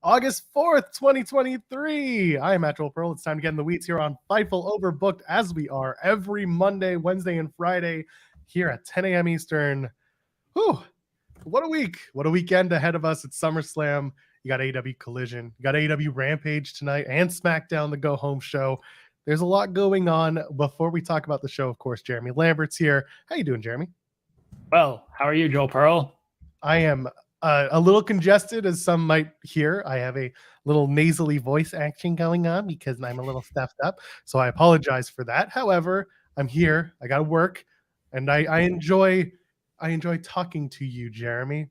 August 4th, 2023. I am Matt Joel Pearl. It's time to get in the weeds here on Fightful, overbooked as we are every Monday, Wednesday, and Friday here at 10 a.m. Eastern. Whew, what a week. What a weekend ahead of us. It's SummerSlam. You got AEW Collision. You got AEW Rampage tonight and SmackDown, the go-home show. There's a lot going on. Before we talk about the show, of course, Jeremy Lambert's here. How you doing, Jeremy? Well, how are you, Joel Pearl? I am a little congested, as some might hear. I have a little nasally voice action going on because I'm a little stuffed up. So I apologize for that. However, I'm here. I got to work, and I enjoy talking to you, Jeremy.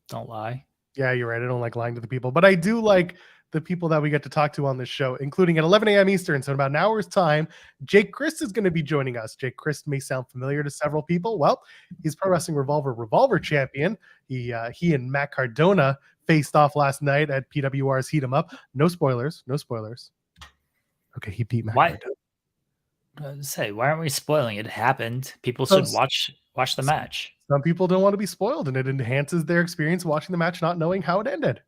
Don't lie. Yeah, you're right. I don't like lying to the people, but I do like the people that we get to talk to on this show, including at 11 a.m. Eastern. So in about an hour's time, Jake Crist is going to be joining us. Jake Crist may sound familiar to several people. Well, he's Pro Wrestling Revolver champion. He and Matt Cardona faced off last night at PWR's Heat 'em Up. No spoilers. Okay, he beat Matt Cardona. Why aren't we spoiling it? It happened. People should watch the match. Some people don't want to be spoiled, and it enhances their experience watching the match not knowing how it ended.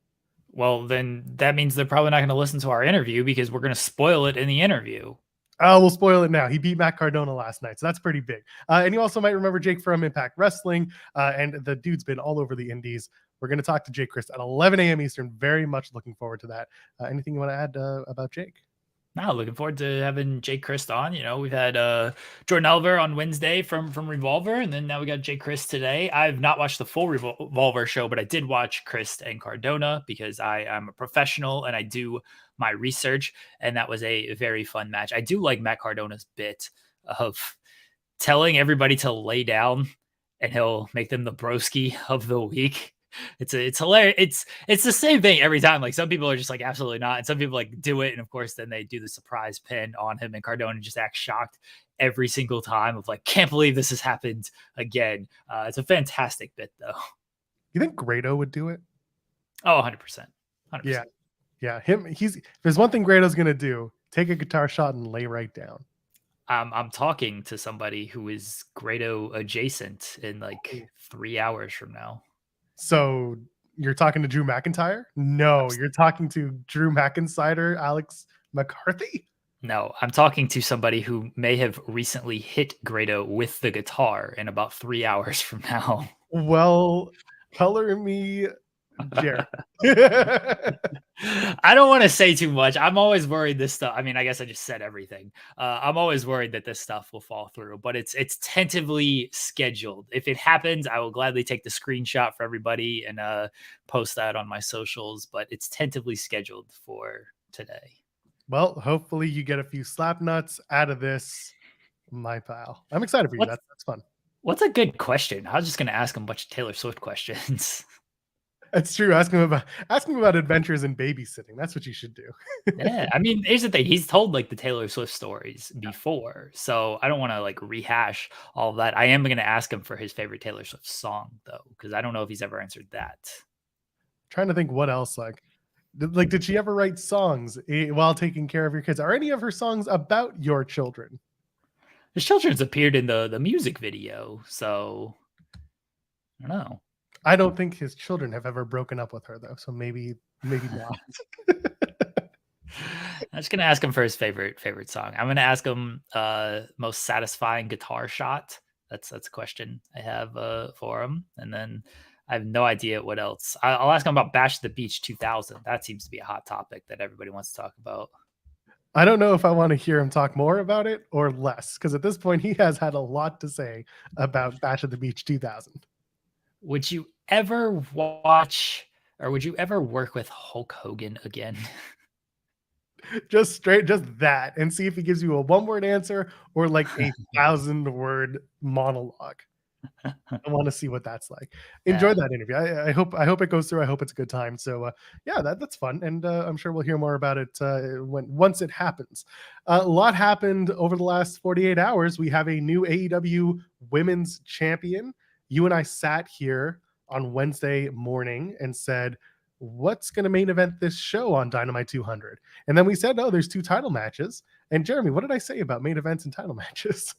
Well, then that means they're probably not going to listen to our interview because we're going to spoil it in the interview. We'll spoil it now. He beat Matt Cardona last night, so that's pretty big. And you also might remember Jake from Impact Wrestling, and the dude's been all over the indies. We're going to talk to Jake Crist at 11 a.m. Eastern. Very much looking forward to that. Anything you want to add about Jake? No, looking forward to having Jake Crist on. You know, we've had Jordan Oliver on Wednesday from Revolver, and then now we got Jake Crist today. I've not watched the full Revolver show, but I did watch Crist and Cardona because I'm a professional and I do my research, and that was a very fun match. I do like Matt Cardona's bit of telling everybody to lay down, and he'll make them the broski of the week. It's hilarious. It's the same thing every time. Like, some people are just like, absolutely not, and some people like do it, and of course then they do the surprise pin on him, and Cardona just acts shocked every single time of like, can't believe this has happened again. It's a fantastic bit though. You think Grado would do it? Oh, 100%. Yeah. If there's one thing Grado's gonna do, take a guitar shot and lay right down. I'm talking to somebody who is Grado adjacent in like 3 hours from now. So you're talking to Drew McIntyre? No, you're talking to Drew McIntyre, Alex McCarthy? No, I'm talking to somebody who may have recently hit Grado with the guitar in about 3 hours from now. Well, color me Jared. I don't want to say too much. I'm always worried this stuff. I mean, I guess I just said everything. I'm always worried that this stuff will fall through, but it's tentatively scheduled. If it happens, I will gladly take the screenshot for everybody and post that on my socials, but it's tentatively scheduled for today. Well, hopefully you get a few slap nuts out of this, my pal. I'm excited for you. That's fun. What's a good question? I was just going to ask him a bunch of Taylor Swift questions. That's true. Ask him about adventures in babysitting. That's what you should do. Yeah, I mean, here's the thing. He's told like the Taylor Swift stories before, so I don't want to like rehash all of that. I am going to ask him for his favorite Taylor Swift song though, because I don't know if he's ever answered that. Trying to think what else. Like, did she ever write songs while taking care of your kids? Are any of her songs about your children? His children's appeared in the music video, so I don't know. I don't think his children have ever broken up with her though, so maybe not. I'm just gonna ask him for his favorite song. I'm gonna ask him most satisfying guitar shot. That's a question I have for him, and then I have no idea what else. I'll ask him about Bash at the Beach 2000. That seems to be a hot topic that everybody wants to talk about. I don't know if I want to hear him talk more about it or less, because at this point he has had a lot to say about Bash at the Beach 2000. Would you ever watch, or would you ever work with Hulk Hogan again? just that, and see if he gives you a one-word answer or like a 1,000-word monologue. I want to see what that's like. Enjoy that interview. I hope it goes through. I hope it's a good time. So yeah, that's fun, and I'm sure we'll hear more about it once it happens. A lot happened over the last 48 hours. We have a new AEW Women's Champion. You and I sat here on Wednesday morning and said, what's going to main event this show on Dynamite 200? And then we said, no, there's 2 title matches. And Jeremy, what did I say about main events and title matches?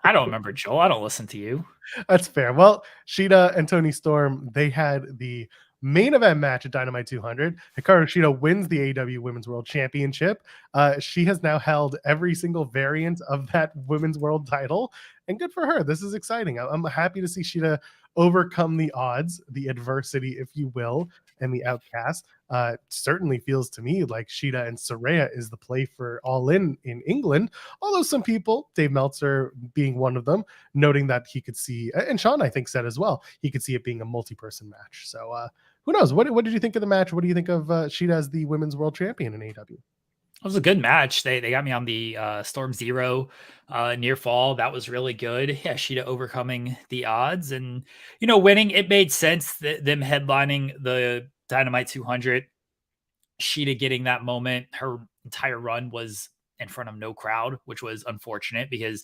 I don't remember, Joel. I don't listen to you. That's fair. Well, Shida and Toni Storm, they had the Main event match at Dynamite 200. Hikaru Shida wins the AEW Women's World Championship. She has now held every single variant of that Women's World title, and good for her. This is exciting. I'm happy to see Shida overcome the odds, the adversity, if you will, and the outcast. Certainly feels to me like Shida and Saraya is the play for All In England. Although some people, Dave Meltzer being one of them, noting that he could see, and Sean I think said as well, he could see it being a multi-person match. So who knows? What did you think of the match? What do you think of Shida as the Women's World Champion in AEW? It was a good match. They got me on the Storm Zero near fall. That was really good. Yeah, Shida overcoming the odds and winning. It made sense that them headlining the Dynamite 200. Shida getting that moment. Her entire run was in front of no crowd, which was unfortunate because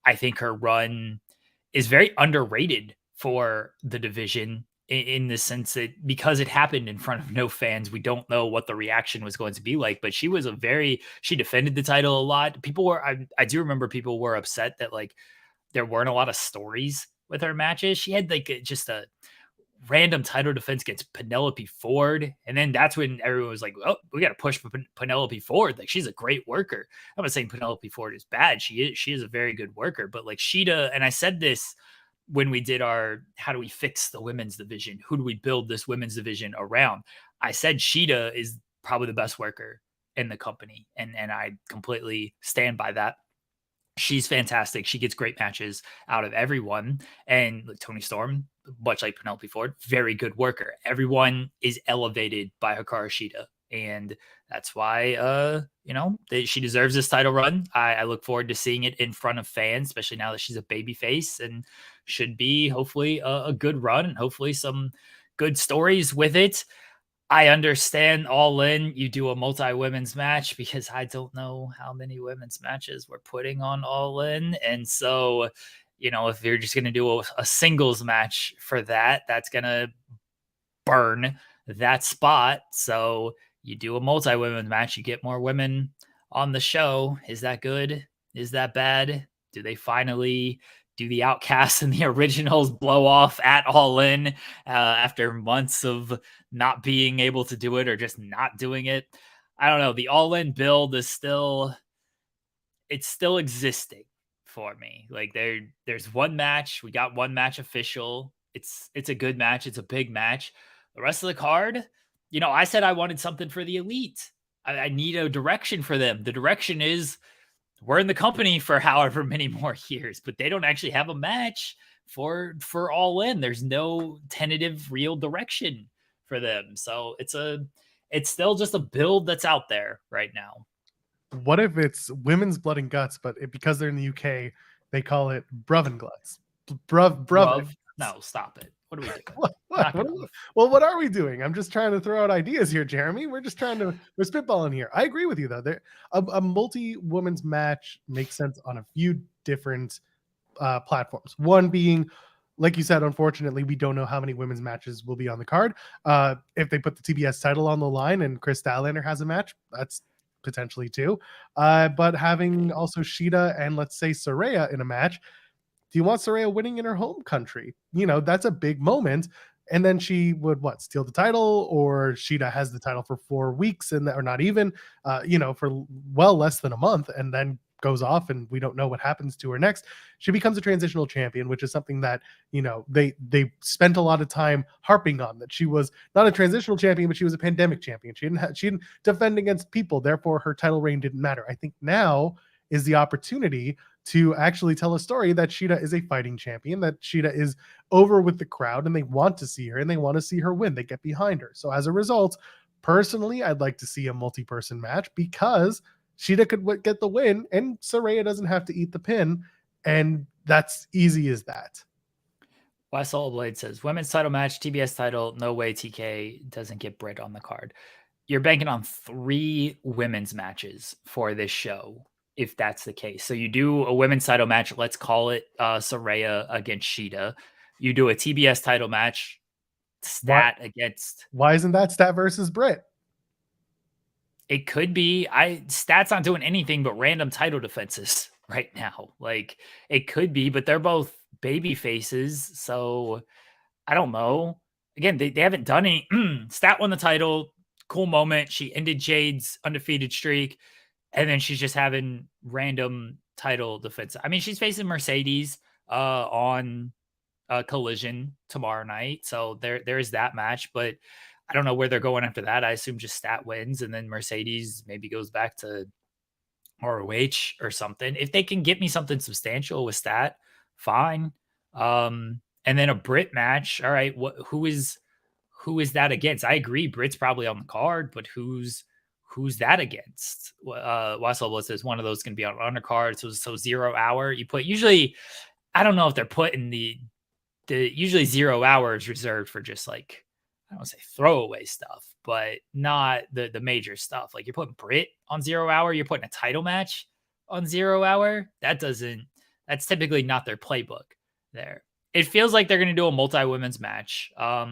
I think her run is very underrated for the division in the sense that because it happened in front of no fans, we don't know what the reaction was going to be like. But she was she defended the title a lot. People were, I do remember people were upset that like there weren't a lot of stories with her matches. She had like just a random title defense against Penelope Ford. And then that's when everyone was like, oh, we got to push Penelope Ford. Like she's a great worker. I'm not saying Penelope Ford is bad. She is a very good worker, but like Shida, and I said this when we did our, how do we fix the women's division? Who do we build this women's division around? I said Shida is probably the best worker in the company. And I completely stand by that. She's fantastic. She gets great matches out of everyone. And Tony Storm, much like Penelope Ford, very good worker. Everyone is elevated by Hikaru Shida. And that's why, she deserves this title run. I look forward to seeing it in front of fans, especially now that she's a baby face and should be hopefully a good run and hopefully some good stories with it. I understand All In, you do a multi-women's match because I don't know how many women's matches we're putting on All In. And so, if you're just going to do a singles match for that, that's going to burn that spot. So you do a multi-women's match, you get more women on the show. Is that good? Is that bad? Do they finally do the Outcasts and the Originals blow off at All In after months of not being able to do it or just not doing it? I don't know. The All In build is still existing for me. Like there's one match. We got one match official. It's a good match. It's a big match. The rest of the card, I said I wanted something for the Elite. I need a direction for them. The direction is we're in the company for however many more years, but they don't actually have a match for All In. There's no tentative real direction for them. So it's still just a build that's out there right now. What if it's Women's Blood and Guts, but because they're in the UK, they call it Bruv and Guts? Bruv. No, stop it. What are we doing? What are we doing? I'm just trying to throw out ideas here, Jeremy. We're spitballing here. I agree with you though. A multi-women's match makes sense on a few different platforms. One being, like you said, unfortunately, we don't know how many women's matches will be on the card. If they put the TBS title on the line and Chris Statlander has a match, that's potentially two. But having also Shida and let's say Saraya in a match, do you want Saraya winning in her home country? That's a big moment. And then she would steal the title, or Shida has the title for 4 weeks or not even, for well less than a month, and then goes off and we don't know what happens to her next. She becomes a transitional champion, which is something that, they spent a lot of time harping on, that she was not a transitional champion, but she was a pandemic champion. She didn't defend against people. Therefore her title reign didn't matter. I think now is the opportunity to actually tell a story that Shida is a fighting champion, that Shida is over with the crowd and they want to see her and they want to see her win. They get behind her. So as a result, personally, I'd like to see a multi-person match because Shida could get the win and Saraya doesn't have to eat the pin. And that's easy as that. West Soul Blade says, women's title match, TBS title, no way TK doesn't get Britt on the card. You're banking on 3 women's matches for this show, if that's the case. So you do a women's title match, let's call it Saraya against Shida. You do a TBS title match, Stat against... Why isn't that Stat versus Britt? It could be. Stat's not doing anything but random title defenses right now. Like, it could be, but they're both baby faces, so I don't know. again, they haven't done any. Stat won the title. Cool moment. She ended Jade's undefeated streak. And then she's just having random title defense. I mean, she's facing Mercedes on Collision tomorrow night. So there is that match, but I don't know where they're going after that. I assume just Stat wins and then Mercedes maybe goes back to ROH or something. If they can get me something substantial with Stat, fine. And then a Brit match. All right, who is that against? I agree, Brit's probably on the card, but who's that against? Wasselbo says one of those can be on undercard. So 0 hour. You put usually. I don't know if they're putting the usually 0 hours reserved for just like I don't want to say throwaway stuff, but not the major stuff. Like you're putting Brit on 0 hour, you're putting a title match on 0 hour. That's typically not their playbook there. It feels like they're going to do a multi-women's match. I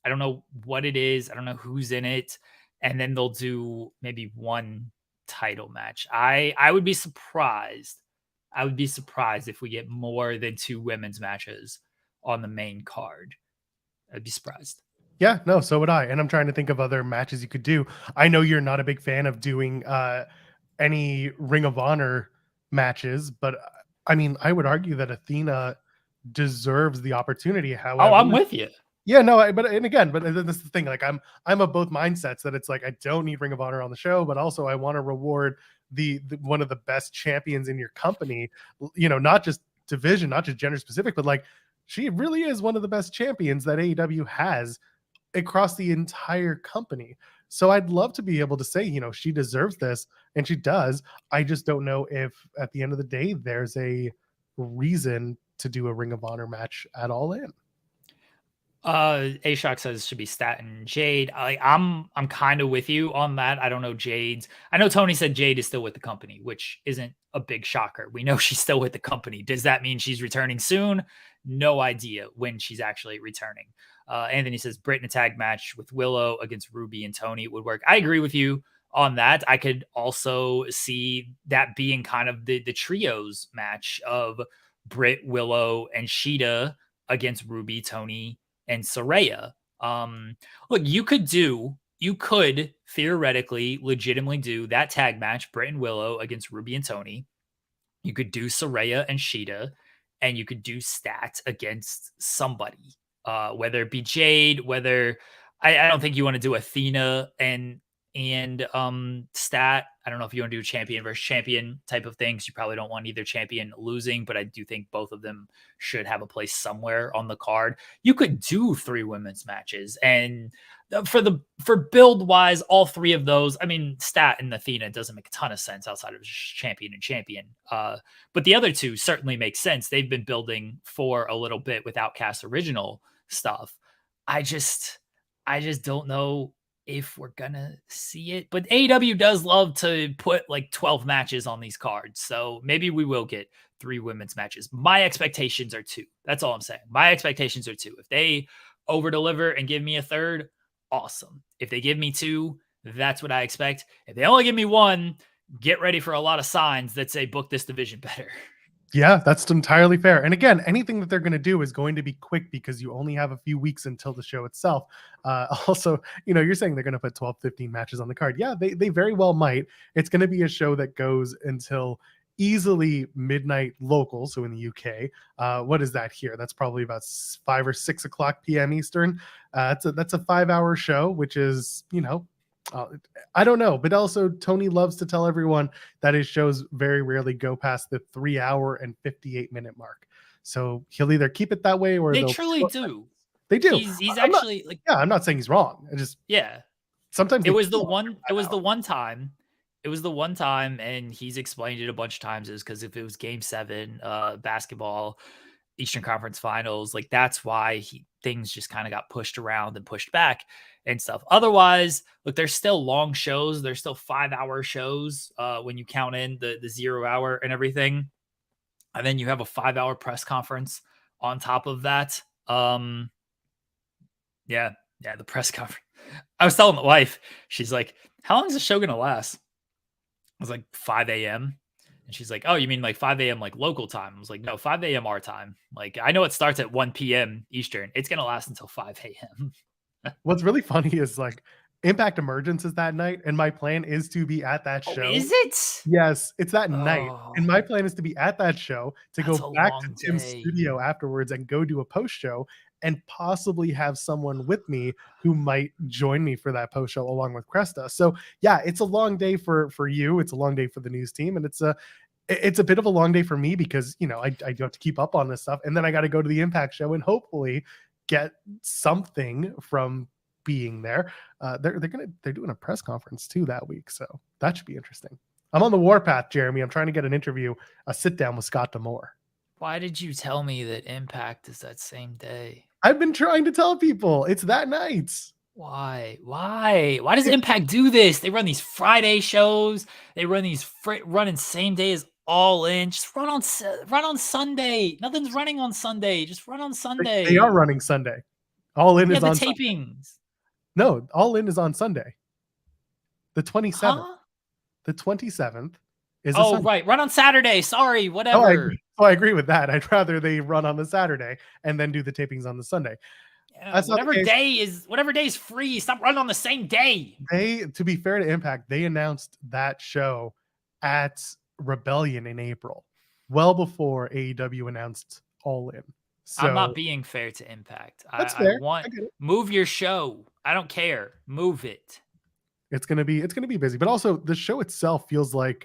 don't know what it is. I don't know who's in it. And then they'll do maybe one title match. I would be surprised. I would be surprised if we get more than 2 women's matches on the main card. I'd be surprised. Yeah, no, so would I. And I'm trying to think of other matches you could do. I know you're not a big fan of doing any Ring of Honor matches, but I mean, I would argue that Athena deserves the opportunity. However, I'm with you. Yeah, no, but this is the thing. Like, I'm of both mindsets that it's like I don't need Ring of Honor on the show, but also I want to reward the one of the best champions in your company. You know, not just division, not just gender specific, but like she really is one of the best champions that AEW has across the entire company. So I'd love to be able to say, you know, she deserves this, and she does. I just don't know if at the end of the day there's a reason to do a Ring of Honor match at All In. A-Shock says should be Stat and Jade. I'm kind of with you on that. I don't know Jade's. I know Tony said Jade is still with the company, which isn't a big shocker. We know she's still with the company. Does that mean she's returning soon? No idea when she's actually returning. Anthony says Britt in a tag match with Willow against Ruby and Tony would work. I agree with you on that. I could also see that being kind of the trios match of Britt, Willow, and Shida against Ruby, Tony, and Saraya. Look, you could theoretically legitimately do that tag match, Britt and Willow against Ruby and Tony. You could do Saraya and Shida, and you could do Stat against somebody, whether it be Jade, whether I don't think you want to do Athena and Stat. I don't know if you want to do champion versus champion type of things. You probably don't want either champion losing, but I do think both of them should have a place somewhere on the card. You could do 3 women's matches, and for build wise, all 3 of those. I mean, Stat and Athena doesn't make a ton of sense outside of champion and champion. But the other 2 certainly make sense. They've been building for a little bit with Outcast original stuff. I just don't know if we're gonna see it, but AEW does love to put like 12 matches on these cards, so maybe we will get 3 women's matches. My expectations are 2. That's all I'm saying. My expectations are 2. If they over deliver and give me a third, awesome. If they give me 2, that's what I expect. If they only give me 1, get ready for a lot of signs that say book this division better. Yeah, that's entirely fair. And again, anything that they're going to do is going to be quick because you only have a few weeks until the show itself. Also, you know, you're saying they're going to put 12, 15 matches on the card. Yeah, they very well might. It's going to be a show that goes until easily midnight local. So in the UK, what is that here? That's probably about 5 or 6 o'clock PM Eastern. That's a 5-hour show, which is, you know, I don't know, but also Tony loves to tell everyone that his shows very rarely go past the 3-hour and 58-minute mark. So he'll either keep it that way or they truly do. They do. He's actually like, yeah, I'm not saying he's wrong. I just, yeah, sometimes it was the one time. It was the one time, and he's explained it a bunch of times, is because if it was Game 7 basketball, Eastern Conference Finals, like that's why things just kind of got pushed around and pushed back and stuff. Otherwise, look, there's still long shows. There's still 5-hour shows when you count in the 0 hour and everything. And then you have a 5-hour press conference on top of that. Yeah, the press conference. I was telling my wife, she's like, how long is the show going to last? I was like, 5 a.m. And she's like, oh, you mean like 5 a.m. like local time? I was like, no, 5 a.m. our time. Like, I know it starts at 1 p.m. Eastern. It's going to last until 5 a.m. What's really funny is like Impact Emergence is that night, and my plan is to be at that Oh, show. is it? Yes, it's that night, and Oh, my plan is to be at that show, to that's go a back to long Tim's day. studio afterwards and go do a post show, and possibly have someone with me who might join me for that post show along with Cresta. So yeah, it's a long day for you. It's a long day for the news team, and it's a bit of a long day for me because I do have to keep up on this stuff, and then I got to go to the Impact show and hopefully get something from being there. They're doing a press conference too that week, so that should be interesting. I'm on the warpath, Jeremy. I'm trying to get an interview, a sit down with Scott D'Amore. Why did you tell me that Impact is that same day? I've been trying to tell people it's that night. Why? Why does Impact do this? They run these Friday shows. They run these running same day as All In. Just run on Sunday. Nothing's running on Sunday. Just run on Sunday. They are running Sunday. All In Yeah, is the on tapings. Sunday. No, All In is on Sunday. The 27th. Huh? The 27th is Oh, Sunday. right. Run on Saturday. Sorry, whatever. I agree with that. I'd rather they run on the Saturday and then do the tapings on the Sunday. Yeah, whatever day is free. Stop running on the same day. To be fair to Impact, they announced that show at Rebellion in April, well before AEW announced All In. So I'm not being fair to Impact. That's fair. I move your show. I don't care. Move it. It's gonna be busy, but also the show itself feels like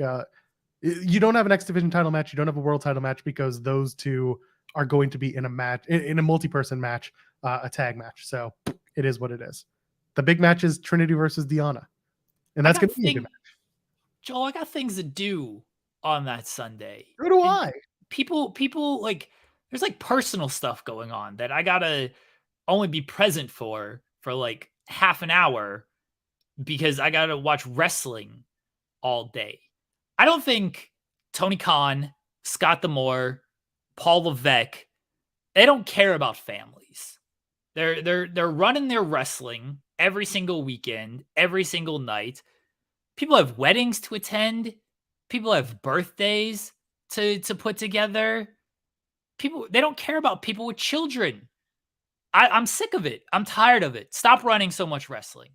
you don't have an X Division title match, you don't have a world title match, because those two are going to be in a match, in a multi-person match, a tag match. So it is what it is. The big match is Trinity versus Deonna, and that's gonna be a good match. Joel, I got things to do on that Sunday. So do I. People like, there's like personal stuff going on that I gotta only be present for like half an hour because I gotta watch wrestling all day. I don't think Tony Khan, Scott D'Amore, Paul Levesque, they don't care about families. They're running their wrestling every single weekend, every single night. People have weddings to attend. People have birthdays to put together. They don't care about people with children. I'm sick of it. I'm tired of it. Stop running so much wrestling.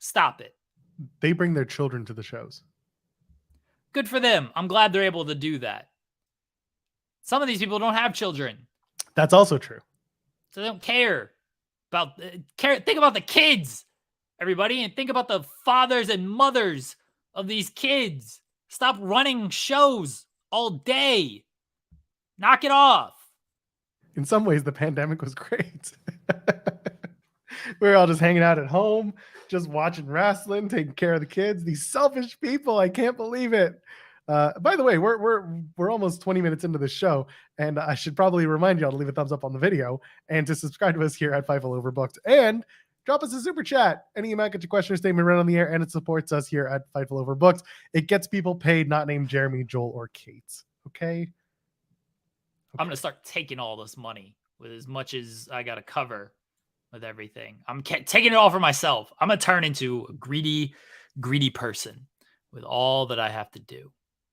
Stop it. They bring their children to the shows. Good for them. I'm glad they're able to do that. Some of these people don't have children. That's also true. So they don't care about think about the kids, everybody, and think about the fathers and mothers of these kids. Stop running shows all day. Knock it off. In some ways, the pandemic was great. We were all just hanging out at home, just watching wrestling, taking care of the kids. These selfish people, I can't believe it. By the way, we're almost 20 minutes into the show, and I should probably remind y'all to leave a thumbs up on the video and to subscribe to us here at Fightful Overbooked, and drop us a super chat. Any amount, get your question or statement right on the air, and it supports us here at Fightful Overbooked. It gets people paid, not named Jeremy, Joel, or Kate. Okay? I'm gonna start taking all this money with as much as I gotta cover with everything. I'm taking it all for myself. I'm gonna turn into a greedy person with all that I have to do.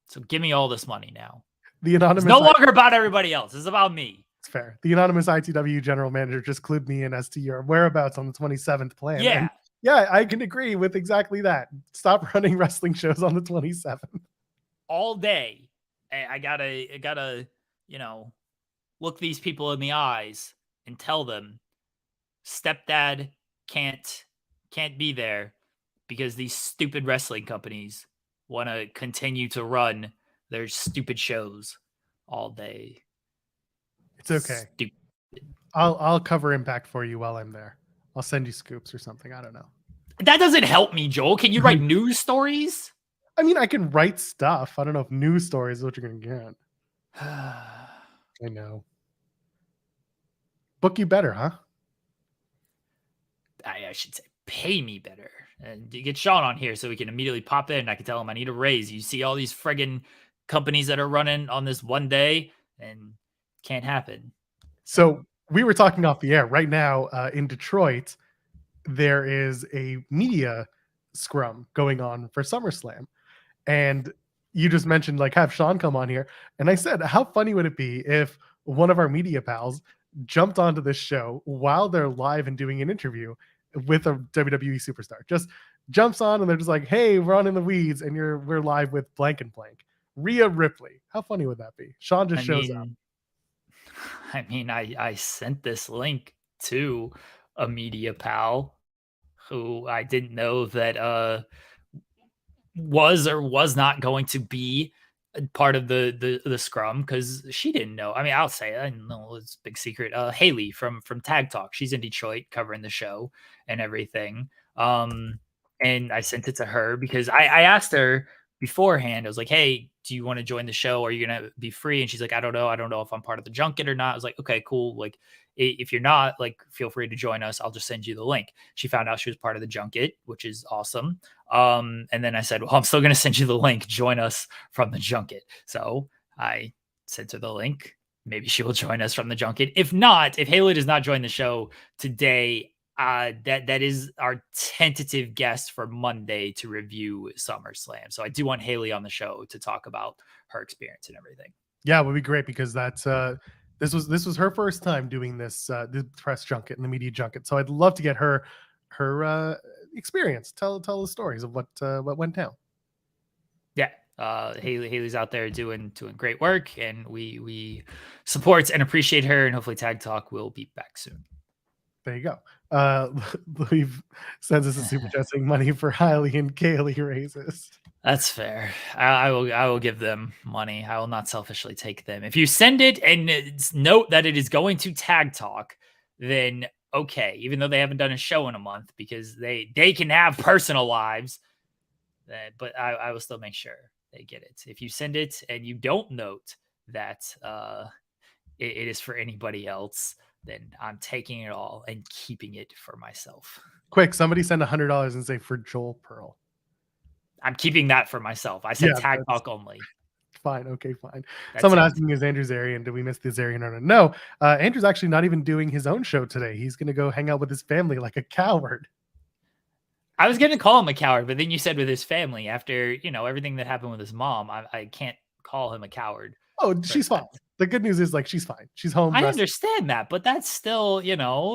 So give me all this money now. The anonymous, it's no longer about everybody else. It's about me. It's fair. The anonymous ITW general manager just clued me in as to your whereabouts on the 27th plan. Yeah. And yeah, I can agree with exactly that. Stop running wrestling shows on the 27th. All day. I gotta, look these people in the eyes and tell them stepdad can't be there because these stupid wrestling companies want to continue to run their stupid shows all day. It's okay. Stupid. I'll cover Impact for you while I'm there. I'll send you scoops or something. I don't know. That doesn't help me, Joel. Can you write news stories? I mean, I can write stuff. I don't know if news stories is what you're going to get. I know. Book you better, huh? I should say pay me better. And you get Sean on here so we can immediately pop in. I can tell him I need a raise. You see all these friggin' companies that are running on this one day and can't happen. So we were talking off the air right now in Detroit. There is a media scrum going on for SummerSlam. And you just mentioned like have Sean come on here, and I said, how funny would it be if one of our media pals jumped onto this show while they're live and doing an interview with a WWE superstar? Just jumps on and they're just like, "Hey, we're on in the weeds, and we're live with blank and blank, Rhea Ripley." How funny would that be? Sean just I shows up. mean, I sent this link to a media pal who I didn't know that was or was not going to be a part of the scrum because she didn't know. I mean, I'll say it, I know it's a big secret. Haley from Tag Talk, she's in Detroit covering the show and everything. And I sent it to her because I asked her beforehand. I was like, "Hey, do you want to join the show? Are you gonna be free?" And she's like, "I don't know. I don't know if I'm part of the junket or not." I was like, "Okay, cool. Like, if you're not, like, feel free to join us. I'll just send you the link." She found out she was part of the junket, which is awesome. And then I said, "Well, I'm still going to send you the link. Join us from the junket." So I sent her the link. Maybe she will join us from the junket. If not, if Haley does not join the show today, that is our tentative guest for Monday to review SummerSlam. So I do want Haley on the show to talk about her experience and everything. Yeah, it would be great because that's this was her first time doing this press junket and the media junket. So I'd love to get her experience. Tell the stories of what went down. Yeah. Haley's out there doing great work, and we support and appreciate her, and hopefully Tag Talk will be back soon. There you go. We've sends us a super chat saying money for Hailey and Kaylee raises. That's fair. I will give them money. I will not selfishly take them. If you send it and note that it is going to Tag Talk, then okay, even though they haven't done a show in a month, because they can have personal lives, but I will still make sure they get it. If you send it and you don't note that it is for anybody else, then I'm taking it all and keeping it for myself. Quick, somebody send $100 and say for Joel Pearl. I'm keeping that for myself. I said Tag Talk only. Fine. Okay, fine. That's Someone it. asking, is Andrew Zarian? Did we miss the Zarian or no? Andrew's actually not even doing his own show today. He's going to go hang out with his family like a coward. I was going to call him a coward, but then you said with his family after, everything that happened with his mom, I can't call him a coward. Oh, she's fine. The good news is like she's fine. She's home. I understand that, but that's still,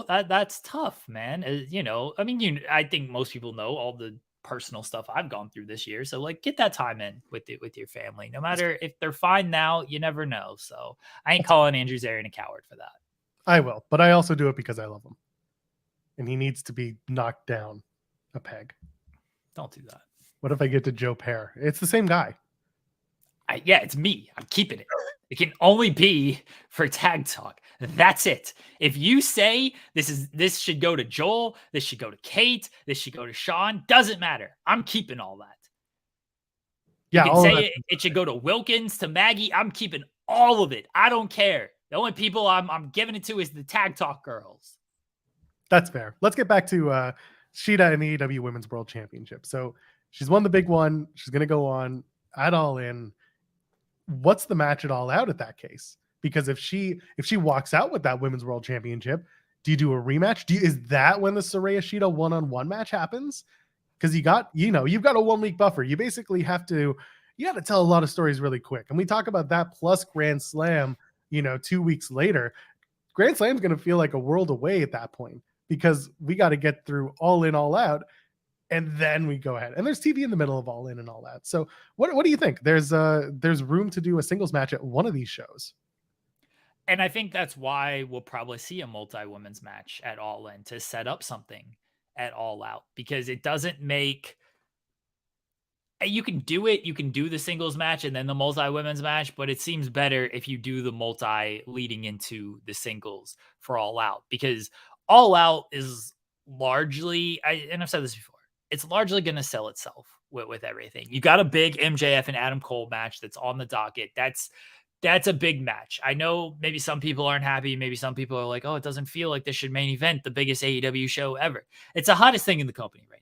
that's tough, man. I mean, I think most people know all the personal stuff I've gone through this year. So like get that time in with your family. No matter if they're fine now, you never know. So I ain't calling Andrew Zarian a coward for that. I will, but I also do it because I love him. And he needs to be knocked down a peg. Don't do that. What if I get to Joe Pear? It's the same guy. Yeah, it's me. I'm keeping it. It can only be for Tag Talk. That's it. If you say this should go to Joel, this should go to Kate, this should go to Sean, doesn't matter. I'm keeping all that. Yeah, you can say it should go to Wilkins, to Maggie. I'm keeping all of it. I don't care. The only people I'm giving it to is the Tag Talk girls. That's fair. Let's get back to Shida and the AEW Women's World Championship. So she's won the big one. She's going to go on at All In. What's the match at All Out at that case? Because if she walks out with that Women's World Championship, do you do a rematch? Is that when the Saraya Shida one-on-one match happens? Because you've got a 1 week buffer. You basically have to tell a lot of stories really quick. And we talk about that plus Grand Slam, 2 weeks later. Grand Slam's going to feel like a world away at that point because we got to get through All In, All Out. And then we go ahead, and there's TV in the middle of All In and all that. So what do you think? There's room to do a singles match at one of these shows. And I think that's why we'll probably see a multi-women's match at All In to set up something at All Out, because it doesn't make, you can do it. You can do the singles match and then the multi-women's match, but it seems better if you do the multi leading into the singles for All Out, because All Out is largely, and I've said this before, it's largely going to sell itself with everything. You got a big MJF and Adam Cole match that's on the docket. That's a big match. I know maybe some people aren't happy. Maybe some people are like, oh, it doesn't feel like this should main event the biggest AEW show ever. It's the hottest thing in the company right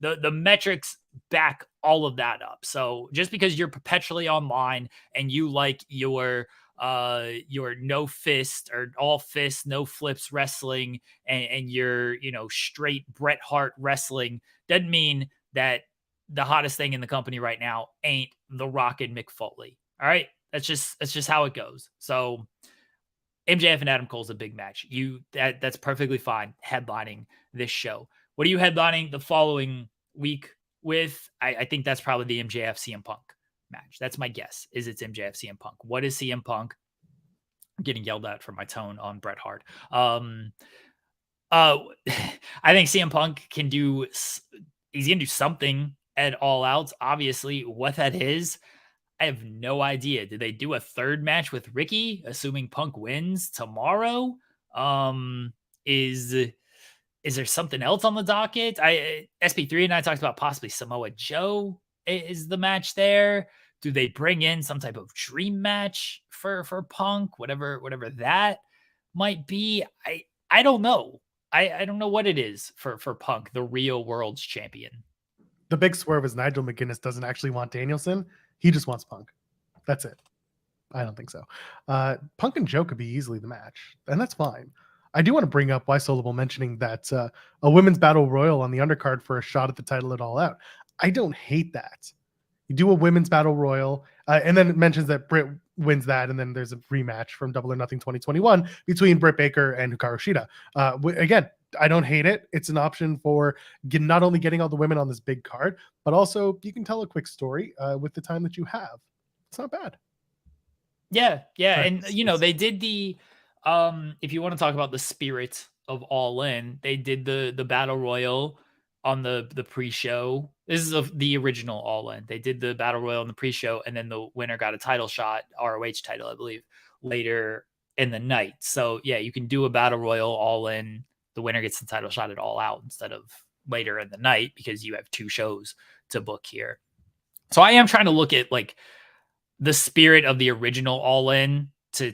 now. The metrics back all of that up. So just because you're perpetually online and you like your no fist or all fists, no flips wrestling and your, straight Bret Hart wrestling doesn't mean that the hottest thing in the company right now ain't The Rock and Mick Foley. All right. That's just how it goes. So MJF and Adam Cole's a big match. That's perfectly fine headlining this show. What are you headlining the following week with? I think that's probably the MJF CM Punk match. That's my guess. Is it's MJF CM Punk. What is CM Punk? I'm getting yelled at for my tone on Bret Hart. I think CM Punk can do. He's gonna do something at All Out. Obviously, what that is, I have no idea. Did they do a third match with Ricky, assuming Punk wins tomorrow? Is there something else on the docket? SP3 and I talked about possibly Samoa Joe is the match there. Do they bring in some type of dream match for Punk, whatever that might be? I don't know. I don't know what it is for Punk, the real world's champion. The big swerve is Nigel McGuinness doesn't actually want Danielson. He just wants Punk. That's it. I don't think so. Punk and Joe could be easily the match, and that's fine. I do want to bring up why Solable mentioning that a women's battle royal on the undercard for a shot at the title at All Out. I don't hate that. You do a women's battle royal, and then it mentions that Britt wins that, and then there's a rematch from Double or Nothing 2021 between Britt Baker and Hikaru Shida. Again, I don't hate it. It's an option for not only getting all the women on this big card, but also you can tell a quick story with the time that you have. It's not bad. Yeah. And they did the if you want to talk about the spirit of All In, they did the battle royal on the pre-show. This is the original All In. They did the battle royal on the pre-show, and then the winner got a title shot, ROH title, I believe, later in the night. So yeah, you can do a battle royal All In. The winner gets the title shot at All Out instead of later in the night because you have 2 shows to book here. So I am trying to look at like the spirit of the original All In to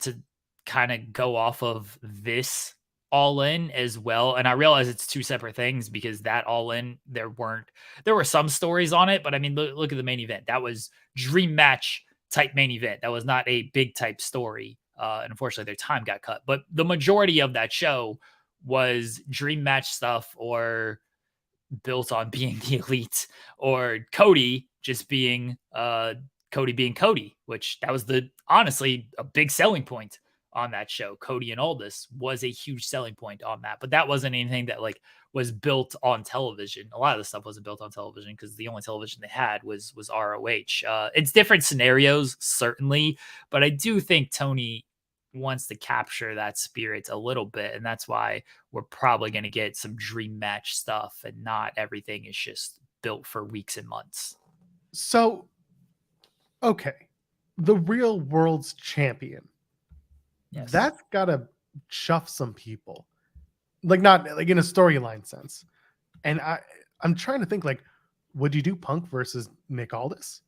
kind of go off of this All In as well. And I realize it's 2 separate things because that All In, there were some stories on it, but I mean, look at the main event. That was dream match type main event. That was not a big type story. And unfortunately their time got cut, but the majority of that show was dream match stuff or built on being the elite or Cody just being Cody, which that was honestly a big selling point on that show. Cody and Aldis was a huge selling point on that, but that wasn't anything that like was built on television. A lot of the stuff wasn't built on television because the only television they had was ROH. It's different scenarios, certainly, but I do think Tony wants to capture that spirit a little bit, and that's why we're probably going to get some dream match stuff and not everything is just built for weeks and months. So okay, the real world's champion, yes, that's gotta chuff some people, like not like in a storyline sense. And I'm trying to think, like, would you do Punk versus Nick Aldis?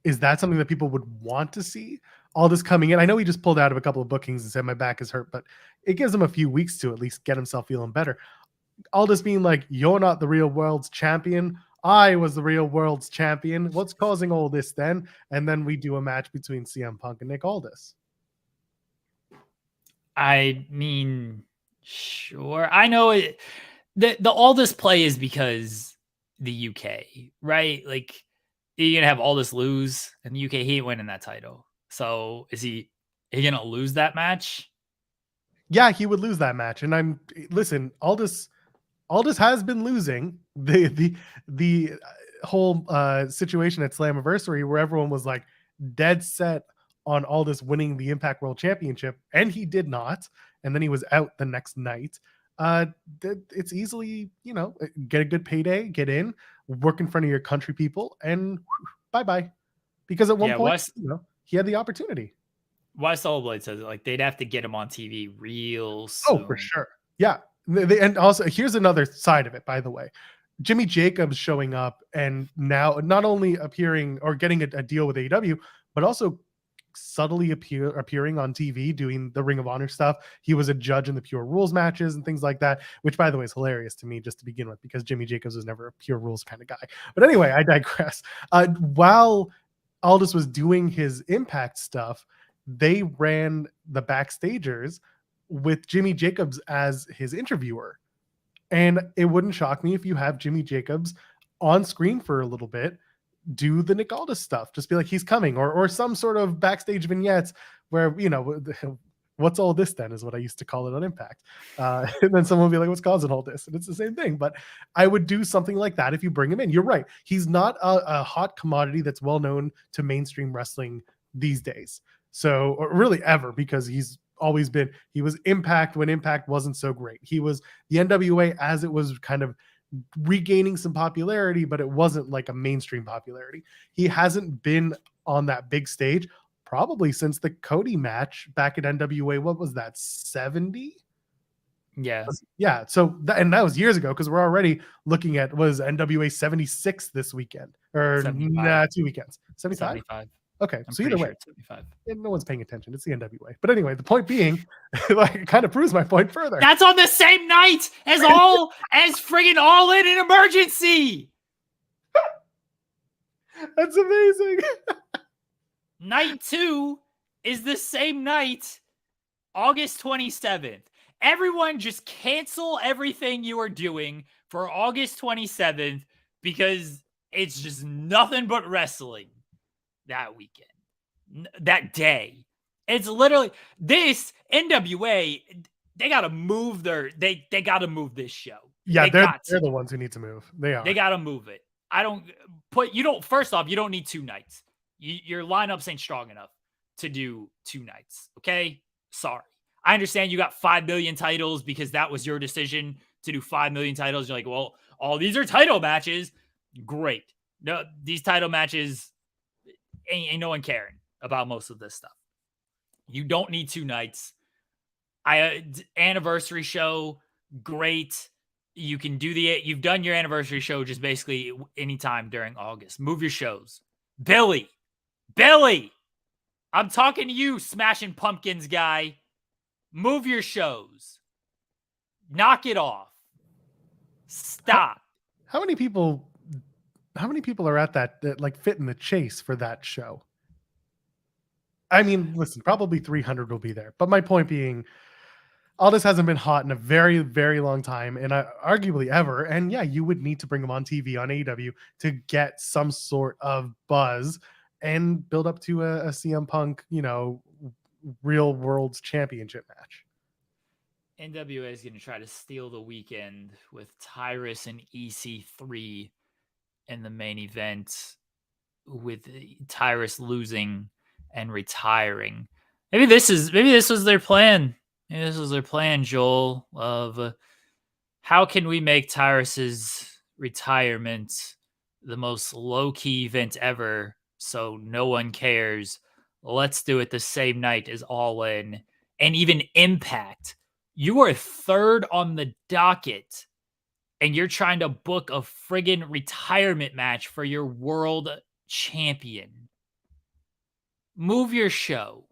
Is that something that people would want to see? Aldis coming in, I know he just pulled out of a couple of bookings and said my back is hurt, but it gives him a few weeks to at least get himself feeling better. Aldis being like, you're not the real world's champion, I was the real world's champion, what's causing all this then? And then we do a match between CM Punk and Nick Aldis. I mean, sure. I know it. The Aldis play is because the UK, right? Like, you're gonna have Aldis lose, and the UK, he ain't winning that title. So is he gonna lose that match? Yeah, he would lose that match. And listen, Aldis has been losing. The whole situation at Slammiversary where everyone was like dead set on Aldis winning the Impact World Championship, and he did not. And then he was out the next night. It's easily, get a good payday, get in, work in front of your country people, and bye-bye. Because at one point, he had the opportunity. Why Soul Blade says it, like they'd have to get him on TV real soon. Oh, for sure. Yeah. And also, here's another side of it, by the way. Jimmy Jacobs showing up and now not only appearing or getting a deal with AEW, but also subtly appearing on TV doing the Ring of Honor stuff. He was a judge in the Pure Rules matches and things like that, which, by the way, is hilarious to me just to begin with, because Jimmy Jacobs was never a Pure Rules kind of guy. But anyway, I digress. While Aldis was doing his Impact stuff, they ran the backstagers with Jimmy Jacobs as his interviewer. And it wouldn't shock me if you have Jimmy Jacobs on screen for a little bit, do the Nick Aldis stuff. Just be like, he's coming, or some sort of backstage vignettes where, what's all this then is what I used to call it on Impact. And then someone will be like, what's causing all this? And it's the same thing. But I would do something like that if you bring him in. You're right. He's not a hot commodity that's well known to mainstream wrestling these days. So, or really ever, because he was Impact when Impact wasn't so great. He was the NWA as it was kind of regaining some popularity, but it wasn't like a mainstream popularity. He hasn't been on that big stage probably since the Cody match back at NWA. What was that, 70? Yeah. Yeah. So and that was years ago, because we're already looking at, was NWA 76 this weekend, or 2 weekends? 75? Okay. I'm so either way, sure 75. No one's paying attention. It's the NWA. But anyway, the point being, like, it kind of proves my point further. That's on the same night as friggin' All In and Emergency. That's amazing. Night 2 is the same night, August 27th. Everyone just cancel everything you are doing for August 27th, because it's just nothing but wrestling that weekend, that day. It's literally this NWA. They got to move they got to move this show. Yeah, they're the ones who need to move. They got to move it. First off, you don't need 2 nights. Your lineups ain't strong enough to do 2 nights. Okay. Sorry. I understand you got 5 million titles because that was your decision to do 5 million titles. You're like, well, all these are title matches. Great. No, these title matches ain't no one caring about most of this stuff. You don't need 2 nights. Anniversary show, great. You can do you've done your anniversary show just basically anytime during August. Move your shows. Billy, I'm talking to you, Smashing Pumpkins guy. Move your shows. Knock it off. Stop. How many people are at that like fit in the chase for that show? I mean, listen, probably 300 will be there. But my point being, all this hasn't been hot in a very, very long time, and arguably ever. And yeah, you would need to bring them on TV on AEW to get some sort of buzz and build up to a CM Punk, real world championship match. NWA is going to try to steal the weekend with Tyrus and EC3 in the main event, with Tyrus losing and retiring. Maybe this was their plan. Maybe this was their plan, Joel, of how can we make Tyrus's retirement the most low-key event ever so no one cares. Let's do it the same night as All In. And even Impact. You are 3rd on the docket, and you're trying to book a friggin' retirement match for your world champion. Move your show.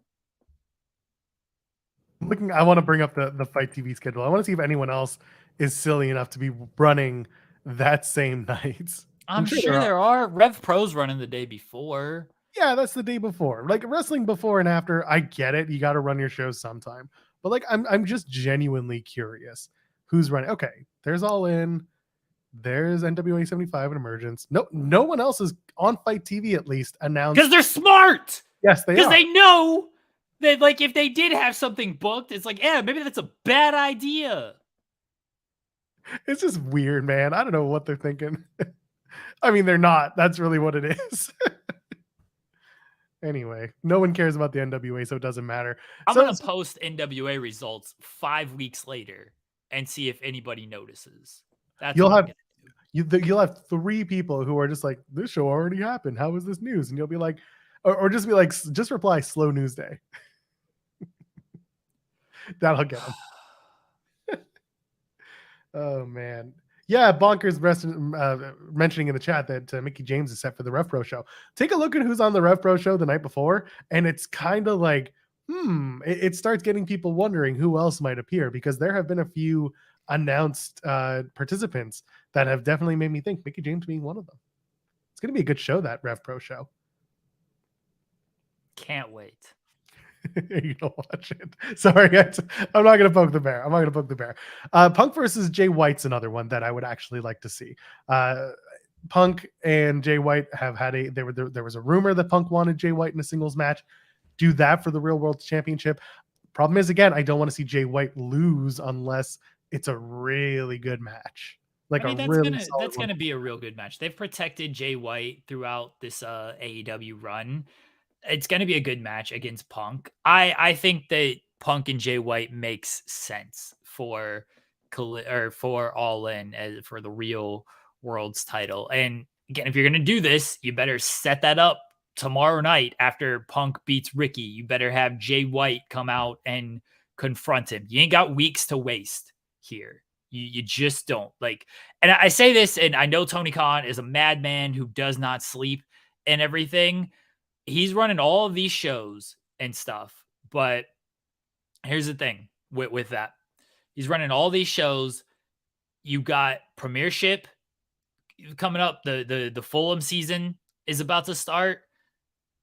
I want to bring up the Fight TV schedule. I want to see if anyone else is silly enough to be running that same night. I'm sure there are. Rev Pro's running the day before. Yeah, that's the day before. Like, wrestling before and after, I get it. You got to run your shows sometime. But like, I'm just genuinely curious who's running. Okay, there's All In. There's NWA 75 and Emergence. No one else is on Fight TV, at least, announced. Because they're smart. Yes, they are. Because they know that, like, if they did have something booked, it's like, yeah, maybe that's a bad idea. It's just weird, man. I don't know what they're thinking. I mean, they're not. That's really what it is. Anyway, no one cares about the NWA, so it doesn't matter. I'm going to post NWA results 5 weeks later and see if anybody notices. You'll have 3 people who are just like, this show already happened. How is this news? And you'll be like, or just be like, just reply slow news day. That'll get them. Oh, man. Yeah, Bonkers mentioning in the chat that Mickey James is set for the Rev Pro show. Take a look at who's on the Rev Pro show the night before, and it's kind of like, it starts getting people wondering who else might appear, because there have been a few announced participants that have definitely made me think, Mickey James being one of them. It's going to be a good show, that Rev Pro show. Can't wait. You don't watch it. Sorry, I'm not going to poke the bear. Punk versus Jay White's another one that I would actually like to see. Punk and Jay White have had there was a rumor that Punk wanted Jay White in a singles match. Do that for the Real World Championship. Problem is, again, I don't want to see Jay White lose unless it's a really good match. Like I mean, a really solid that's one. gonna be a real good match. They've protected Jay White throughout this AEW run. It's gonna be a good match against Punk. I think that Punk and Jay White makes sense for for All In as for the Real World's title. And again, if you're gonna do this, you better set that up tomorrow night after Punk beats Ricky. You better have Jay White come out and confront him. You ain't got weeks to waste here. You just don't. Like, and I say this, and I know Tony Khan is a madman who does not sleep and everything. He's running all of these shows and stuff, but here's the thing with that. He's running all these shows. You got Premiership coming up. The Fulham season is about to start.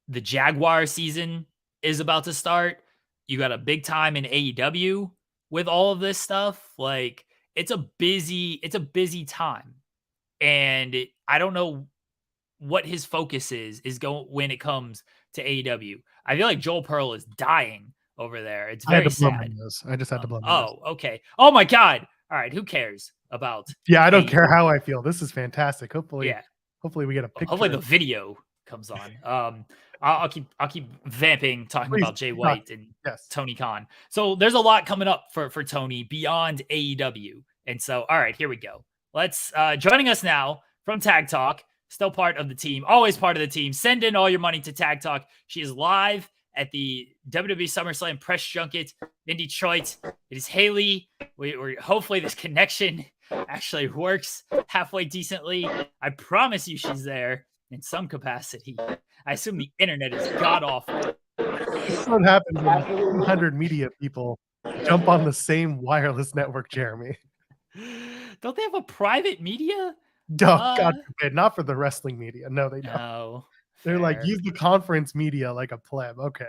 The Jaguar season is about to start. You got a big time in AEW with all of this stuff. Like, it's a busy time. And I don't know what his focus is going when it comes to AEW. I feel like Joel Pearl is dying over there. It's very sad. I just had to blow my nose. Oh, okay. Oh my God. All right. Who cares about? Yeah, I don't care how I feel. This is fantastic. Hopefully we get a picture. Hopefully the video comes on. I'll keep vamping talking about Jay White and Tony Khan. So there's a lot coming up for Tony beyond AEW. And so, all right, here we go. Let's joining us now from Tag Talk, still part of the team, always part of the team. Send in all your money to Tag Talk. She is live at the WWE SummerSlam press junket in Detroit. It is Haley. We're hopefully this connection actually works halfway decently. I promise you she's there in some capacity. I assume the internet is god awful. This is what happens when 200 media people jump on the same wireless network, Jeremy. Don't they have a private media? God forbid, not for the wrestling media. No, they don't. No, they're like, use the conference media like a pleb. Okay.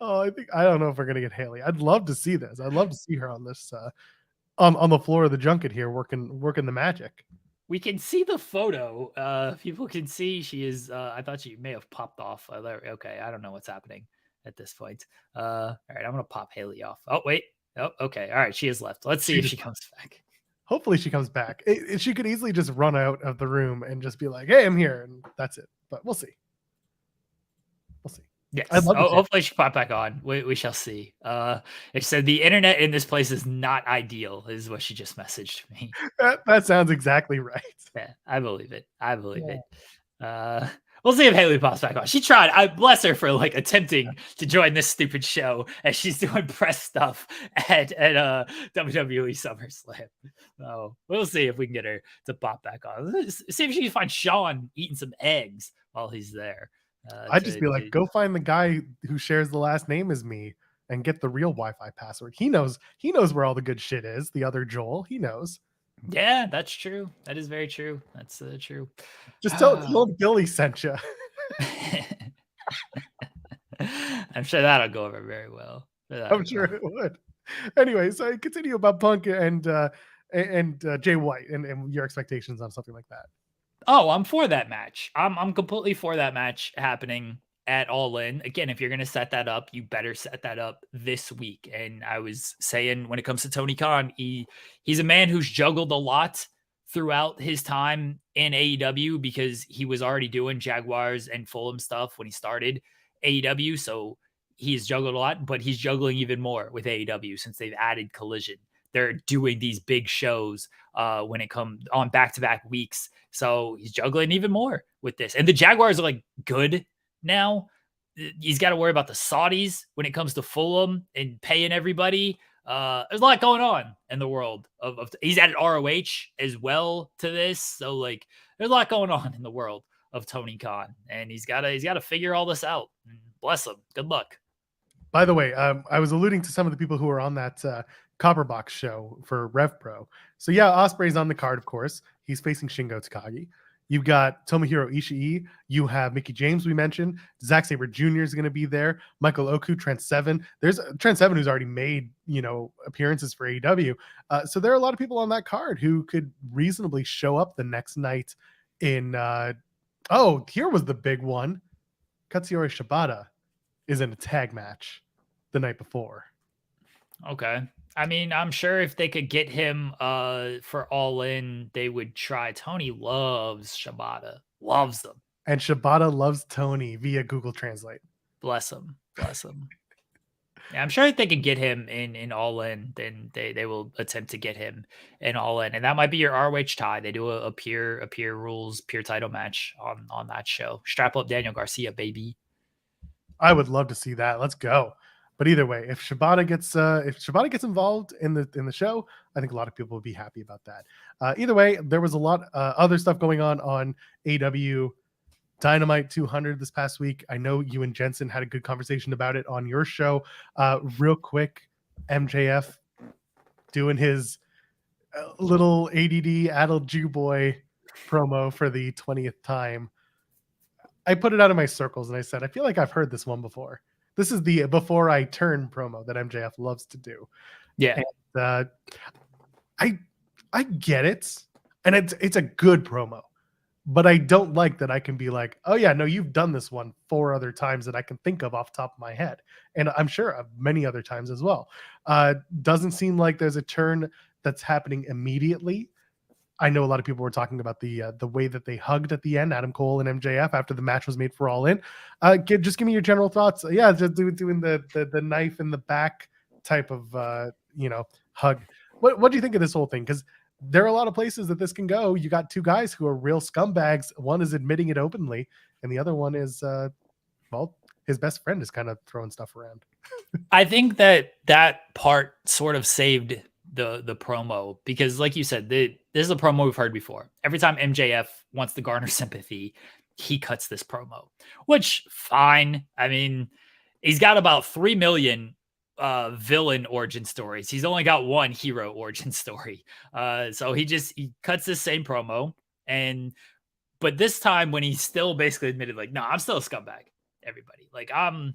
I don't know if we're gonna get Haley. I'd love to see this. I'd love to see her on this on the floor of the junket here working the magic. We can see the photo. People can see she is. I thought she may have popped off. Okay, I don't know what's happening at this point. All right, I'm gonna pop Haley off. Oh wait. Oh, okay. All right, she has left. Let's see if she comes back. Hopefully she comes back. She could easily just run out of the room and just be like, "Hey, I'm here," and that's it. But we'll see. We'll see. Yes. Hopefully she pop back on. We shall see. It said the internet in this place is not ideal, is what she just messaged me. That sounds exactly right. Yeah, I believe it. it. We'll see if Haley pops back on. She tried. I bless her for like attempting to join this stupid show as she's doing press stuff at WWE SummerSlam. So we'll see if we can get her to pop back on. See if she can find Sean eating some eggs while he's there. I'd just be like, go find the guy who shares the last name as me and get the real Wi-Fi password. He knows where all the good shit is. The other Joel, he knows. Yeah, that's true. That is very true. That's true. Just tell Billy sent you. I'm sure that'll go over very well. I'm sure it would. Anyway, so continue about Punk and Jay White and your expectations on something like that. Oh, I'm for that match. I'm completely for that match happening at All In. Again, if you're going to set that up, you better set that up this week. And I was saying when it comes to Tony Khan, he's a man who's juggled a lot throughout his time in AEW because he was already doing Jaguars and Fulham stuff when he started AEW. So he's juggled a lot, but he's juggling even more with AEW since they've added Collision. They're doing these big shows when it comes on back-to-back weeks. So he's juggling even more with this. And the Jaguars are like good now. He's got to worry about the Saudis when it comes to Fulham and paying everybody. There's a lot going on in the world of he's added ROH as well to this. So like there's a lot going on in the world of Tony Khan, and he's got to figure all this out. Bless him. Good luck. By the way, I was alluding to some of the people who were on that Copperbox show for Rev Pro. So yeah, Ospreay's on the card, of course. He's facing Shingo Takagi. You've got Tomohiro Ishii. You have Mickey James, we mentioned. Zack Sabre Jr. is going to be there. Michael Oku, Trent Seven. There's Trent Seven, who's already made, appearances for AEW. So there are a lot of people on that card who could reasonably show up the next night in. Here was the big one. Katsuyori Shibata is in a tag match the night before. Okay. I mean, I'm sure if they could get him for All In, they would try. Tony loves Shibata. Loves them. And Shibata loves Tony via Google Translate. Bless him. Bless him. Yeah, I'm sure if they can get him in All In, then they will attempt to get him in All In. And that might be your ROH tie. They do a pure rules, pure title match on that show. Strap up Daniel Garcia, baby. I would love to see that. Let's go. But either way, if Shibata gets involved in the show, I think a lot of people would be happy about that. Either way, there was a lot other stuff going on AEW Dynamite 200 this past week. I know you and Jensen had a good conversation about it on your show. Real quick, MJF doing his little ADD adult Jew boy promo for the 20th time. I put it out of my circles and I said, I feel like I've heard this one before. This is the before I turn promo that MJF loves to do. Yeah. And, I get it. And it's a good promo. But I don't like that I can be like, oh yeah, no, you've done this one 4 other times that I can think of off the top of my head. And I'm sure of many other times as well. Doesn't seem like there's a turn that's happening immediately. I know a lot of people were talking about the way that they hugged at the end, Adam Cole and MJF, after the match was made for All In. Just give me your general thoughts. Yeah, just doing the knife in the back type of hug. What do you think of this whole thing? Because there are a lot of places that this can go. You got 2 guys who are real scumbags. One is admitting it openly, and the other one is, his best friend is kind of throwing stuff around. I think that part sort of saved the promo because, like you said, this is a promo we've heard before. Every time MJF wants to garner sympathy, he cuts this promo, which fine. I mean, he's got about 3 million villain origin stories. He's only got 1 hero origin story. So he cuts this same promo, but this time when he still basically admitted, like, no, I'm still a scumbag, everybody. Like, I'm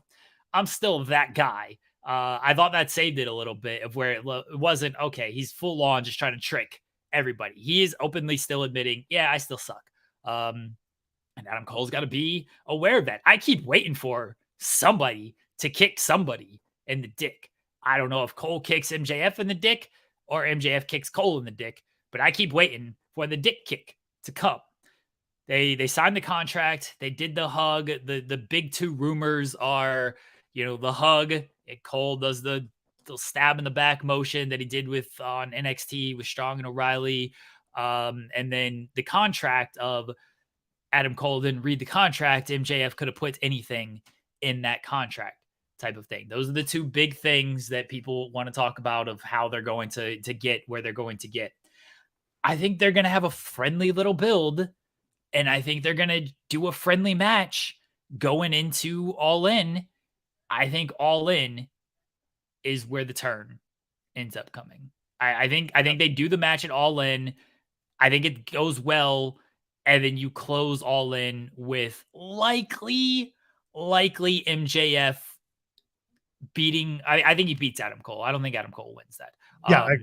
still that guy. I thought that saved it a little bit of where it wasn't, okay, he's full on just trying to trick everybody. He is openly still admitting, yeah, I still suck. And Adam Cole's got to be aware of that. I keep waiting for somebody to kick somebody in the dick. I don't know if Cole kicks MJF in the dick or MJF kicks Cole in the dick, but I keep waiting for the dick kick to come. They signed the contract. They did the hug. The big 2 rumors are, the hug. Cole does the stab in the back motion that he did on NXT with Strong and O'Reilly. And then the contract of Adam Cole didn't read the contract. MJF could have put anything in that contract type of thing. Those are the 2 big things that people want to talk about of how they're going to get where they're going to get. I think they're going to have a friendly little build, and I think they're going to do a friendly match going into All In. I think All In is where the turn ends up coming. I think they do the match at All In. I think it goes well, and then you close All In with likely MJF beating. I think he beats Adam Cole. I don't think Adam Cole wins that. Yeah, I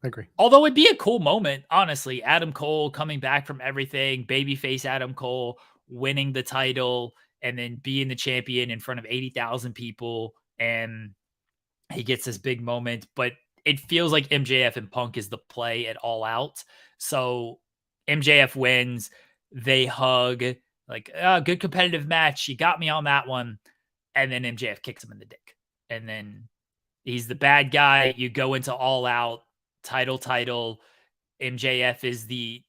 agree. Although it'd be a cool moment, honestly. Adam Cole coming back from everything, babyface Adam Cole winning the title, and then being the champion in front of 80,000 people, and he gets this big moment. But it feels like MJF and Punk is the play at All Out. So MJF wins. They hug. Like, good competitive match. You got me on that one. And then MJF kicks him in the dick. And then he's the bad guy. You go into All Out. Title. MJF is the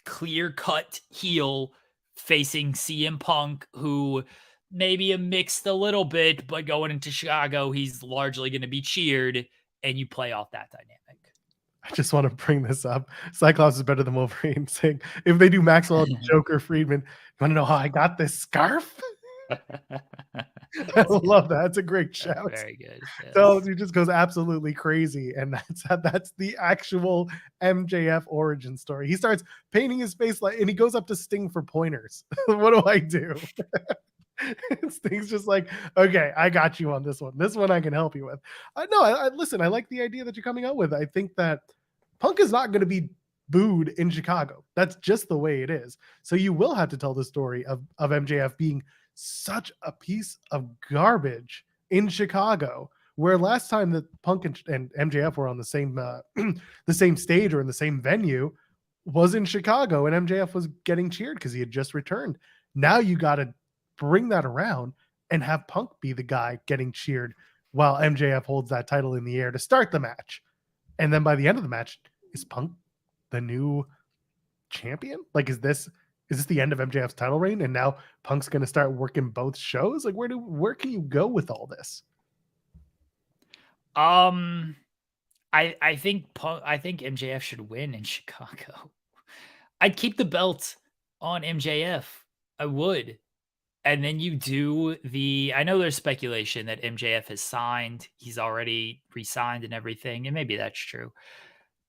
clear-cut heel facing CM Punk, who maybe mixed a little bit, but going into Chicago, he's largely going to be cheered, and you play off that dynamic. I just want to bring this up. Cyclops is better than Wolverine, saying, if they do Maxwell, Joker, Friedman, you want to know how I got this scarf? I That's good. love that. That's a great shout. Very good. So Yes. he just goes absolutely crazy, and that's the actual MJF origin story. He starts painting his face like, and he goes up to Sting for pointers. What do I do? Sting's just like, okay, I got you on this one. This one I can help you with. No, listen. I like the idea that you're coming up with. I think that Punk is not going to be booed in Chicago. That's just the way it is. So you will have to tell the story of MJF being such a piece of garbage in Chicago, where last time that Punk and MJF were on the same the same stage or in the same venue was in Chicago, and MJF was getting cheered because he had just returned. Now you got to bring that around and have Punk be the guy getting cheered while MJF holds that title in the air to start the match. And then by the end of the match, is Punk the new champion? Like, is this the end of MJF's title reign? And now Punk's going to start working both shows? Like, where can you go with all this? I think MJF should win in Chicago. I'd keep the belt on MJF. I would. And then you do I know there's speculation that MJF has signed. He's already re-signed and everything, and maybe that's true.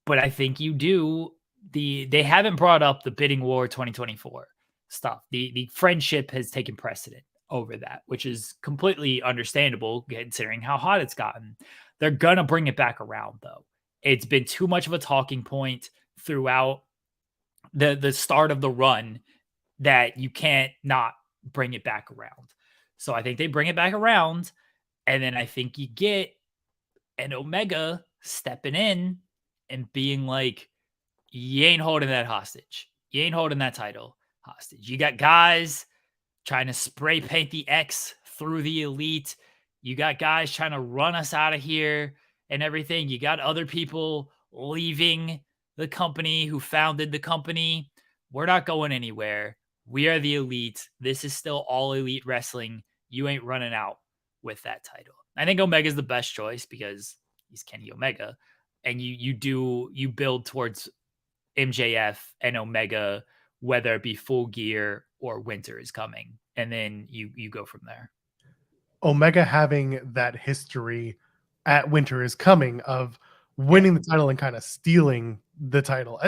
But I think you do they haven't brought up the bidding war 2024 stuff. The friendship has taken precedent over that, which is completely understandable considering how hot it's gotten. They're gonna bring it back around though. It's been too much of a talking point throughout the start of the run that you can't not bring it back around. So I think they bring it back around, and then I think you get an Omega stepping in and being like, you ain't holding that hostage. You ain't holding that title hostage. You got guys trying to spray paint the X through the elite. You got guys trying to run us out of here and everything. You got other people leaving the company who founded the company. We're not going anywhere. We are the elite. This is still all elite wrestling. You ain't running out with that title. I think Omega's the best choice because he's Kenny Omega. And you build towards MJF and Omega, whether it be Full Gear or Winter is coming. And then you go from there. Omega having that history at Winter is coming of winning the title and kind of stealing the title.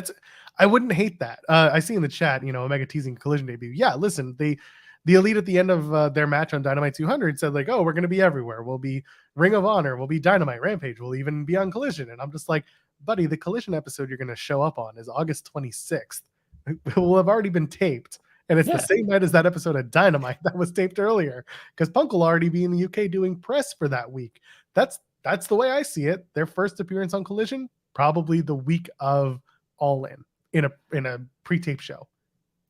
I wouldn't hate that. I see in the chat, Omega teasing Collision debut. Yeah, listen, the elite at the end of their match on Dynamite 200 said like, oh, we're going to be everywhere. We'll be Ring of Honor. We'll be Dynamite, Rampage. We'll even be on Collision. And I'm just like, buddy, the Collision episode you're going to show up on is August 26th. It will have already been taped. And it's the same night as that episode of Dynamite that was taped earlier because Punk will already be in the UK doing press for that week. That's the way I see it. Their first appearance on Collision, probably the week of All in a pre-tape show.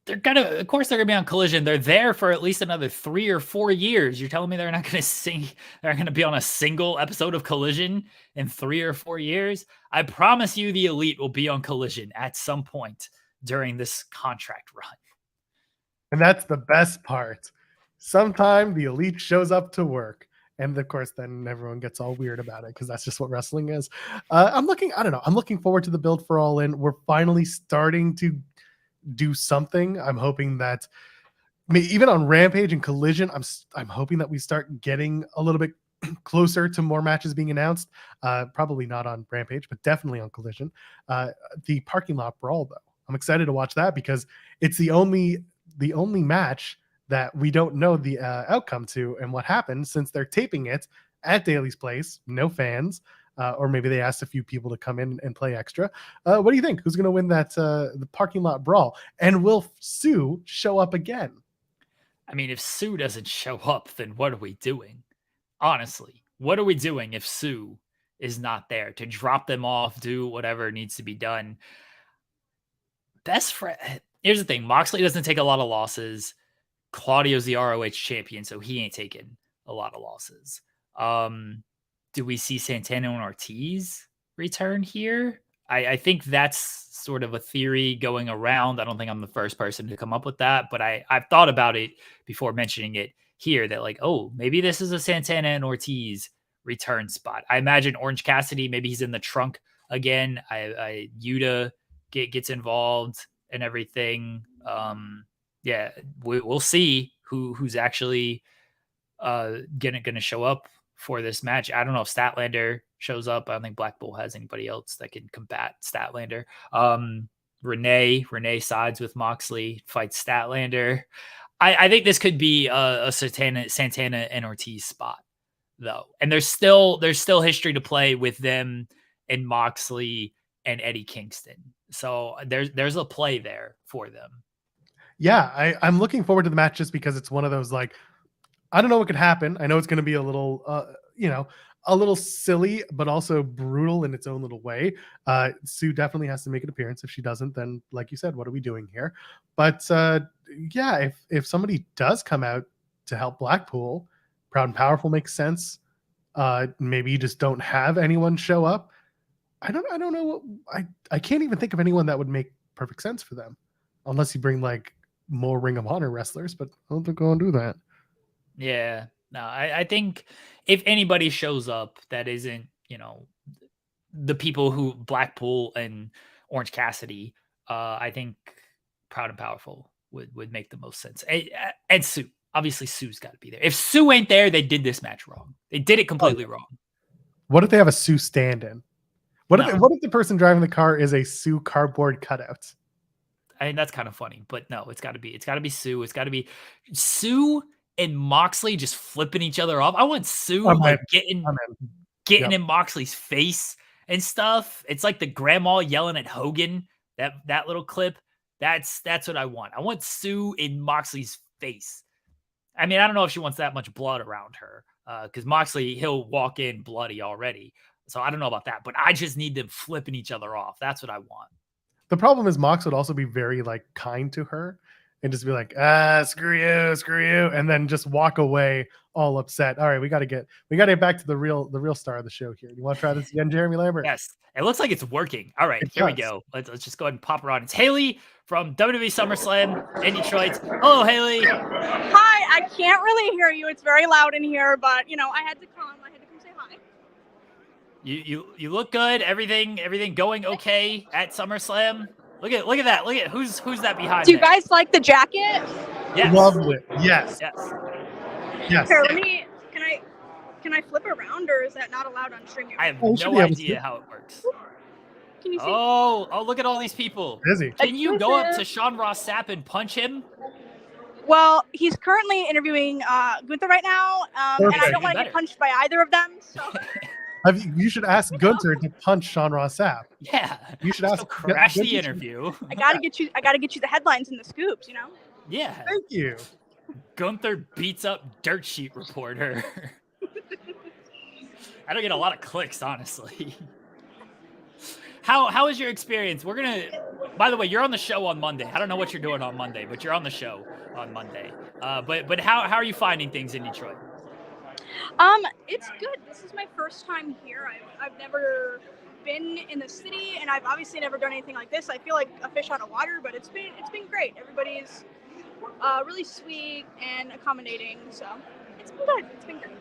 Of course, they're gonna be on Collision. They're there for at least another 3 or 4 years. You're telling me they're not gonna be on a single episode of Collision in 3 or 4 years? I promise you, the elite will be on Collision at some point during this contract run. And that's the best part. Sometime the elite shows up to work. And of course, then everyone gets all weird about it because that's just what wrestling is. I'm looking forward to the build for All In. We're finally starting to do something. I'm hoping that even on Rampage and Collision, I'm hoping that we start getting a little bit closer to more matches being announced. Probably not on Rampage, but definitely on Collision. The parking lot brawl, though, I'm excited to watch that because it's the only match that we don't know the outcome to and what happened since they're taping it at Daly's Place, no fans, or maybe they asked a few people to come in and play extra. What do you think? Who's going to win that the parking lot brawl? And will Sue show up again? I mean, if Sue doesn't show up, then what are we doing? Honestly, what are we doing if Sue is not there to drop them off, do whatever needs to be done? Best friend. Here's the thing. Moxley doesn't take a lot of losses. Claudio's the ROH champion, so he ain't taking a lot of losses. Do we see Santana and Ortiz return here? I think that's sort of a theory going around. I don't think I'm the first person to come up with that, but I've thought about it before mentioning it here that like, oh, maybe this is a Santana and Ortiz return spot. I imagine Orange Cassidy, maybe he's in the trunk again. Yuta gets involved and everything. Yeah, we'll see who's actually gonna show up for this match. I don't know if Statlander shows up. I don't think Blackpool has anybody else that can combat Statlander. Renee sides with Moxley, fights Statlander. I think this could be a Santana and Ortiz spot though, and there's still history to play with them and Moxley and Eddie Kingston. So there's a play there for them. Yeah, I'm looking forward to the match just because it's one of those, like, I don't know what could happen. I know it's going to be a little, a little silly, but also brutal in its own little way. Sue definitely has to make an appearance. If she doesn't, then like you said, what are we doing here? But yeah, if somebody does come out to help Blackpool, Proud and Powerful makes sense. Maybe you just don't have anyone show up. I don't know what I can't even think of anyone that would make perfect sense for them, unless you bring like more Ring of Honor wrestlers. But I don't think they're going to do that. Yeah, no, I think if anybody shows up that isn't, the people who Blackpool and Orange Cassidy, I think Proud and Powerful would make the most sense. And Sue, obviously Sue's got to be there. If Sue ain't there, they did this match wrong. They did it completely wrong. What if they have a Sue stand-in? What if the person driving the car is a Sue cardboard cutout? I mean, that's kind of funny, but no, it's got to be Sue. It's got to be Sue and Moxley just flipping each other off. I want Sue getting in Moxley's face and stuff. It's like the grandma yelling at Hogan, that little clip. That's what I want. I want Sue in Moxley's face. I mean, I don't know if she wants that much blood around her, because Moxley, he'll walk in bloody already. So I don't know about that, but I just need them flipping each other off. That's what I want. The problem is Mox would also be very like kind to her and just be like, screw you, and then just walk away all upset. All right, we got to get back to the real star of the show here. You want to try this again, Jeremy Lambert? Yes, it looks like it's working. All right, here we go. Let's just go ahead and pop her on. It's Haley from WWE SummerSlam in Detroit. Hello, Haley. Hi, I can't really hear you. It's very loud in here, but I had to come say hi. You look good. Everything going okay at SummerSlam. Look at that. Look at who's that behind. Do you guys like the jacket? Yes. Loved it. Yes. Here, can I flip around, or is that not allowed on StreamYard? I have no idea how it works. Can you see? Oh, look at all these people. Busy. Can you go up to Sean Ross Sapp and punch him? Well, he's currently interviewing Gunther right now, and I don't want to get punched by either of them. So. You should ask Gunther to punch Sean Ross Sapp. Yeah, you should ask. Crash the interview. I gotta get you the headlines and the scoops. Yeah. Thank you. Gunther beats up dirt sheet reporter. I don't get a lot of clicks, honestly. How is your experience? By the way, you're on the show on Monday. I don't know what you're doing on Monday, but you're on the show on Monday. But how are you finding things in Detroit? It's good. This is my first time here. I've never been in the city, and I've obviously never done anything like this. I feel like a fish out of water, but it's been great. Everybody's really sweet and accommodating, so it's been good. It's been great.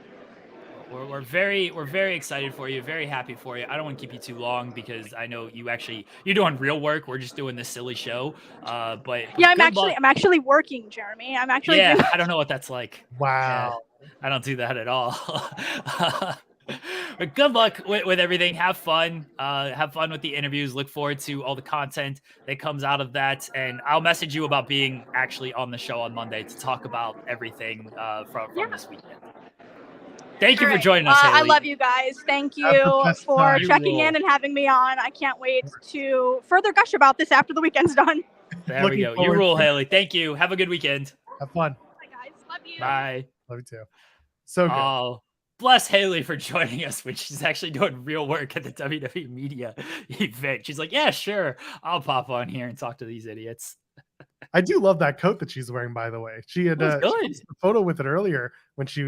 We're very excited for you, very happy for you. I don't want to keep you too long because I know you're doing real work. We're just doing this silly show. But yeah, I'm actually working, Jeremy. I'm actually I don't know what that's like. Wow. I don't do that at all. But good luck with everything. Have fun. Have fun with the interviews. Look forward to all the content that comes out of that. And I'll message you about being actually on the show on Monday to talk about everything from this weekend. Thank you for joining us, Haley. I love you guys. Thank you for checking in and having me on. I can't wait to further gush about this after the weekend's done. There we go. You rule, Haley. Thank you. Have a good weekend. Have fun. Bye, guys. Love you. Bye. Love you too. So good. Oh, bless Haley for joining us when she's actually doing real work at the WWE media event. She's like, yeah, sure. I'll pop on here and talk to these idiots. I do love that coat that she's wearing, by the way. She had a photo with it earlier when she,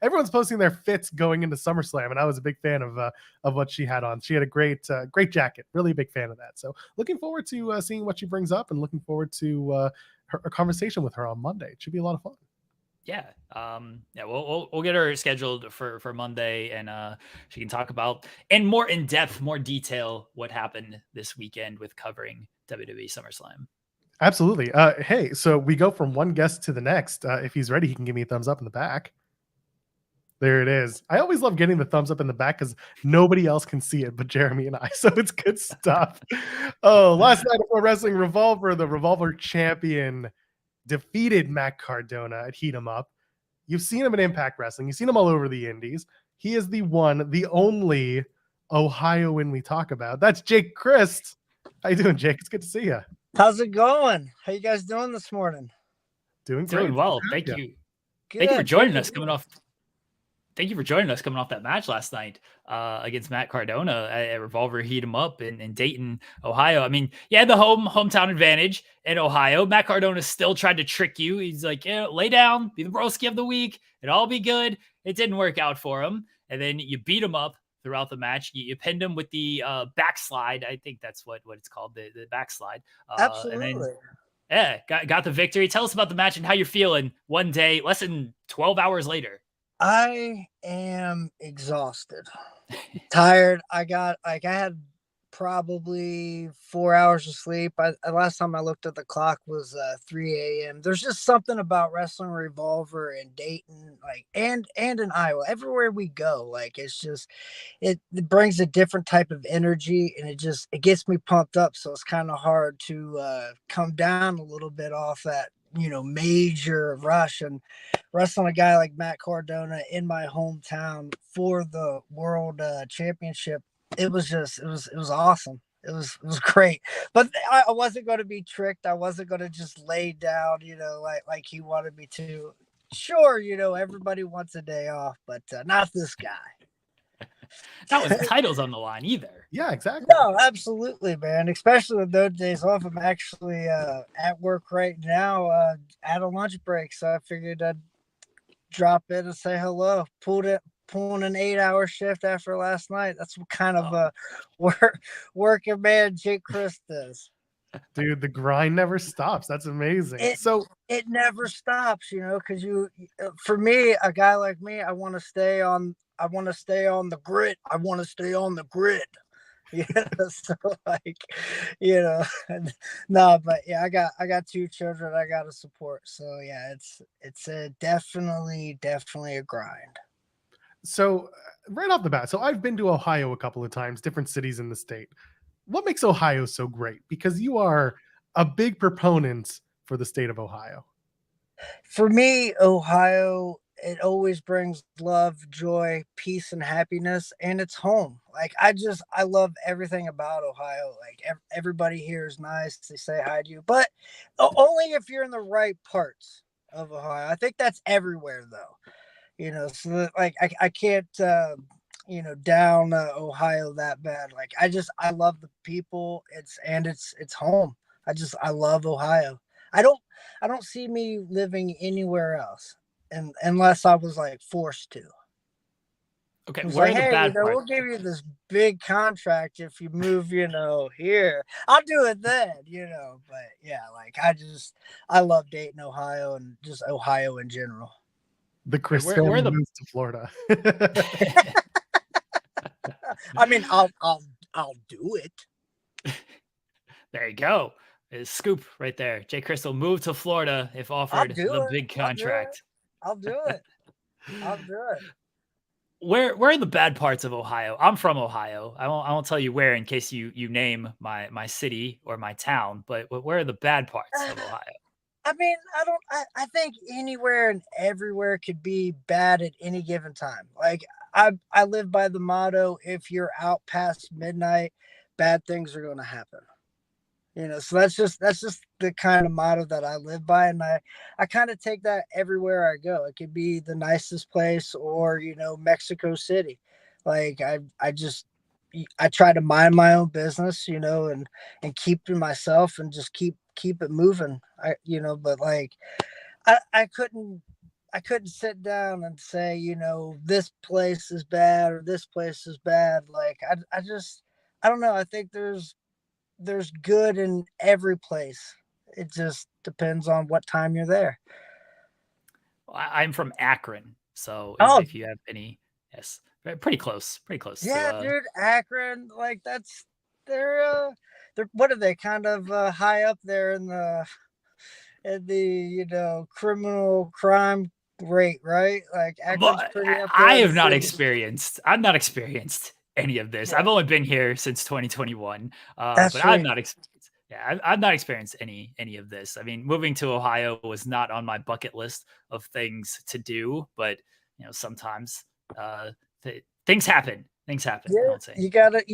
everyone's posting their fits going into SummerSlam, and I was a big fan of what she had on. She had a great jacket. Really a big fan of that. So looking forward to seeing what she brings up, and looking forward to a conversation with her on Monday. It should be a lot of fun. Yeah. We'll get her scheduled for Monday, and she can talk about in more in-depth, more detail what happened this weekend with covering WWE SummerSlam. Absolutely. Hey, so we go from one guest to the next. If he's ready, he can give me a thumbs up in the back. There it is. I always love getting the thumbs up in the back because nobody else can see it but Jeremy and I. So it's good stuff. Oh, last night before Wrestling Revolver, the Revolver champion defeated Matt Cardona at Heat 'em Up. You've seen him in Impact Wrestling. You've seen him all over the indies. He is the one, the only Ohioan we talk about. That's Jake Crist. How you doing, Jake? It's good to see you. How's it going? How you guys doing this morning? Doing great. Doing well. Thank you. Good. Thank you for joining us coming off. Thank you for joining us coming off that match last night against Matt Cardona at Revolver Heat 'em Up in Dayton, Ohio. I mean, you had the hometown advantage in Ohio. Matt Cardona still tried to trick you. He's like, yeah, lay down, be the broski of the week. It'll all be good. It didn't work out for him. And then you beat him up throughout the match. You pinned him with the backslide. I think that's what it's called, the backslide. Absolutely. And then, yeah, got the victory. Tell us about the match and how you're feeling one day, less than 12 hours later. I am exhausted, tired. I had probably 4 hours of sleep. Last time I looked at the clock was 3 a.m. There's just something about Wrestling Revolver in Dayton, like and in Iowa. Everywhere we go, like it's just it brings a different type of energy, and it gets me pumped up. So it's kind of hard to come down a little bit off that major rush, and wrestling a guy like Matt Cardona in my hometown for the world championship. It was awesome. It was great, but I wasn't going to be tricked. I wasn't going to just lay down, like he wanted me to. Sure, everybody wants a day off, but not this guy. Not with titles on the line either. Yeah, exactly. No, absolutely, man. Especially with those days off. I'm actually at work right now at a lunch break, so I figured I'd drop in and say hello. Pulling an 8-hour shift after last night. That's what kind of a working man Jake Crist is. Dude, the grind never stops. That's amazing. It never stops, because for me, a guy like me, I want to stay on the grid. I want to stay on the grid. So no, but yeah, I got 2 children I got to support. So yeah, it's definitely a grind. So right off the bat, so I've been to Ohio a couple of times, different cities in the state. What makes Ohio so great? Because you are a big proponent for the state of Ohio. For me, Ohio, it always brings love, joy, peace, and happiness, and it's home. Like I love everything about Ohio. Like everybody here is nice. They say hi to you, but only if you're in the right parts of Ohio. I think that's everywhere though. So that, like I can't down Ohio that bad. Like I love the people. It's home. I love Ohio. I don't see me living anywhere else, and unless I was like forced to. Okay, it's where like, are the bad parts? We'll give you this big contract if you move, here. I'll do it then, But yeah, like I love Dayton, Ohio, and just Ohio in general. The Chris family moves to Florida. I mean, I'll do it. There you go. There's a scoop right there. Jake Crist will move to Florida if offered the big contract. I'll do it. Where are the bad parts of Ohio? I'm from Ohio. I won't tell you where in case you name my city or my town, but where are the bad parts of Ohio? I mean, I think anywhere and everywhere could be bad at any given time. Like I live by the motto, if you're out past midnight, bad things are going to happen. So that's just the kind of motto that I live by. And I kind of take that everywhere I go. It could be the nicest place or, Mexico City. Like I try to mind my own business, and keep to myself and just keep it moving. But like I couldn't sit down and say, this place is bad or this place is bad. Like I don't know. I think there's good in every place. It just depends on what time you're there. I'm from Akron, so if you have any, yes, pretty close. Yeah, dude, Akron, like they're what are they, kind of high up there in the criminal crime great, right? Like Well, Akron's pretty up there. I in have the not city. experienced. I've not experienced any of this. Yeah. I've only been here since 2021, That's but I've right. not experienced. Yeah, I've not experienced any of this. I mean, moving to Ohio was not on my bucket list of things to do, but sometimes things happen. Things happen. I Yeah, won't say. you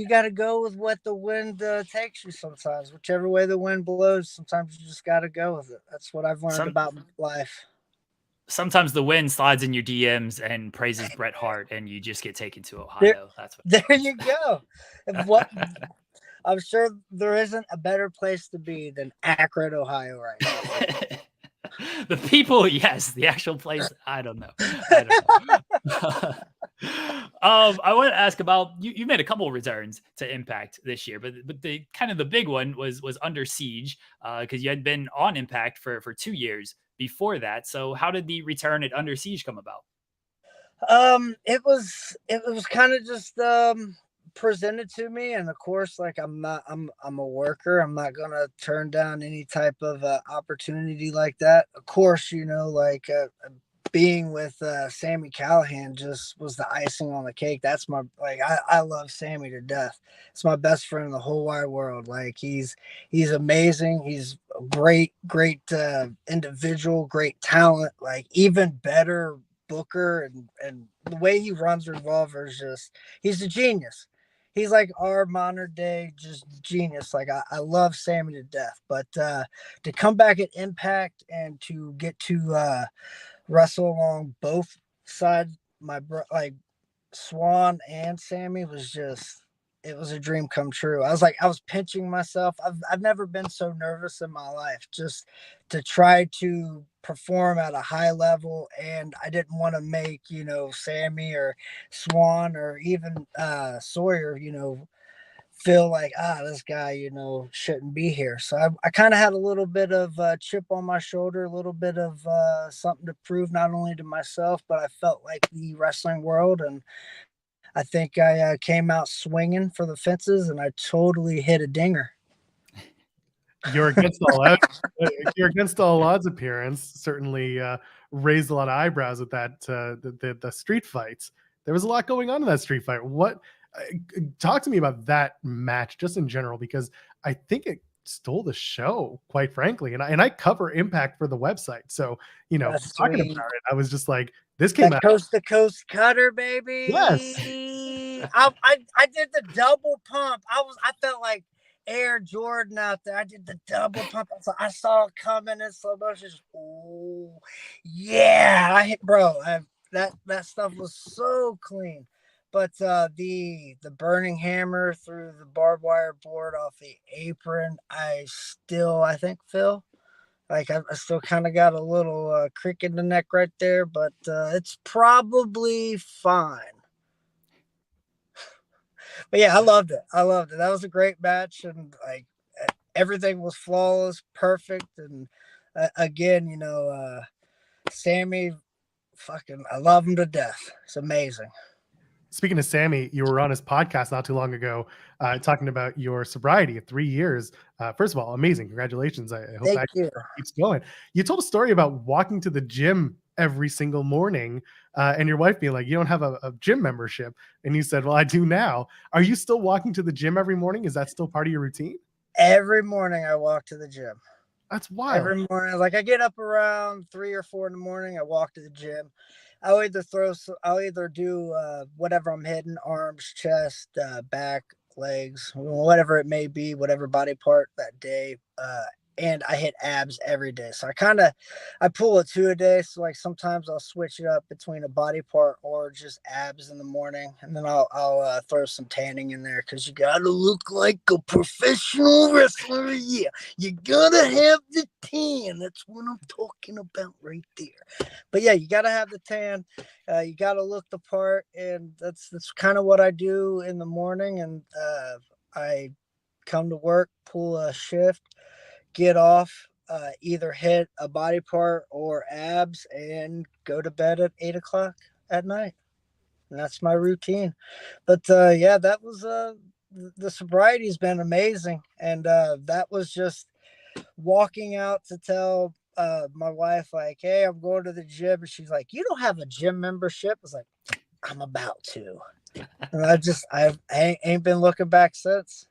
gotta go with what the wind takes you. Sometimes, whichever way the wind blows, sometimes you just gotta go with it. That's what I've learned Some about life. sometimes the wind slides in your DMs and praises Bret Hart, and you just get taken to There, Ohio. That's what. there you go. What I'm sure there isn't a better place to be than Akron, Ohio, right now. The people, yes. The actual place, I don't know. I want to ask about you. You made a couple of returns to Impact this year, but the kind of the big one was Under Siege, because you had been on Impact for 2 years before that. So how did the return at Under Siege come about? It was kind of just presented to me, and of course, like I'm a worker. I'm not gonna turn down any type of opportunity like that. Of course, like being with Sammy Callahan just was the icing on the cake. That's I love Sammy to death. It's my best friend in the whole wide world. Like he's amazing. He's a great individual, great talent, like even better booker, and the way he runs Revolver is just, he's a genius. He's like our modern day just genius. Like I love Sammy to death. But to come back at Impact and to get to wrestle along both sides, like Swan and Sammy, was just, it was a dream come true. I was pinching myself. I've never been so nervous in my life, just to try to perform at a high level. And I didn't want to make, Sammy or Swan or even Sawyer, feel like, this guy, shouldn't be here. So I kind of had a little bit of a chip on my shoulder, a little bit of something to prove, not only to myself, but I felt like the wrestling world. And I think I came out swinging for the fences, and I totally hit a dinger. Your against all odds, your against all odds appearance certainly raised a lot of eyebrows at that the street fights. There was a lot going on in that street fight. What talk to me about that match just in general, because I think it stole the show, quite frankly. And I cover Impact for the website, so That's talking sweet. about it, I was just like, this came out. Coast to coast cutter, baby. Yes. I did the double pump. I felt like Air Jordan out there. I did the double pump. I saw it coming in slow motion. Oh yeah, that stuff was so clean. But the burning hammer through the barbed wire board off the apron, I think, Phil, like I still kind of got a little crick in the neck right there, but it's probably fine. But yeah, I loved it. That was a great match, and like everything was flawless, perfect. And again, Sammy, I love him to death. It's amazing. Speaking of Sammy, you were on his podcast not too long ago, talking about your sobriety of 3 years. First of all, amazing. Congratulations. I hope Thank you. keeps going. You told a story about walking to the gym every single morning, and your wife being like, you don't have a gym membership. And you said, well, I do now. Are you still walking to the gym every morning? Is that still part of your routine? Every morning I walk to the gym. That's wild. Every morning, like I get up around 3 or 4 in the morning. I walk to the gym. I'll either do whatever I'm hitting, arms, chest, back, legs, whatever it may be, whatever body part that day. And I hit abs every day. So I pull a 2 a day. So like sometimes I'll switch it up between a body part or just abs in the morning. And then I'll throw some tanning in there, because you got to look like a professional wrestler. Yeah, you got to have the tan. That's what I'm talking about right there. But yeah, you got to have the tan. You got to look the part. And that's kind of what I do in the morning. And I come to work, pull a shift, get off, either hit a body part or abs, and go to bed at 8:00 at night. And that's my routine. But yeah, that was the sobriety's been amazing. And that was just walking out to tell my wife like, hey, I'm going to the gym, and she's like, you don't have a gym membership? I was like, I'm about to. And I ain't been looking back since.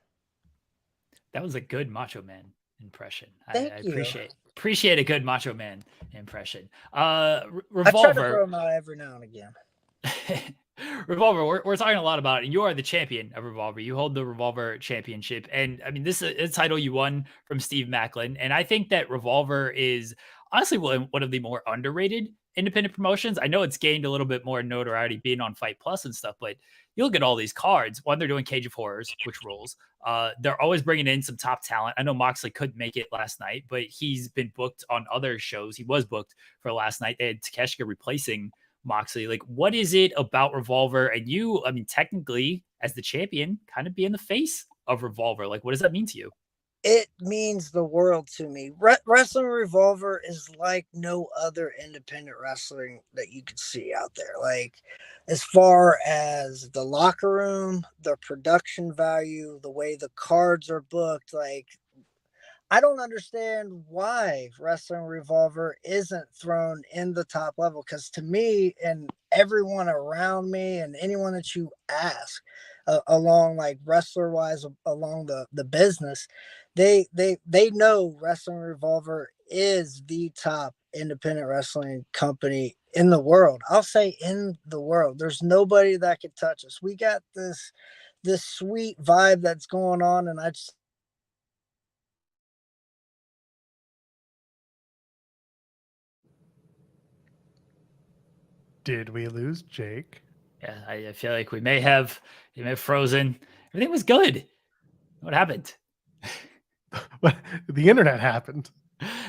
That was a good Macho Man impression. Thank I you. appreciate a good Macho Man impression. Revolver. I try to throw them out every now and again. Revolver, we're talking a lot about it. You are the champion of Revolver. You hold the Revolver championship. And I mean, this is a title you won from Steve Macklin. And I think that Revolver is honestly one of the more underrated independent promotions. I know it's gained a little bit more notoriety being on Fight Plus and stuff, but you look at all these cards. One, they're doing Cage of Horrors, which rules. They're always bringing in some top talent. I know Moxley couldn't make it last night, but he's been booked on other shows. He was booked for last night. They had Takeshita replacing Moxley. Like, what is it about Revolver? And you, I mean, technically, as the champion, kind of being the face of Revolver. Like, what does that mean to you? It means the world to me. Wrestling Revolver is like no other independent wrestling that you could see out there. Like, as far as the locker room, the production value, the way the cards are booked, like, I don't understand why Wrestling Revolver isn't thrown in the top level. Because to me and everyone around me and anyone that you ask along, like, wrestler wise, along the business, they know Wrestling Revolver is the top independent wrestling company in the world. I'll say in the world. There's nobody that can touch us. We got this sweet vibe that's going on, and I just Did we lose Jake? Yeah, I feel like we may have frozen. Everything was good. What happened? The internet happened.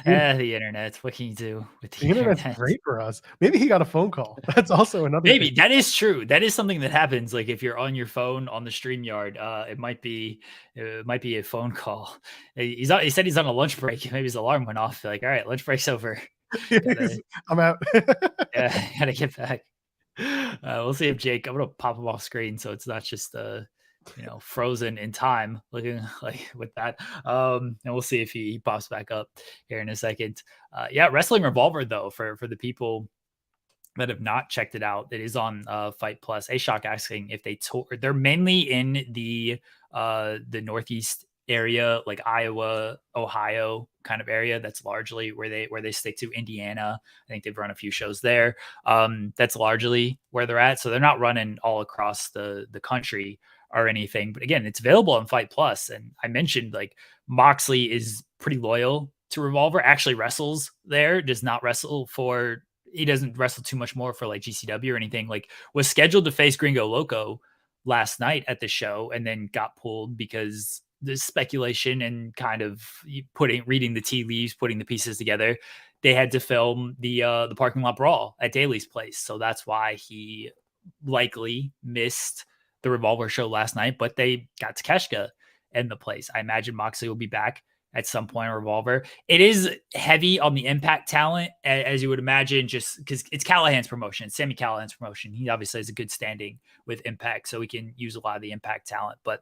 The internet. What can you do with the internet's internet? great for us. Maybe he got a phone call. That's also another Maybe thing. that is true. That is something that happens. Like, if you're on your phone on the StreamYard, it might be a phone call. He said he's on a lunch break. Maybe his alarm went off. Like, all right, lunch break's over. I'm out. Yeah, gotta get back. We'll see if Jake. I'm gonna pop him off screen so it's not just frozen in time, looking like with that. And we'll see if he pops back up here in a second. Yeah, Wrestling Revolver though, for the people that have not checked it out, it is on Fight Plus. A-Shock asking if they tour. They're mainly in the Northeast area, like Iowa, Ohio kind of area. That's largely where they stick to. Indiana, I think they've run a few shows there. That's largely where they're at. So they're not running all across the country or anything. But again, it's available on Fight Plus. And I mentioned, like, Moxley is pretty loyal to Revolver, actually wrestles there, does not wrestle for, he doesn't wrestle too much more for like GCW or anything. Like, was scheduled to face Gringo Loco last night at the show and then got pulled because there's speculation and kind of reading the tea leaves, putting the pieces together. They had to film the parking lot brawl at Daly's place. So that's why he likely missed the Revolver show last night, but they got Takeshita in the place. I imagine Moxley will be back at some point. Revolver. It is heavy on the Impact talent, as you would imagine, just because it's Callahan's promotion. It's Sami Callahan's promotion. He obviously has a good standing with Impact, so we can use a lot of the Impact talent. But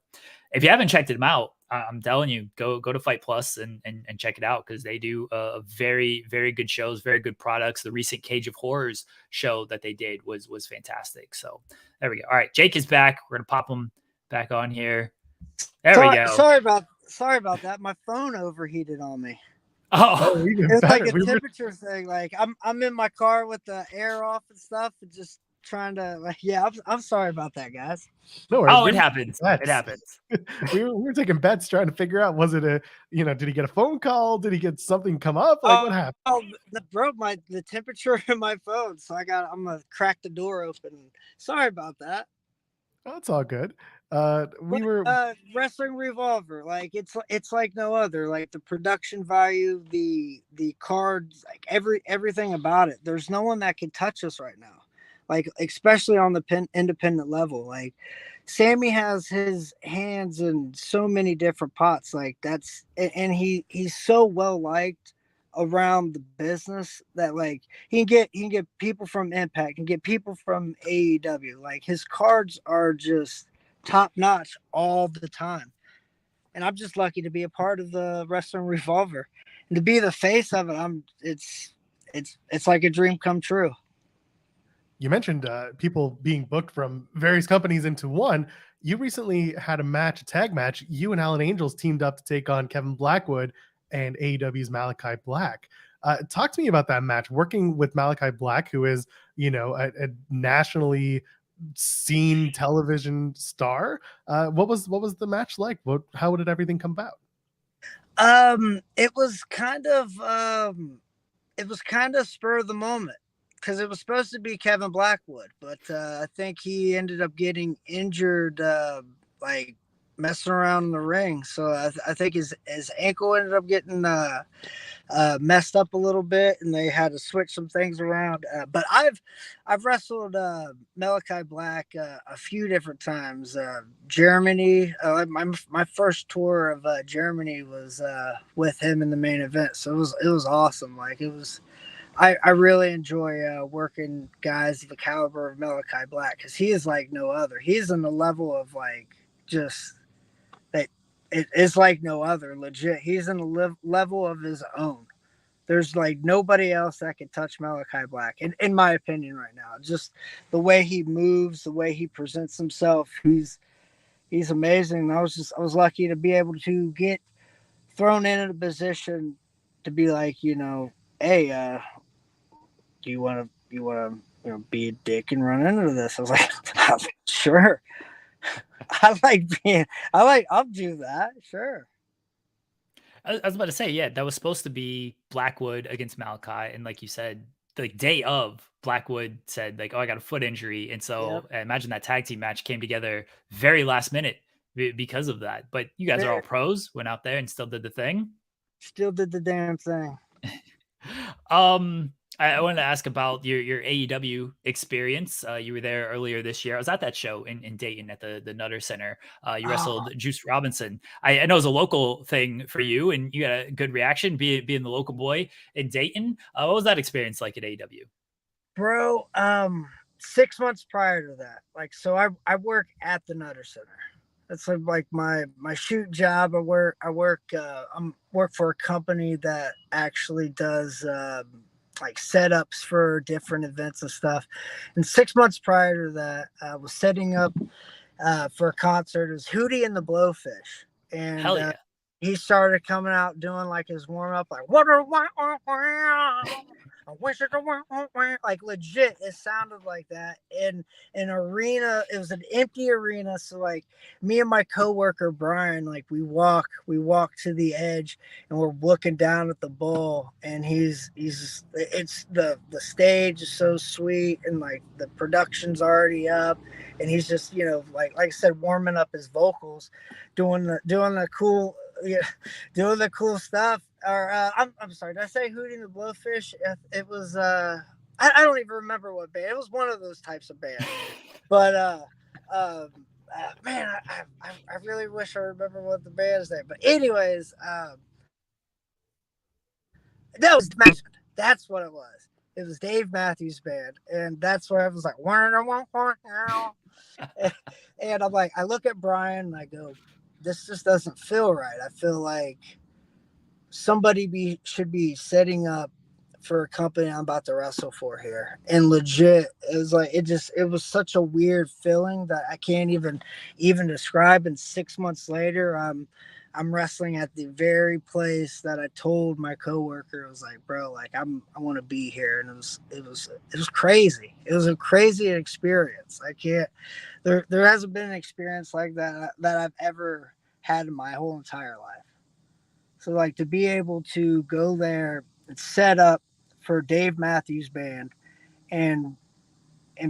if you haven't checked them out, I'm telling you, go to Fight Plus and check it out, because they do a very, very good shows, very good products. The recent Cage of Horrors show that they did was fantastic. So there we go. All right, Jake is back. We're gonna pop him back on here. There we go. Sorry about that. My phone overheated on me. Oh, it's like a temperature thing. Like, I'm in my car with the air off and stuff, and just trying to, like, yeah. I'm sorry about that, guys. No worries. It happens. It happens. we were taking bets trying to figure out, was it did he get a phone call? Did he get something come up? Like, what happened? Oh, the temperature in my phone, so I'm gonna crack the door open. Sorry about that. That's all good. Were Wrestling Revolver, like, it's like no other. Like, the production value, the cards, like everything about it. There's no one that can touch us right now, like, especially on the independent level. Like, Sammy has his hands in so many different pots. Like, and he's so well liked around the business that, like, he can get people from Impact, can get people from AEW. Like, his cards are just top notch all the time, and I'm just lucky to be a part of the Wrestling Revolver. And to be the face of it, it's like a dream come true. You mentioned people being booked from various companies into one. You recently had a tag match. You and Alan Angels teamed up to take on Kevin Blackwood and AEW's Malachi Black. Talk to me about that match. Working with Malachi Black, who is, a nationally seen television star. What was the match like? How did everything come about? It was kind of spur of the moment, because it was supposed to be Kevin Blackwood, but I think he ended up getting injured, like messing around in the ring. So I think his ankle ended up getting messed up a little bit, and they had to switch some things around. But I've wrestled Malachi Black a few different times. Germany, my first tour of Germany was with him in the main event, so it was awesome. Like it was. I really enjoy working guys of the caliber of Malachi Black, because he is like no other. He's in the level of like just that. It's like no other. Legit, he's in a level of his own. There's like nobody else that can touch Malachi Black, in my opinion, right now. Just the way he moves, the way he presents himself. He's amazing. I was lucky to be able to get thrown in a position to be like, hey, do you want to be a dick and run into this? I was like, sure. I'll do that. Sure. I was about to say, yeah, that was supposed to be Blackwood against Malachi. And like you said, the day of, Blackwood said like, oh, I got a foot injury. And so I imagine that tag team match came together very last minute because of that. But you guys are all pros, went out there and still did the thing. Still did the damn thing. I wanted to ask about your AEW experience. You were there earlier this year. I was at that show in Dayton at the Nutter Center. You wrestled Juice Robinson. I know it was a local thing for you, and you got a good reaction being the local boy in Dayton. What was that experience like at AEW? Bro, 6 months prior to that, so I work at the Nutter Center. That's like my shoot job. I work for a company that actually does like setups for different events and stuff. And 6 months prior to that, I was setting up for a concert. It was Hootie and the Blowfish, and hell yeah. He started coming out doing like his warm up, like like legit. It sounded like that in an arena. It was an empty arena, so like me and my coworker Brian, like we walk to the edge, and we're looking down at the bowl, and it's the stage is so sweet, and like the production's already up, and he's just like I said, warming up his vocals, doing the cool stuff. Or I'm sorry, did I say Hootie and the Blowfish? It was I don't even remember what band. It was one of those types of bands. But man, I really wish I remember what the band's name. But anyways, that was that's what it was. It was Dave Matthews Band, and that's where I was like, and I'm like, I look at Brian and I go, this just doesn't feel right. I feel like somebody should be setting up for a company I'm about to wrestle for here. And legit, it was like it was such a weird feeling that I can't even describe. And 6 months later, I'm wrestling at the very place that I told my coworker. It was like, bro, like I want to be here. And it was crazy. It was a crazy experience. I can't. There hasn't been an experience like that I've ever had in my whole entire life. So like to be able to go there and set up for Dave Matthews Band and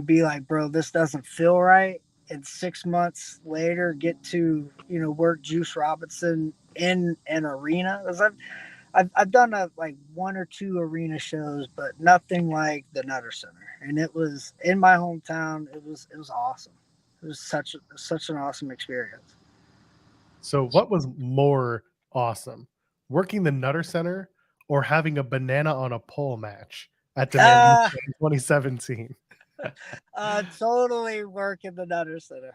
be like, bro, this doesn't feel right. And 6 months later, get to work Juice Robinson in an arena. I've done like 1 or 2 arena shows, but nothing like the Nutter Center. And it was in my hometown. It was awesome. It was such an awesome experience. So what was more awesome, working the Nutter Center or having a banana on a pole match at the 2017? Totally working the Nutter Center.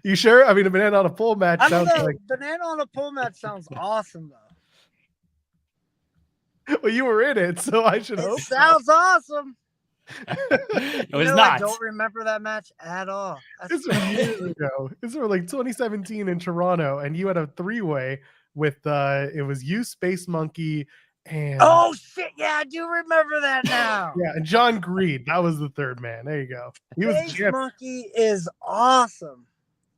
You sure? I mean, a banana on a pole match sounds like banana on a pole match sounds awesome though. Well, you were in it, so I should It hope. sounds awesome. It was I not. don't remember that match at all. This was years ago. This was like 2017 in Toronto, and you had a 3-way with it was you, Space Monkey, and Oh shit! Yeah, I do remember that now. yeah, and John Greed. That was the third man. There you go. He was Space Monkey is awesome.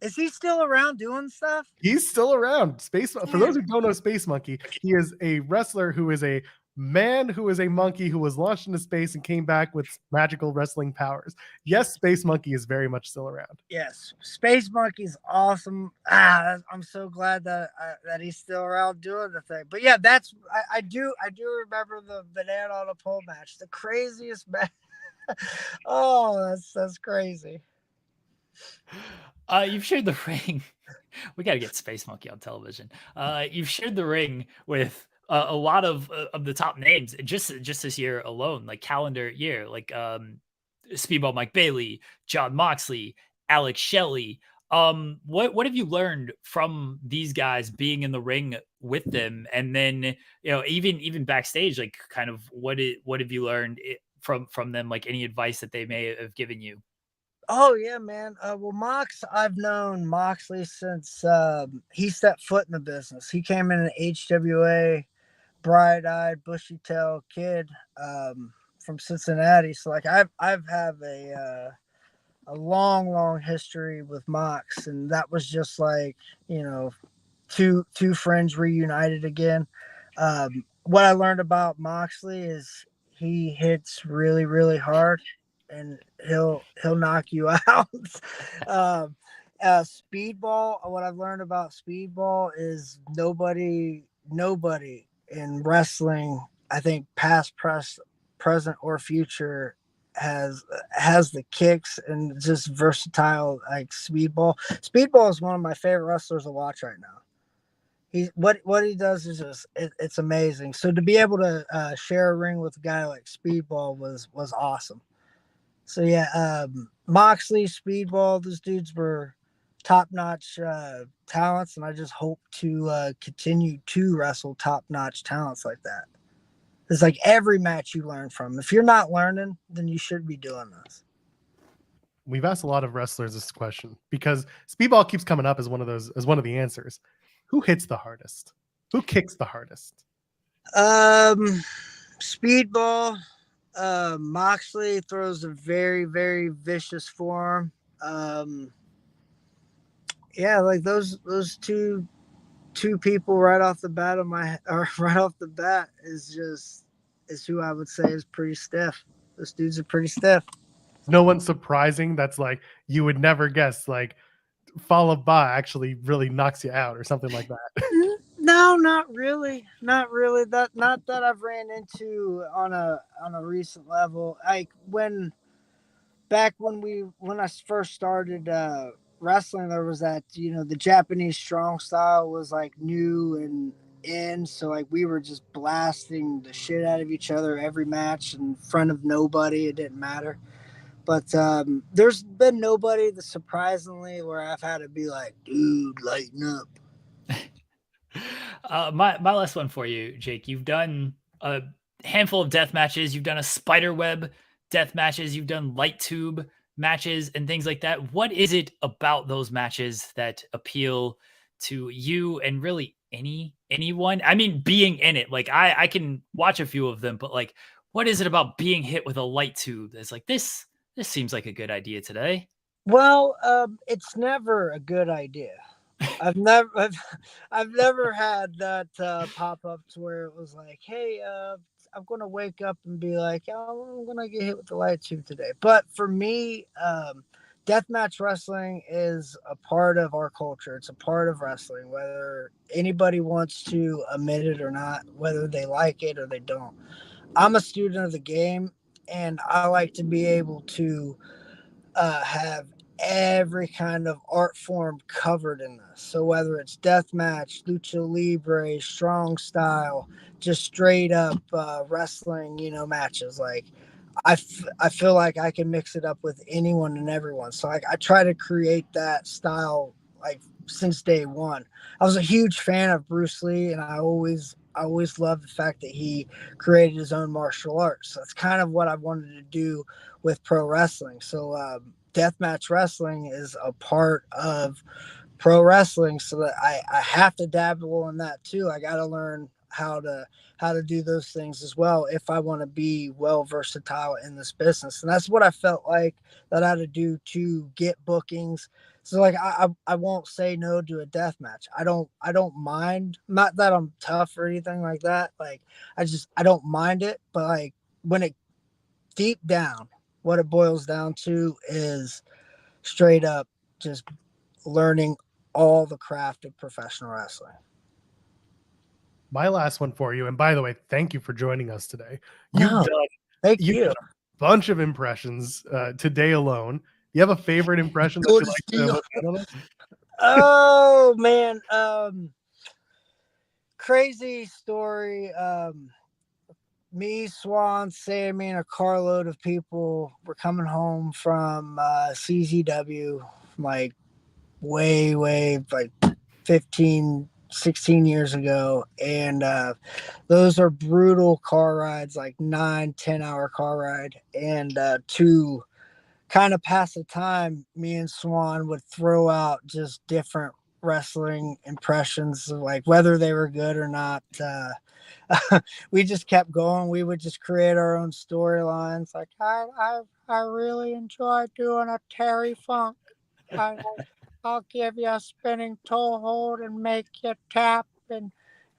Is he still around doing stuff? He's still around. For those who don't know Space Monkey, he is a wrestler who is a man who is a monkey who was launched into space and came back with magical wrestling powers. Yes, Space Monkey is very much still around. Yes, Space Monkey's awesome. I'm so glad that he's still around doing the thing. But yeah, I do remember the banana on a pole match, the craziest match. Oh, that's crazy. You've shared the ring. We got to get Space Monkey on television. You've shared the ring with a lot of the top names just this year alone, like calendar year, like Speedball Mike Bailey, John Moxley, Alex Shelley. What have you learned from these guys being in the ring with them, and then even backstage, like kind of what have you learned from them? Like any advice that they may have given you? Oh yeah, man. Well, I've known Moxley since he stepped foot in the business. He came in an HWA, bright-eyed, bushy-tailed kid from Cincinnati. So like I've have a long history with Mox, and that was just like two friends reunited again. What I learned about Moxley is he hits really, really hard, and he'll knock you out. Speedball. What I've learned about Speedball is nobody in wrestling, I think past, present, or future, has the kicks and just versatile like Speedball. Speedball is one of my favorite wrestlers to watch right now. What he does is just it's amazing. So to be able to share a ring with a guy like Speedball was awesome. So yeah, Moxley, Speedball, those dudes were top-notch talents, and I just hope to continue to wrestle top-notch talents like that. It's like every match you learn from. If you're not learning, then you should be doing this. We've asked a lot of wrestlers this question because Speedball keeps coming up as one of the answers. Who hits the hardest? Who kicks the hardest? Speedball. Moxley throws a very, very vicious form. Yeah, like those two people right off the bat is who I would say is pretty stiff. Those dudes are pretty stiff. No one surprising that's like you would never guess, like followed by actually really knocks you out or something like that. No, not really. Not that I've ran into on a recent level. Like when I first started wrestling, there was that the Japanese strong style was like new and in, so like we were just blasting the shit out of each other every match in front of nobody. It didn't matter. But there's been nobody that surprisingly where I've had to be like, dude, lighten up. My last one for you, Jake. You've done a handful of death matches. You've done a spider web death matches. You've done light tube matches and things like that. What is it about those matches that appeal to you and really anyone? I mean, being in it, like I can watch a few of them, but like, what is it about being hit with a light tube that's like this seems like a good idea today? Well, it's never a good idea. I've never had that pop up to where it was like, hey, I'm going to wake up and be like, oh, I'm going to get hit with the light tube today. But for me, deathmatch wrestling is a part of our culture. It's a part of wrestling, whether anybody wants to admit it or not, whether they like it or they don't. I'm a student of the game, and I like to be able to have every kind of art form covered in this. So whether it's deathmatch, lucha libre, strong style, just straight up wrestling, matches, like I feel like I can mix it up with anyone and everyone. So like I try to create that style like since day one. I was a huge fan of Bruce Lee, and I always loved the fact that he created his own martial arts. So that's kind of what I wanted to do with pro wrestling. So deathmatch wrestling is a part of pro wrestling, so that I have to dabble in that too. I got to learn how to do those things as well if I want to be well versatile in this business. And that's what I felt like that I had to do to get bookings. So like I won't say no to a death match. I don't mind. Not that I'm tough or anything like that. Like I don't mind it, but like when it deep down, what it boils down to is straight up just learning all the craft of professional wrestling. My last one for you, and by the way, thank you for joining us today. Thank you. Done a bunch of impressions today alone. You have a favorite impression that you like to on this? Oh man, crazy story. Me, Swan, Sammy, and a carload of people were coming home from CZW, like way like 15, 16 years ago, and those are brutal car rides, like 9-10 hour car ride. And to kind of pass the time, me and Swan would throw out just different wrestling impressions, like whether they were good or not. We just kept going. We would just create our own storylines. Like I really enjoy doing a Terry Funk. I'll give you a spinning toe hold and make you tap and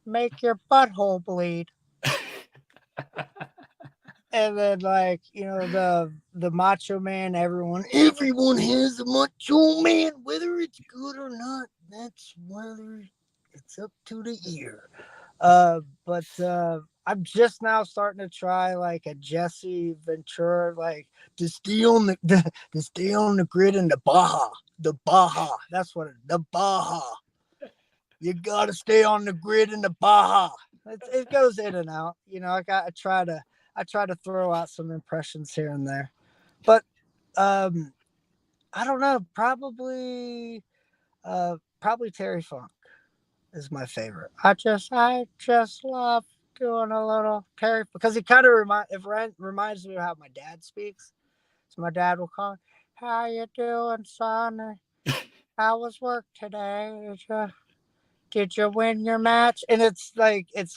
make your butthole bleed. And then, like, you know, the Macho Man, everyone has a Macho Man, whether it's good or not. That's whether it's up to the ear. But I'm just now starting to try like a Jesse Ventura, like to stay on the grid in the Baja. The Baja. That's what the Baja. You gotta stay on the grid in the Baja. It goes in and out. You know, I try to throw out some impressions here and there. But I don't know, probably Terry Funk is my favorite. I just love doing a little Terry, because he kind of reminds me of how my dad speaks. So my dad will call, "How you doing, son? How was work today? Did you win your match?" And it's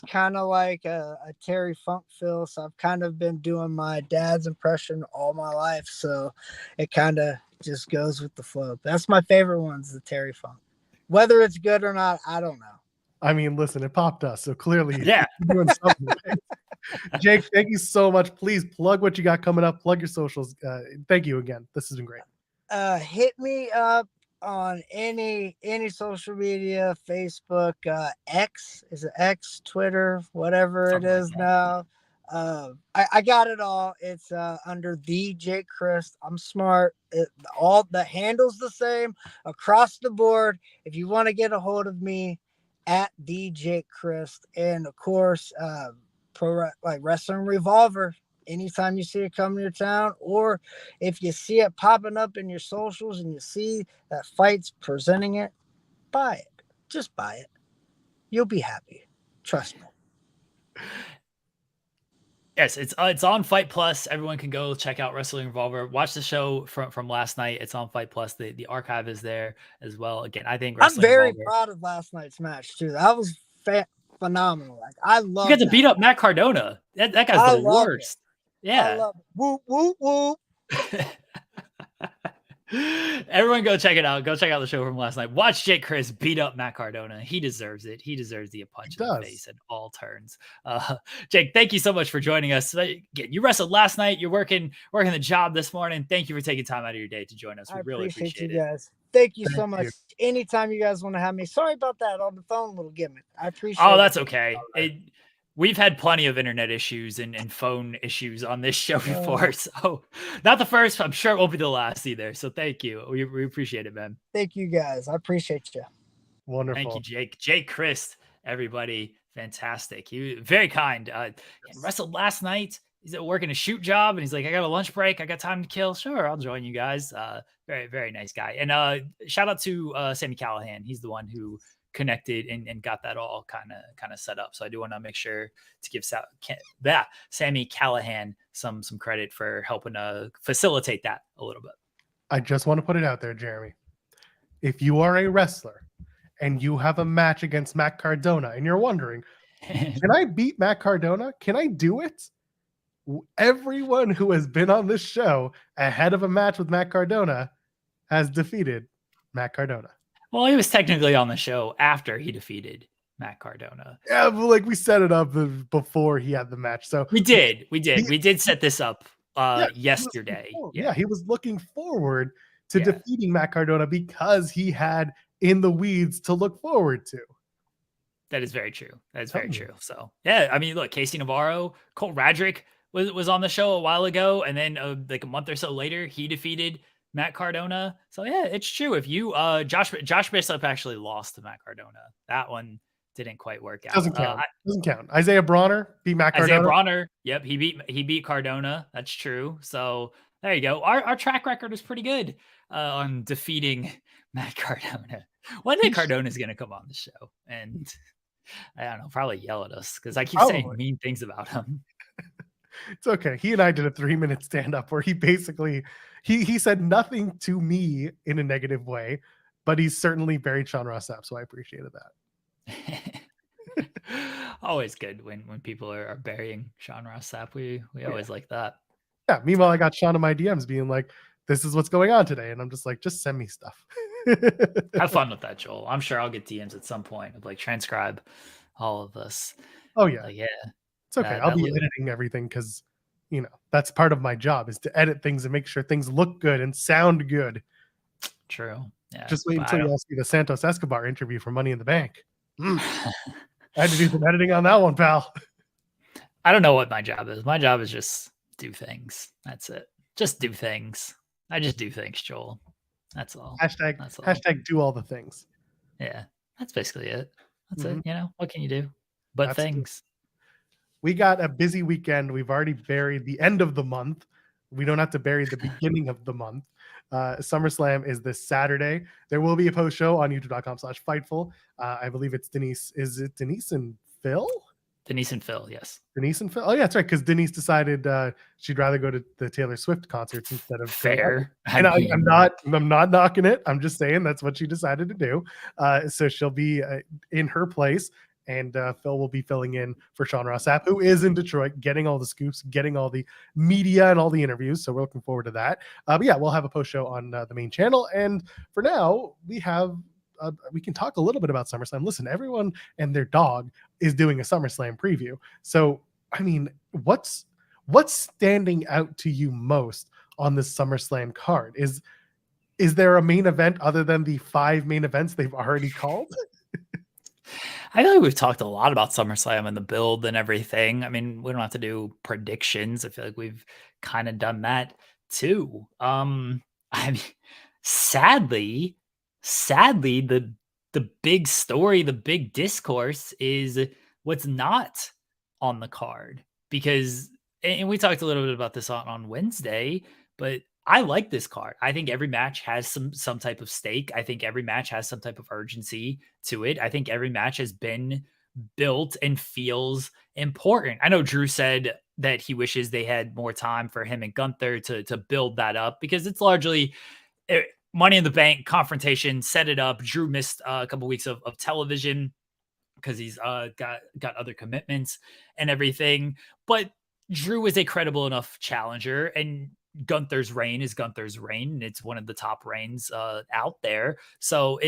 kind of like a Terry Funk feel. So I've kind of been doing my dad's impression all my life. So it kind of just goes with the flow. That's my favorite one's the Terry Funk. Whether it's good or not, I don't know. I mean, listen, it popped us, so clearly Yeah. you're doing something. Jake, thank you so much. Please plug what you got coming up. Plug your socials. Thank you again. This has been great. Hit me up on any social media, Facebook, X, is it X, Twitter, whatever it is now. I got it all. It's under the Jake Crist. I'm smart. All the handles the same across the board. If you want to get a hold of me, at the Jake Crist, and of course, Wrestling Revolver. Anytime you see it come to your town, or if you see it popping up in your socials and you see that Fight's presenting it, buy it. Just buy it. You'll be happy. Trust me. Yes, it's on Fight Plus. Everyone can go check out Wrestling Revolver. Watch the show from last night. It's on Fight Plus. The archive is there as well. Again, I think I'm very proud of last night's match too. That was phenomenal. Like I love. You got to beat up Matt Cardona. That guy's the worst. Yeah. I love it. Whoop whoop whoop. Everyone go check it out. Go check out the show from last night. Watch Jake Crist beat up Matt Cardona. He deserves it. He deserves the punch in the face at all turns. Jake, thank you so much for joining us. Again, you wrestled last night. You're working the job this morning. Thank you for taking time out of your day to join us. We really appreciate you guys. Thank you so much. Anytime you guys want to have me. Sorry about that on the phone, little gimmick. I appreciate it. Oh, that's okay. We've had plenty of internet issues and phone issues on this show before. So not the first, I'm sure it won't be the last either. So thank you. We appreciate it, man. Thank you guys. I appreciate you. Wonderful. Thank you, Jake. Jake Crist, everybody. Fantastic. He was very kind. Wrestled last night. working a shoot job, and he's like, I got a lunch break, I got time to kill. Sure, I'll join you guys. Very, very nice guy. And shout out to Sammy Callahan. He's the one who connected and got that all kind of set up. So I do want to make sure to give Sammy Callahan some credit for helping facilitate that a little bit. I just want to put it out there, Jeremy. If you are a wrestler and you have a match against Matt Cardona and you're wondering, can I beat Matt Cardona? Can I do it? Everyone who has been on this show ahead of a match with Matt Cardona has defeated Matt Cardona. Well, he was technically on the show after he defeated Matt Cardona. Yeah, but like we set it up before he had the match. So we did set this up yesterday. He was looking forward to defeating Matt Cardona because he had in the weeds to look forward to. That is very true. That is very true. So yeah, I mean, look, Casey Navarro, Colt Radrick was on the show a while ago, and then like a month or so later, he defeated Matt Cardona. So yeah, it's true. If you Josh Bishop actually lost to Matt Cardona. That one didn't quite work out. Doesn't count. Isaiah Bronner beat Matt Cardona. Isaiah Bronner, yep, he beat Cardona. That's true. So there you go. Our track record is pretty good on defeating Matt Cardona. One day Cardona's gonna come on the show, and I don't know, probably yell at us because I keep saying mean things about him. It's okay. He and I did a 3-minute stand-up where he basically he said nothing to me in a negative way, but he's certainly buried Sean Ross Sapp, so I appreciated that. Always good when people are burying Sean Ross Sapp. We always like that. Yeah. Meanwhile, I got Sean in my DMs being like, "This is what's going on today," and I'm just like, "Just send me stuff." Have fun with that, Joel. I'm sure I'll get DMs at some point of like transcribe all of this. Oh yeah, yeah. It's okay. I'll be editing everything because, that's part of my job is to edit things and make sure things look good and sound good. True. Yeah. Just wait until you see the Santos Escobar interview for Money in the Bank. I had to do some editing on that one, pal. I don't know what my job is. My job is just do things. That's it. Just do things. I just do things, Joel. That's all. Hashtag do all the things. Yeah. That's basically it. That's it. What can you do? But things. We got a busy weekend. We've already buried the end of the month. We don't have to bury the beginning of the month. SummerSlam is this Saturday. There will be a post show on youtube.com/Fightful. I believe it's Denise. Is it Denise and Phil? Denise and Phil, yes. Denise and Phil. Oh yeah, that's right. Because Denise decided she'd rather go to the Taylor Swift concerts instead of fair. And I'm not knocking it. I'm just saying that's what she decided to do. So she'll be in her place. And Phil will be filling in for Sean Ross Sapp, who is in Detroit, getting all the scoops, getting all the media and all the interviews. So we're looking forward to that. But yeah, we'll have a post show on the main channel. And for now, we can talk a little bit about SummerSlam. Listen, everyone and their dog is doing a SummerSlam preview. So, I mean, what's standing out to you most on this SummerSlam card? Is there a main event other than the 5 main events they've already called? I feel like we've talked a lot about SummerSlam and the build and everything. I mean, we don't have to do predictions. I feel like we've kind of done that too. I mean, sadly, the big story, the big discourse is what's not on the card. Because, and we talked a little bit about this on Wednesday, but I like this card. I think every match has some type of stake. I think every match has some type of urgency to it. I think every match has been built and feels important. I know Drew said that he wishes they had more time for him and Gunther to build that up because it's largely Money in the Bank confrontation, set it up. Drew missed a couple weeks of television because he's got other commitments and everything. But Drew is a credible enough challenger, and Gunther's reign is Gunther's reign, and it's one of the top reigns out there. So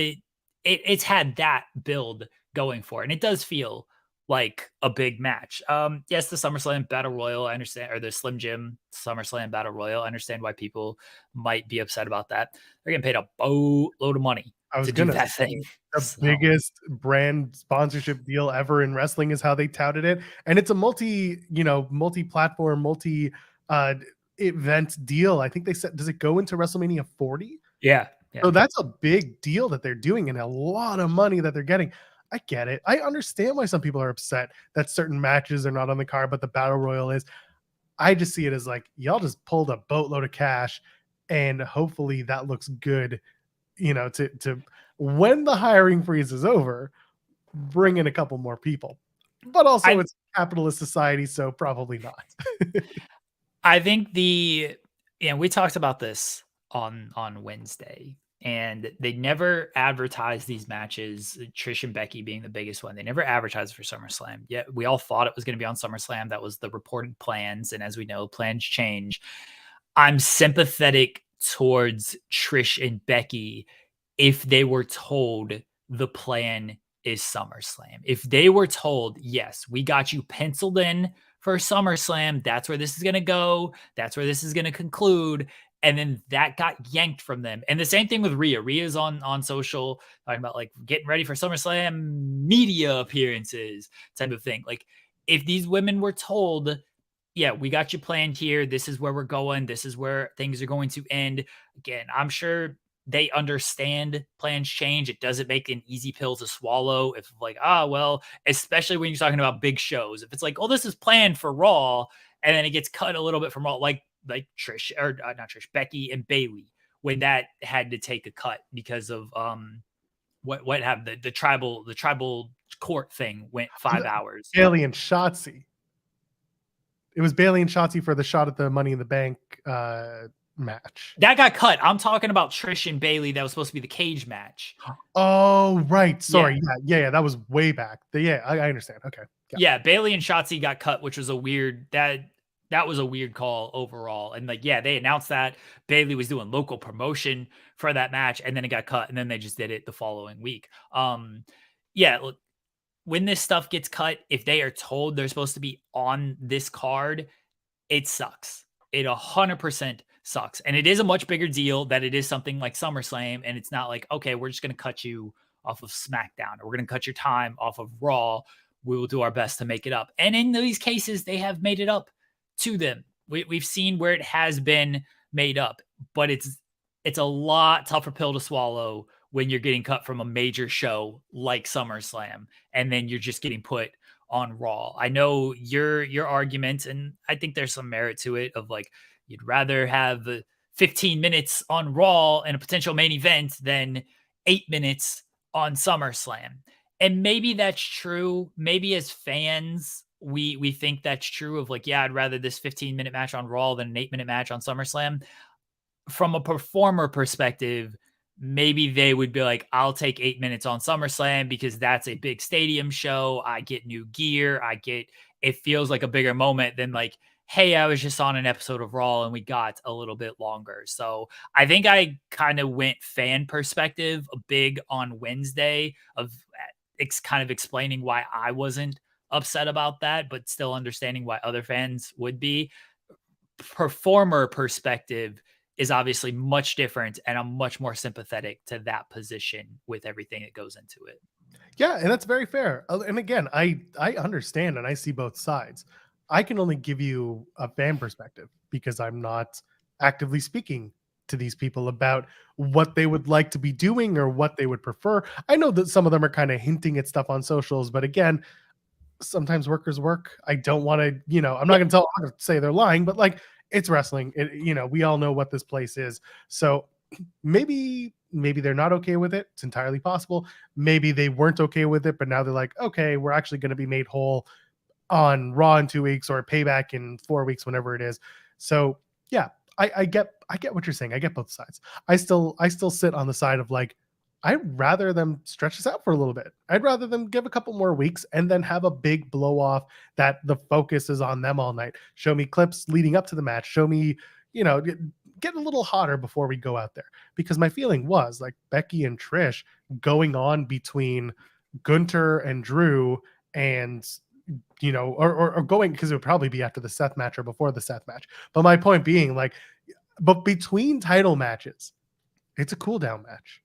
it's had that build going for it, and it does feel like a big match. Yes, the SummerSlam Battle Royal, I understand, or the Slim Jim SummerSlam Battle Royal, I understand why people might be upset about that. They're getting paid a boatload of money to do that thing. The biggest brand sponsorship deal ever in wrestling is how they touted it, and it's a multi-platform, event deal. I think they said, does it go into WrestleMania 40? Yeah. So that's a big deal that they're doing and a lot of money that they're getting. I get it. I understand why some people are upset that certain matches are not on the card, but the Battle Royal is. I just see it as like, y'all just pulled a boatload of cash, and hopefully that looks good, to when the hiring freeze is over, bring in a couple more people. But also it's a capitalist society, so probably not. I think we talked about this on Wednesday, and they never advertised these matches, Trish and Becky being the biggest one. They never advertised for SummerSlam. Yet we all thought it was going to be on SummerSlam. That was the reported plans. And as we know, plans change. I'm sympathetic towards Trish and Becky if they were told the plan is SummerSlam. If they were told, yes, we got you penciled in for SummerSlam, that's where this is going to go. That's where this is going to conclude. And then that got yanked from them. And the same thing with Rhea. Rhea's on social talking about like getting ready for SummerSlam media appearances type of thing. Like if these women were told, yeah, we got you planned here. This is where we're going. This is where things are going to end. Again, I'm sure they understand plans change. It doesn't make an easy pill to swallow. If like, well, especially when you're talking about big shows, if it's like, oh, this is planned for Raw, and then it gets cut a little bit from Raw, like Trish or not Trish, Becky and Bailey, when that had to take a cut because of what happened, the tribal court thing went 5 hours. Bailey and Shotzi. It was Bailey and Shotzi for the shot at the Money in the Bank match. That got cut. I'm talking about Trish and Bailey. That was supposed to be the cage match. Oh, right. Sorry. Yeah. That was way back. I understand. Okay. Yeah. Bailey and Shotzi got cut, which was a weird, that was a weird call overall. And like, they announced that Bailey was doing local promotion for that match, and then it got cut, and then they just did it the following week. Look, when this stuff gets cut, if they are told they're supposed to be on this card, it sucks. It 100% sucks. And it is a much bigger deal that it is something like SummerSlam. And it's not like, okay, we're just going to cut you off of SmackDown, or we're going to cut your time off of Raw. We will do our best to make it up. And in these cases, they have made it up to them. We've seen where it has been made up, but it's a lot tougher pill to swallow when you're getting cut from a major show like SummerSlam, and then you're just getting put on Raw. I know your argument, and I think there's some merit to it, of like, you'd rather have 15 minutes on Raw and a potential main event than 8 minutes on SummerSlam. And maybe that's true. Maybe as fans, we think that's true of like, I'd rather this 15-minute match on Raw than an 8-minute match on SummerSlam. From a performer perspective, maybe they would be like, I'll take 8 minutes on SummerSlam because that's a big stadium show. I get new gear. It feels like a bigger moment than like, hey, I was just on an episode of Raw and we got a little bit longer. So I think I kind of went fan perspective a big on Wednesday of kind of explaining why I wasn't upset about that, but still understanding why other fans would be. Performer perspective is obviously much different, and I'm much more sympathetic to that position with everything that goes into it. Yeah, and that's very fair. And again, I understand and I see both sides. I can only give you a fan perspective because I'm not actively speaking to these people about what they would like to be doing or what they would prefer. I know that some of them are kind of hinting at stuff on socials, but again, sometimes workers work. I don't want to, I'm not going to say they're lying, but like, it's wrestling. We all know what this place is. So maybe they're not okay with it. It's entirely possible. Maybe they weren't okay with it, but now they're like, okay, we're actually going to be made whole on Raw in 2 weeks or Payback in 4 weeks, whenever it is. So yeah, I get what you're saying. I get both sides. I still sit on the side of like, I'd rather them stretch this out for a little bit. I'd rather them give a couple more weeks and then have a big blow off that the focus is on them all night. Show me clips leading up to the match. Show me, get a little hotter before we go out there. Because my feeling was like Becky and Trish going on between Gunter and Drew and, or going, because it would probably be after the Seth match or before the Seth match. But my point being like, but between title matches, it's a cool down match.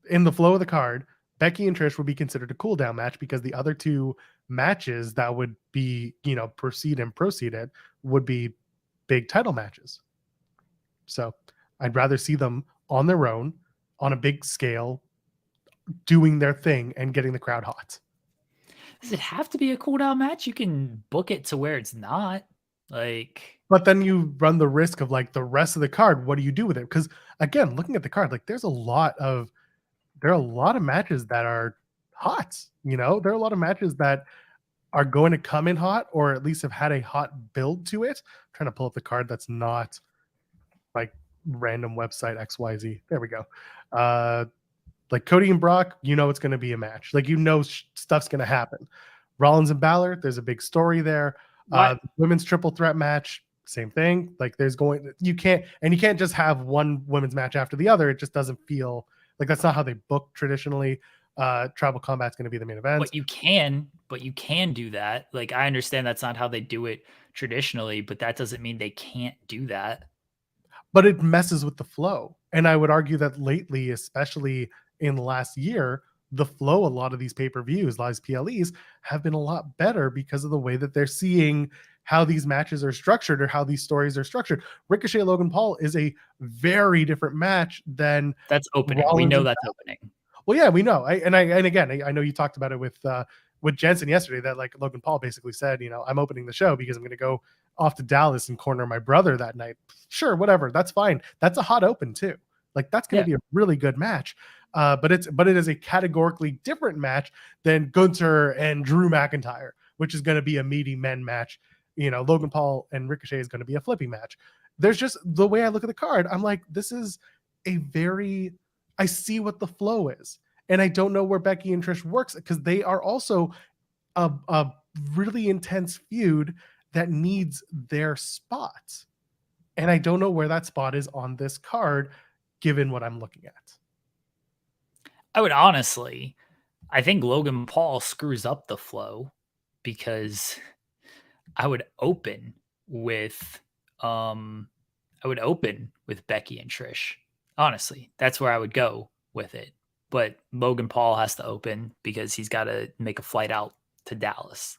In the flow of the card, Becky and Trish would be considered a cool down match because the other two matches that would be, proceeded would be big title matches. So I'd rather see them on their own, on a big scale, doing their thing and getting the crowd hot. Does it have to be a cool down match? You can book it to where it's not. Like, but then you run the risk of like the rest of the card. What do you do with it? Because again, looking at the card, like there are a lot of matches that are hot. There are a lot of matches that are going to come in hot, or at least have had a hot build to it. I'm trying to pull up the card that's not like random website XYZ. There we go. Like Cody and Brock, it's going to be a match. Like, stuff's going to happen. Rollins and Balor, there's a big story there. Women's triple threat match, same thing. Like you can't just have one women's match after the other. It just doesn't feel like that's not how they book traditionally. Tribal Combat's going to be the main event. But you can do that. Like, I understand that's not how they do it traditionally, but that doesn't mean they can't do that. But it messes with the flow. And I would argue that lately, especially in the last year, the flow, a lot of these pay-per-views, live PLEs, have been a lot better because of the way that they're seeing how these matches are structured or how these stories are structured. Ricochet Logan Paul is a very different match than that's opening. Rollins we know that's opening. Well, yeah, we know. And again, I know you talked about it with Jensen yesterday, that like Logan Paul basically said, I'm opening the show because I'm going to go off to Dallas and corner my brother that night. Sure, whatever, that's fine. That's a hot open too. Like that's going to be a really good match. But it is a categorically different match than Gunther and Drew McIntyre, which is going to be a meaty men match. Logan Paul and Ricochet is going to be a flippy match. There's just the way I look at the card, I'm like, this is I see what the flow is. And I don't know where Becky and Trish works, because they are also a really intense feud that needs their spot. And I don't know where that spot is on this card, given what I'm looking at. I think Logan Paul screws up the flow, because I would open with Becky and Trish. Honestly, that's where I would go with it. But Logan Paul has to open because he's got to make a flight out to Dallas.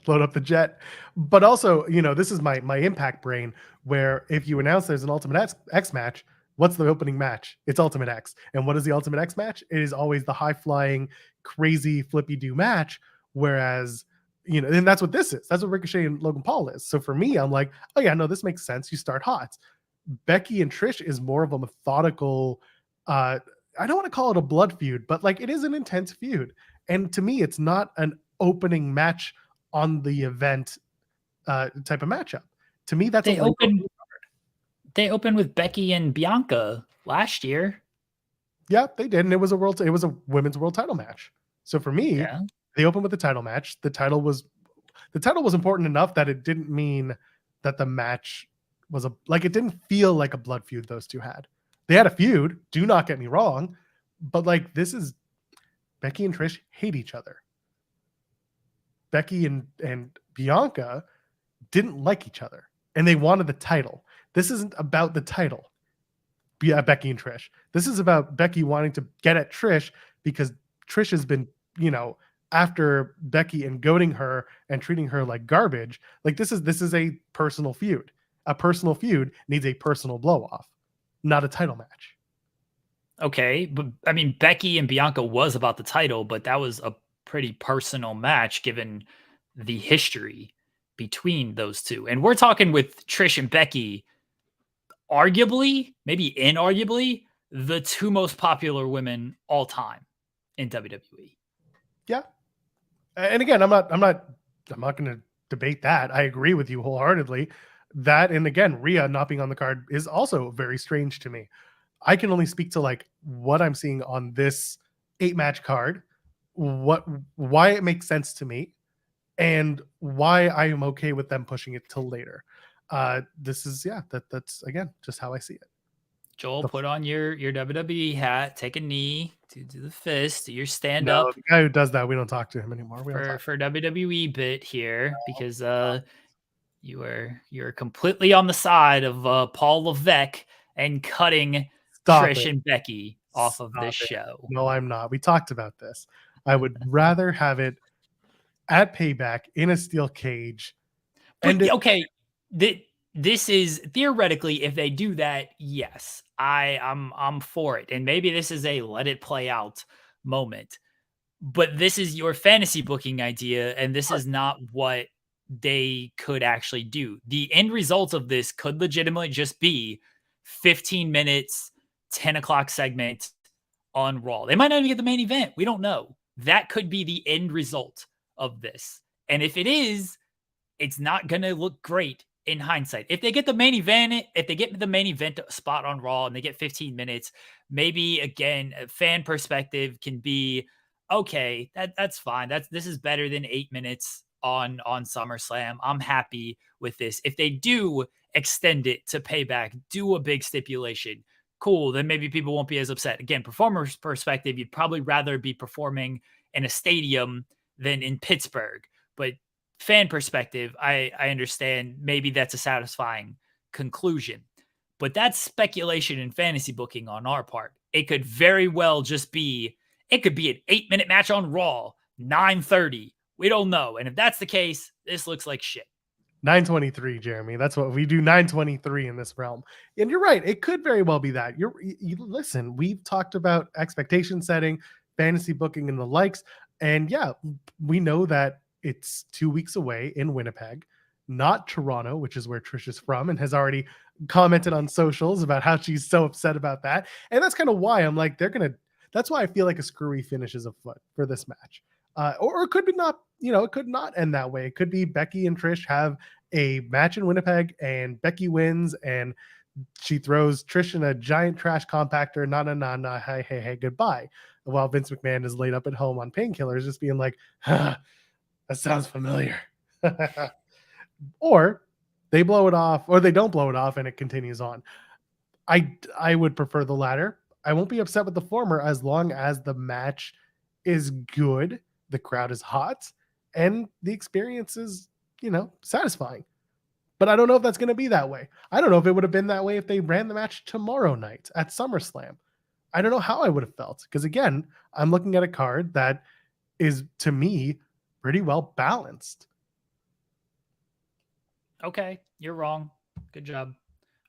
Load up the jet. But also, this is my Impact brain, where if you announce there's an Ultimate X match, what's the opening match? It's Ultimate X. And what is the Ultimate X match? It is always the high-flying, crazy, flippy-do match, whereas, and that's what this is. That's what Ricochet and Logan Paul is. So for me, I'm like, oh yeah, no, this makes sense. You start hot. Becky and Trish is more of a methodical, I don't want to call it a blood feud, but like it is an intense feud. And to me, it's not an opening match on the event type of matchwomen's To me, that's they opened with Becky and Bianca last year. Yeah, they did, and it was a women's world title match. So for me, they opened with the title match. The title was important enough that it didn't mean that the match was it didn't feel like a blood feud those two had. They had a feud, do not get me wrong, but like this is Becky and Trish hate each other. Becky and Bianca didn't like each other, and they wanted the title. This isn't about the title. Becky and Trish. This is about Becky wanting to get at Trish because Trish has been, after Becky and goading her and treating her like garbage. Like this is a personal feud. A personal feud needs a personal blow off, not a title match. Okay, but I mean, Becky and Bianca was about the title, but that was a pretty personal match given the history between those two. And we're talking with Trish and Becky, arguably, maybe inarguably, the two most popular women all time in WWE. Yeah. And again, I'm not going to debate that. I agree with you wholeheartedly. That, and again, Rhea not being on the card is also very strange to me. I can only speak to like what I'm seeing on this 8-match card, why it makes sense to me, and why I am okay with them pushing it till later. This is that's again just how I see it. Joel, put on your WWE hat, take a knee, do the fist, do your stand No, up. the guy who does that, we don't talk to him anymore. For WWE bit here, because you're completely on the side of Paul Levesque and cutting Trish and Becky off of this show. No, I'm not. We talked about this. I would rather have it at Payback in a steel cage. But, this is theoretically, if they do that, yes, I'm for it. And maybe this is a let it play out moment. But this is your fantasy booking idea, and this is not what they could actually do. The end result of this could legitimately just be 15 minutes, 10 o'clock segment on Raw. They might not even get the main event. We don't know. That could be the end result of this. And if it is, it's not going to look great in hindsight. If they get the main event spot on Raw and they get 15 minutes, maybe again, a fan perspective can be okay. That's fine. This is better than 8 minutes on SummerSlam. I'm happy with this. If they do extend it to Payback, do a big stipulation, cool. Then maybe people won't be as upset. Again, performer's perspective, you'd probably rather be performing in a stadium than in Pittsburgh. But fan perspective, I understand maybe that's a satisfying conclusion. But that's speculation and fantasy booking on our part. It could very well just be, it could be an 8-minute match on Raw, 9:30. We don't know. And if that's the case, this looks like shit. 9:23, Jeremy. That's what we do. 9:23 in this realm. And you're right. It could very well be that. You listen, we've talked about expectation setting, fantasy booking, and the likes. And yeah, we know that it's 2 weeks away in Winnipeg, not Toronto, which is where Trish is from, and has already commented on socials about how she's so upset about that. And that's kind of why I'm like, that's why I feel like a screwy finish is afoot for this match. Or it could be not, it could not end that way. It could be Becky and Trish have a match in Winnipeg and Becky wins and she throws Trish in a giant trash compactor, na, hey, goodbye. While Vince McMahon is laid up at home on painkillers, just being like, that sounds familiar. Or they blow it off, or they don't blow it off and it continues on. I would prefer the latter. I won't be upset with the former as long as the match is good, the crowd is hot, and the experience is, satisfying. But I don't know if that's going to be that way. I don't know if it would have been that way if they ran the match tomorrow night at SummerSlam. I don't know how I would have felt. Because again, I'm looking at a card that is, to me, pretty well balanced. Okay, you're wrong. Good job.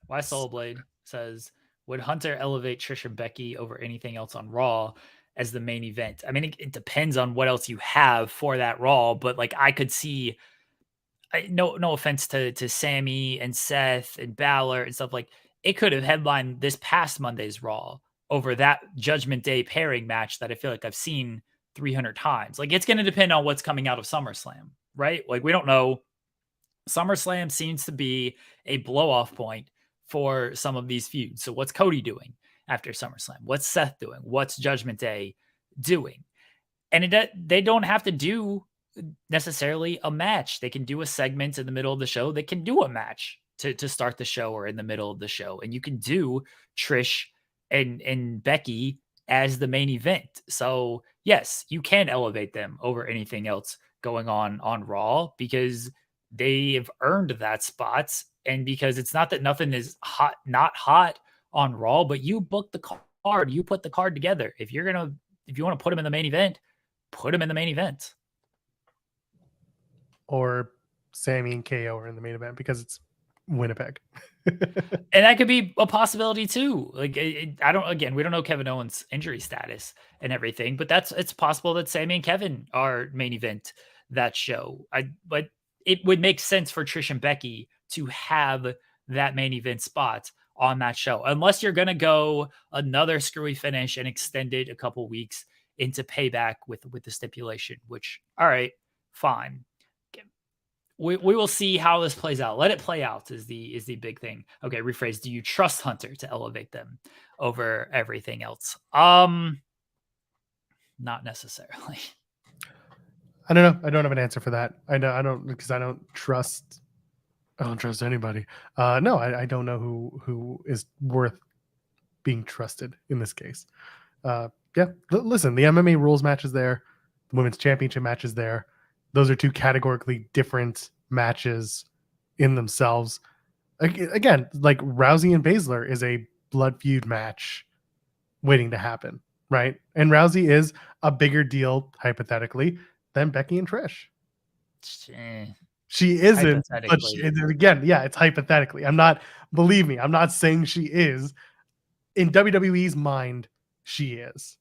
Why Soulblade says, would Hunter elevate Trish and Becky over anything else on Raw as the main event? I mean, it depends on what else you have for that Raw, but like I could see, no offense to Sammy and Seth and Balor and stuff, like it could have headlined this past Monday's Raw over that Judgment Day pairing match that I feel like I've seen 300 times. Like it's going to depend on what's coming out of SummerSlam, right? Like we don't know. SummerSlam seems to be a blow-off point for some of these feuds. So what's Cody doing after SummerSlam? What's Seth doing? What's Judgment Day doing? And they don't have to do necessarily a match. They can do a segment in the middle of the show. They can do a match to start the show or in the middle of the show. And you can do Trish and Becky as the main event. So yes, you can elevate them over anything else going on Raw because they've earned that spot. And because it's not that nothing is not hot on Raw, but you book the card, you put the card together. If you want to put them in the main event, put them in the main event. Or Sammy and KO are in the main event because it's Winnipeg. And that could be a possibility too. Like we don't know Kevin Owens' injury status and everything, but it's possible that Sammy and Kevin are main event that show. But it would make sense for Trish and Becky to have that main event spot on that show, unless you're going to go another screwy finish and extend it a couple weeks into Payback with the stipulation, which, all right, fine. We will see how this plays out. Let it play out is the big thing. Okay, rephrase. Do you trust Hunter to elevate them over everything else? Not necessarily. I don't know. I don't have an answer for that. I don't because I don't trust anybody. No, I don't know who is worth being trusted in this case. Listen, the MMA rules match is there. The women's championship match is there. Those are two categorically different matches in themselves. Again, like Rousey and Baszler is a blood feud match waiting to happen, right? And Rousey is a bigger deal, hypothetically, than Becky and Trish. She isn't, but it's hypothetically. Believe me, I'm not saying she is. In WWE's mind, she is.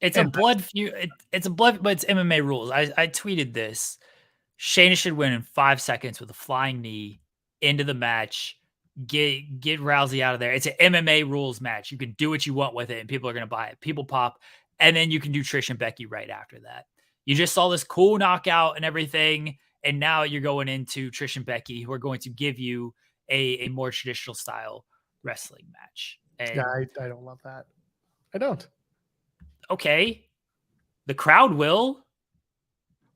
It's a blood feud. It's a blood, but it's MMA rules. I tweeted this. Shayna should win in 5 seconds with a flying knee into the match. Get Rousey out of there. It's an MMA rules match. You can do what you want with it, and people are going to buy it. People pop, and then you can do Trish and Becky right after that. You just saw this cool knockout and everything, and now you're going into Trish and Becky, who are going to give you a more traditional style wrestling match. And Yeah, I don't love that. I don't. Okay, the crowd will.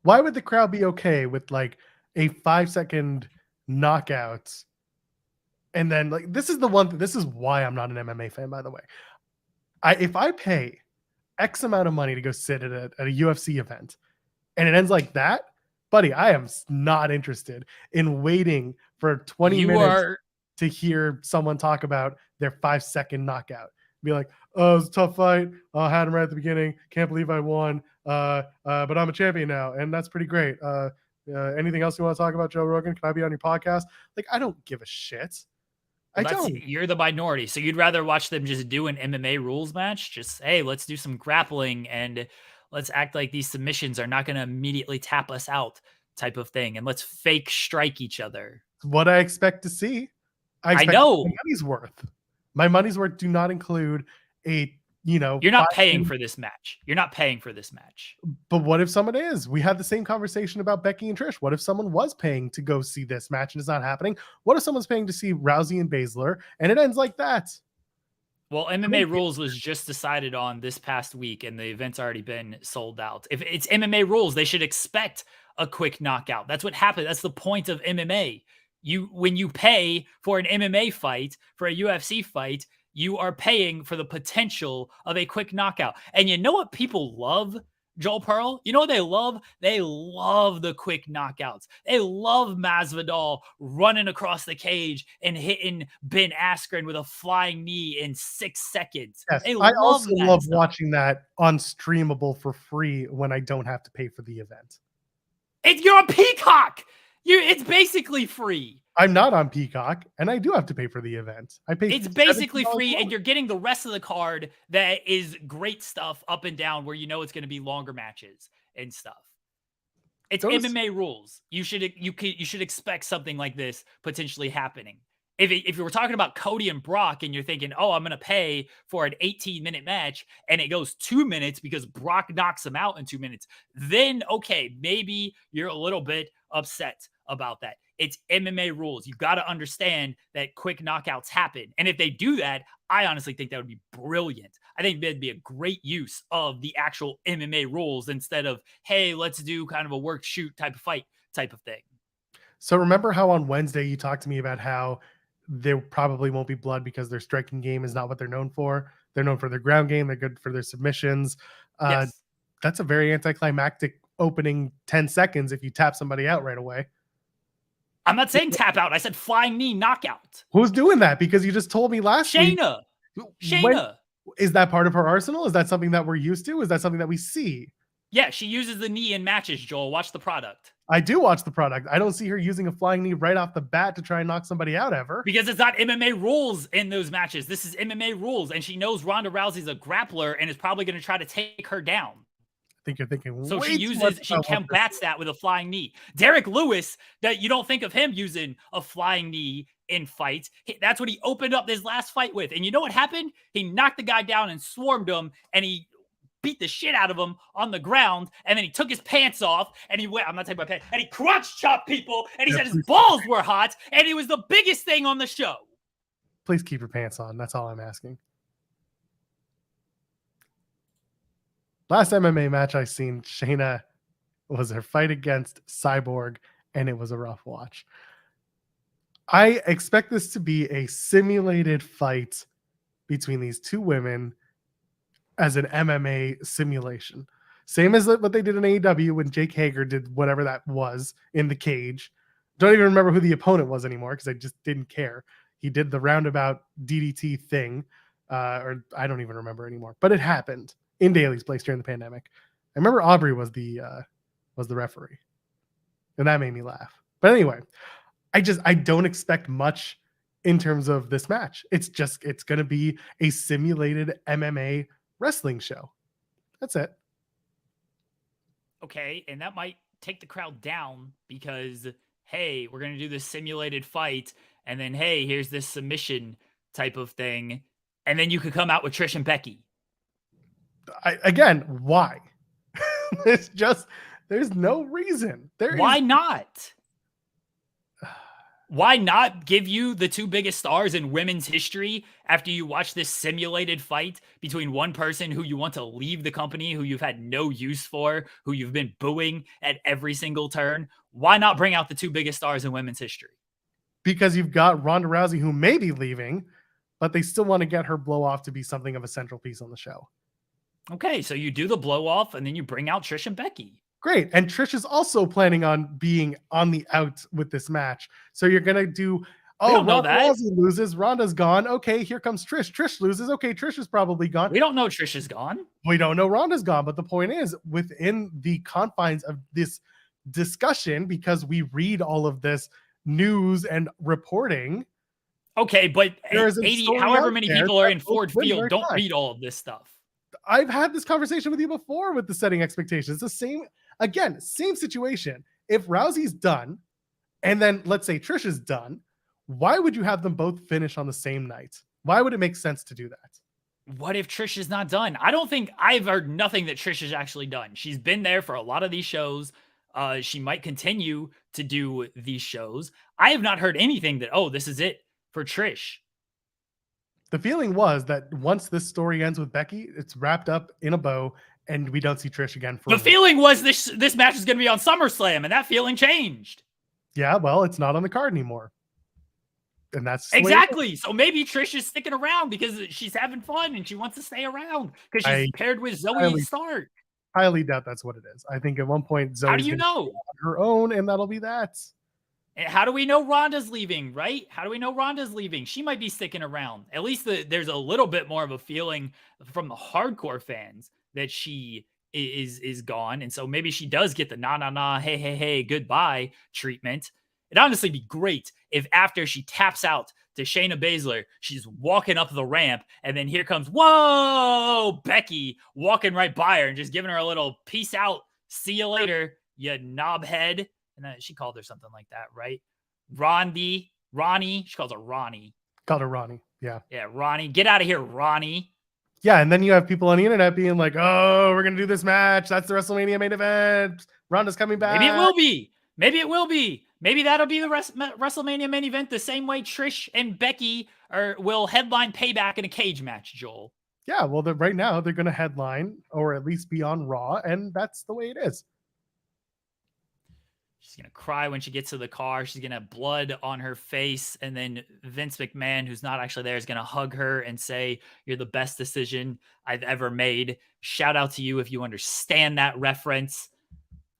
Why would the crowd be okay with like a 5-second knockout? And then like this is why I'm not an MMA fan, by the way. If I pay X amount of money to go sit at a UFC event and it ends like that, buddy, I am not interested in waiting for 20 minutes to hear someone talk about their 5-second knockout. Be like, oh, it was a tough fight. I had him right at the beginning. Can't believe I won. But I'm a champion now, and that's pretty great. Anything else you want to talk about, Joe Rogan? Can I be on your podcast? Like, I don't give a shit. Well, you're the minority, so you'd rather watch them just do an MMA rules match? Just, hey, let's do some grappling and let's act like these submissions are not going to immediately tap us out type of thing, and let's fake strike each other. What I expect to see. I know. My money's worth. My money's worth do not include you're not paying for this match. You're not paying for this match. But what if someone is? We had the same conversation about Becky and Trish. What if someone was paying to go see this match and it's not happening? What if someone's paying to see Rousey and Baszler and it ends like that? Well, MMA rules was just decided on this past week and the event's already been sold out. If it's MMA rules, they should expect a quick knockout. That's what happened. That's the point of MMA. When you pay for an MMA fight, for a UFC fight, you are paying for the potential of a quick knockout. And you know what people love, Joel Pearl? You know what they love? They love the quick knockouts. They love Masvidal running across the cage and hitting Ben Askren with a flying knee in 6 seconds. Yes, They I also love stuff. watching that on streamable for free when I don't have to pay for the event. You're a Peacock. It's basically free. I'm not on Peacock, and I do have to pay for the event. It's basically free, and you're getting the rest of the card that is great stuff up and down where you know it's going to be longer matches and stuff. It's MMA rules. You should expect something like this potentially happening. If you were talking about Cody and Brock and you're thinking, oh, I'm going to pay for an 18-minute match and it goes 2 minutes because Brock knocks him out in 2 minutes, then okay, maybe you're a little bit upset about that. It's MMA rules. You've got to understand that quick knockouts happen. And if they do that, I honestly think that would be brilliant. I think that'd be a great use of the actual MMA rules instead of, hey, let's do kind of a work shoot type of fight type of thing. So remember how on Wednesday you talked to me about how there probably won't be blood because their striking game is not what they're known for. They're known for their ground game. They're good for their submissions. Yes. That's a very anticlimactic opening 10 seconds if you tap somebody out right away. I'm not saying tap out. I said flying knee knockout. Who's doing that? Because you just told me last week. Shayna. Is that part of her arsenal? Is that something that we're used to? Is that something that we see? Yeah, she uses the knee in matches, Joel. Watch the product. I do watch the product. I don't see her using a flying knee right off the bat to try and knock somebody out ever. Because it's not MMA rules in those matches. This is MMA rules. And she knows Ronda Rousey's a grappler and is probably going to try to take her down. I think you're thinking. So she combats that with a flying knee. Derek Lewis, that you don't think of him using a flying knee in fights. That's what he opened up this last fight with. And you know what happened? He knocked the guy down and swarmed him, and he beat the shit out of him on the ground. And then he took his pants off, and he went, I'm not talking about pants, and he crotch chopped people, and he said his balls were hot, and he was the biggest thing on the show. Please keep your pants on. That's all I'm asking. Last MMA match I seen, Shayna was her fight against Cyborg, and it was a rough watch. I expect this to be a simulated fight between these two women as an MMA simulation. Same as what they did in AEW when Jake Hager did whatever that was in the cage. Don't even remember who the opponent was anymore because I just didn't care. He did the roundabout DDT thing, or I don't even remember anymore, but it happened in Daly's place during the pandemic. I remember Aubrey was the referee, and that made me laugh. But anyway, I don't expect much in terms of this match. It's going to be a simulated MMA wrestling show. That's it. Okay, and that might take the crowd down because, hey, we're going to do this simulated fight. And then, hey, here's this submission type of thing. And then you could come out with Trish and Becky. Again, why? There's no reason. Why not? Why not give you the two biggest stars in women's history after you watch this simulated fight between one person who you want to leave the company, who you've had no use for, who you've been booing at every single turn? Why not bring out the two biggest stars in women's history? Because you've got Ronda Rousey, who may be leaving, but they still want to get her blow off to be something of a central piece on the show. Okay, so you do the blow off and then you bring out Trish and Becky. Great. And Trish is also planning on being on the out with this match. So you're going to do, Ronda Rousey loses, Ronda's gone. Okay, here comes Trish. Trish loses. Okay, Trish is probably gone. We don't know Trish is gone. We don't know Ronda's gone. But the point is, within the confines of this discussion, because we read all of this news and reporting. Okay, but 80, however many people are in Ford Field don't read all of this stuff. I've had this conversation with you before with the setting expectations. The same, again, same situation. If Rousey's done, and then let's say Trish is done, why would you have them both finish on the same night? Why would it make sense to do that? What if Trish is not done? I don't think I've heard nothing that Trish is actually done. She's been there for a lot of these shows. She might continue to do these shows. I have not heard anything that, this is it for Trish. The feeling was that once this story ends with Becky, it's wrapped up in a bow and we don't see Trish again. The feeling was this match is going to be on SummerSlam, and that feeling changed. Yeah, well, it's not on the card anymore. And that's exactly. So maybe Trish is sticking around because she's having fun and she wants to stay around because she's paired with Zoe Stark. Highly doubt that's what it is. I think at one point Zoe's how do you know on her own, and that'll be that. How do we know Ronda's leaving, right? How do we know Ronda's leaving? She might be sticking around. At least there's a little bit more of a feeling from the hardcore fans that she is gone. And so maybe she does get the nah, hey, goodbye treatment. It'd honestly be great if after she taps out to Shayna Baszler, she's walking up the ramp, and then here comes, Becky walking right by her and just giving her a little peace out, see you later, you knobhead. And then she called her something like that, right? Ronnie. She calls her Ronnie. Called her Ronnie. Yeah. Yeah, Ronnie. Get out of here, Ronnie. Yeah, and then you have people on the internet being like, we're going to do this match. That's the WrestleMania main event. Ronda's coming back. Maybe it will be. Maybe that'll be the WrestleMania main event the same way Trish and Becky will headline Payback in a cage match, Joel. Yeah, well, right now they're going to headline or at least be on Raw, and that's the way it is. She's going to cry when she gets to the car. She's going to have blood on her face. And then Vince McMahon, who's not actually there, is going to hug her and say, "You're the best decision I've ever made. Shout out to you if you understand that reference."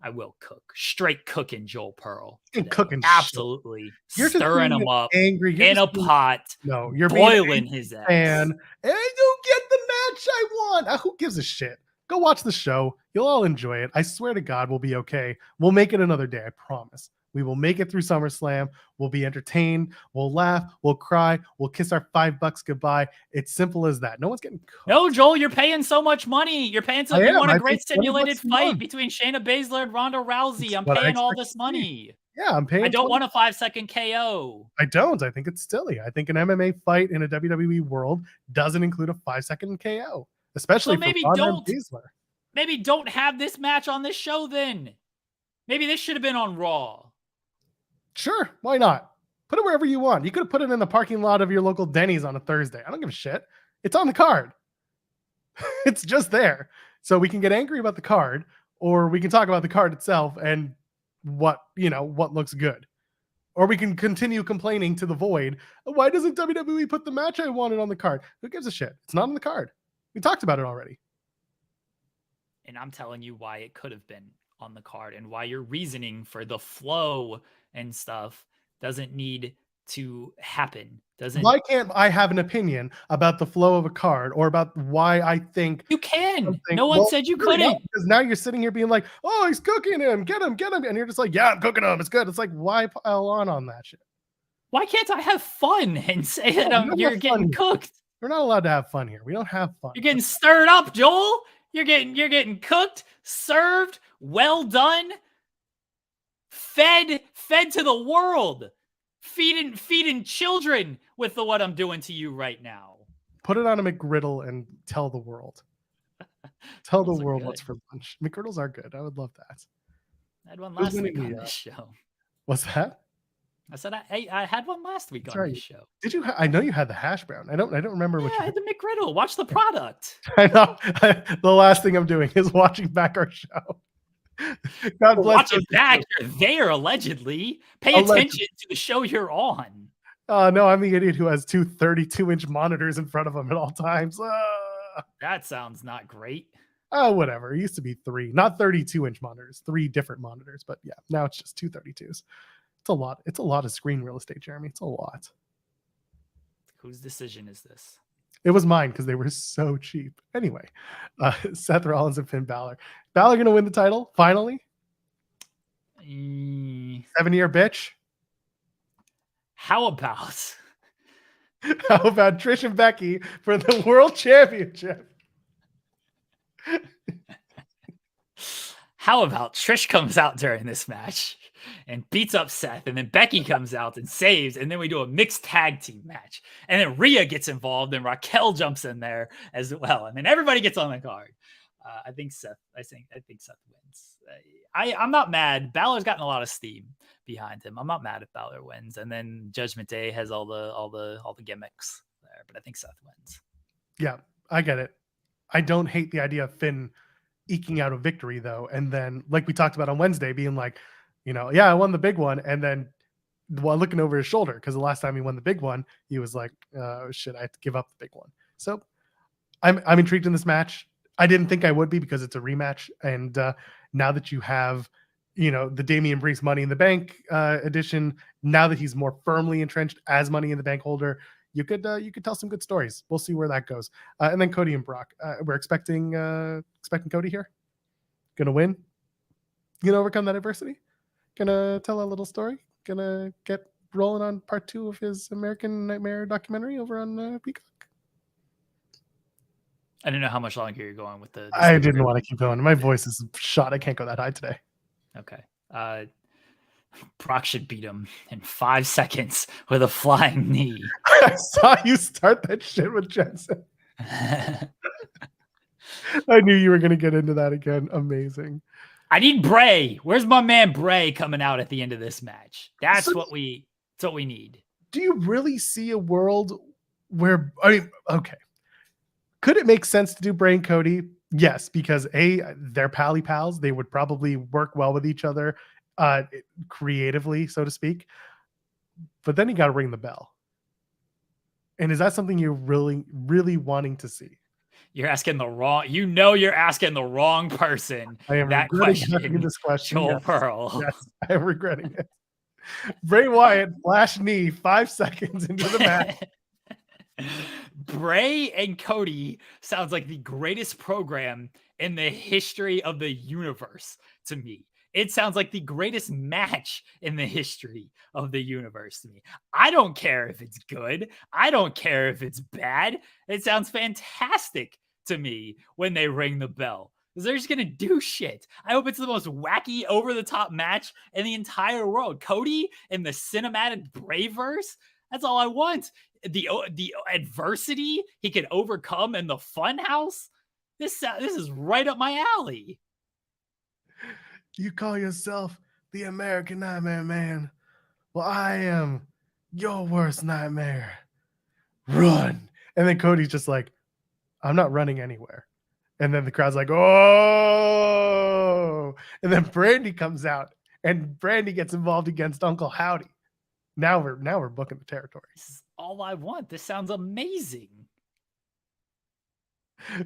I will cook. Straight cooking Joel Pearl. Cooking. Absolutely. You're stirring him up angry. in a pot. No, you're boiling his ass. And I don't get the match I want. Who gives a shit? Go watch the show. You'll all enjoy it. I swear to God, we'll be okay. We'll make it another day. I promise. We will make it through SummerSlam. We'll be entertained. We'll laugh. We'll cry. We'll kiss our $5 goodbye. It's simple as that. No one's getting cooked. No, Joel, you're paying so much money. You're paying so you want a great simulated fight between Shayna Baszler and Ronda Rousey. I'm paying all this money. Yeah, I'm paying. I don't want a 5-second KO. I don't. I think it's silly. I think an MMA fight in a WWE world doesn't include a 5-second KO, especially for Ronda and Baszler. Maybe don't have this match on this show then. Maybe this should have been on Raw. Sure, why not? Put it wherever you want. You could have put it in the parking lot of your local Denny's on a Thursday. I don't give a shit. It's on the card. It's just there. So we can get angry about the card, or we can talk about the card itself and what looks good. Or we can continue complaining to the void. Why doesn't WWE put the match I wanted on the card? Who gives a shit? It's not on the card. We talked about it already. And I'm telling you why it could have been on the card and why your reasoning for the flow and stuff doesn't need to happen. Why can't I have an opinion about the flow of a card or about why I think you can? No one said you couldn't. Because now you're sitting here being like, he's cooking him, get him. And you're just like, yeah, I'm cooking him. It's good. It's like, why pile on that shit? Why can't I have fun and say that you're getting cooked? We're not allowed to have fun here. We don't have fun. You're getting stirred up, Joel. You're getting cooked, served, well done. Fed to the world. Feeding children with what I'm doing to you right now. Put it on a McGriddle and tell the world. Tell the world what's for lunch. McGriddles are good. I would love that. I had one last week on this show. What's that? I said I had one last week on this show. Did you? I know you had the hash brown. I don't remember what you had. The McGriddle. Watch the product. I know. The last thing I'm doing is watching back our show. God bless. Watch it back. You're there allegedly. Pay attention to the show you're on. No, I'm the idiot who has two 32-inch monitors in front of him at all times. That sounds not great. Oh, whatever. It used to be 3, not 32-inch monitors, 3 different monitors. But yeah, now it's just 2 32s. It's a lot. It's a lot of screen real estate, Jeremy. It's a lot. Whose decision is this? It was mine because they were so cheap. Anyway, Seth Rollins and Finn Balor. Balor going to win the title finally? 7-year bitch? How about Trish and Becky for the World Championship? How about Trish comes out during this match and beats up Seth, and then Becky comes out and saves, and then we do a mixed tag team match, and then Rhea gets involved, and Raquel jumps in there as well, and then everybody gets on the card. I think Seth wins. I'm not mad. Balor's gotten a lot of steam behind him. I'm not mad if Balor wins, and then Judgment Day has all the gimmicks there, but I think Seth wins. Yeah, I get it. I don't hate the idea of Finn eking out a victory though, and then like we talked about on Wednesday, being like, yeah, I won the big one, and then while looking over his shoulder, because the last time he won the big one, he was like, shit, I have to give up the big one. So I'm intrigued in this match. I didn't think I would be because it's a rematch, and now that you have, the Damian Priest Money in the Bank edition, now that he's more firmly entrenched as Money in the Bank holder, you could tell some good stories. We'll see where that goes. And then Cody and Brock, we're expecting Cody here. Gonna win. Gonna overcome that adversity. Gonna tell a little story. Gonna get rolling on part 2 of his American Nightmare documentary over on Peacock. I don't know how much longer you're going with the I didn't want to keep going. My voice is shot. I can't go that high today. Okay. Brock should beat him in 5 seconds with a flying knee. I saw you start that shit with Jensen. I knew you were going to get into that again. Amazing. I need Bray. Where's my man Bray coming out at the end of this match? That's what we need. Do you really see a world where, okay. Could it make sense to do Bray and Cody? Yes, because they're pally pals. They would probably work well with each other creatively, so to speak. But then you got to ring the bell. And is that something you're really, really wanting to see? You're asking the wrong. You're asking the wrong person. I am that regretting this question. Joel Pearl. Yes, I am regretting it. Bray Wyatt flash knee 5 seconds into the match. Bray and Cody sounds like the greatest program in the history of the universe to me. It sounds like the greatest match in the history of the universe to me. I don't care if it's good. I don't care if it's bad. It sounds fantastic to me when they ring the bell. They're just going to do shit. I hope it's the most wacky, over-the-top match in the entire world. Cody in the cinematic Brayverse, that's all I want. The adversity he can overcome in the Funhouse. This is right up my alley. You call yourself the American Nightmare Man. Well, I am your worst nightmare. Run. And then Cody's just like, I'm not running anywhere. And then the crowd's like, oh. And then Brandy comes out, and Brandy gets involved against Uncle Howdy. Now we're booking the territory. This is all I want. This sounds amazing.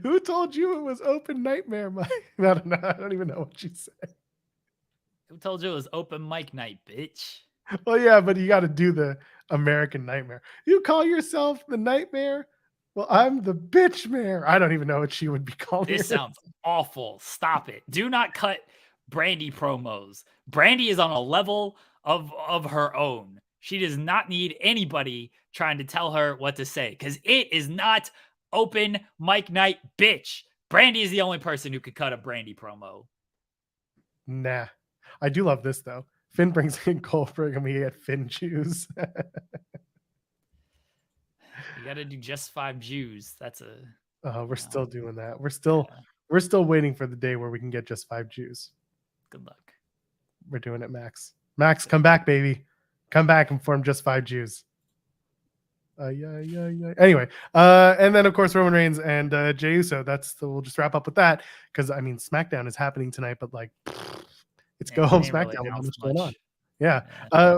Who told you it was open nightmare, Mike? I don't even know what she said. Who told you it was open mic night, bitch? Well, yeah, but you got to do the American Nightmare. You call yourself the Nightmare? Well, I'm the bitch mare. I don't even know what she would be calling. This sounds awful. Stop it. Do not cut Brandy promos. Brandy is on a level of her own. She does not need anybody trying to tell her what to say, because it is not open mic night, bitch. Brandy is the only person who could cut a Brandy promo. Nah. I do love this, though. Finn brings in Goldberg and we get Finn Jews. You got to do just 5 Jews. That's a. We're still doing that. We're still waiting for the day where we can get just 5 Jews. Good luck. We're doing it, Max. Max, come back, baby. Come back and form just 5 Jews. Yeah. Anyway, and then of course Roman Reigns and Jey Uso. We'll just wrap up with that because I mean SmackDown is happening tonight, but like it's go home SmackDown. Really what's going on? Yeah.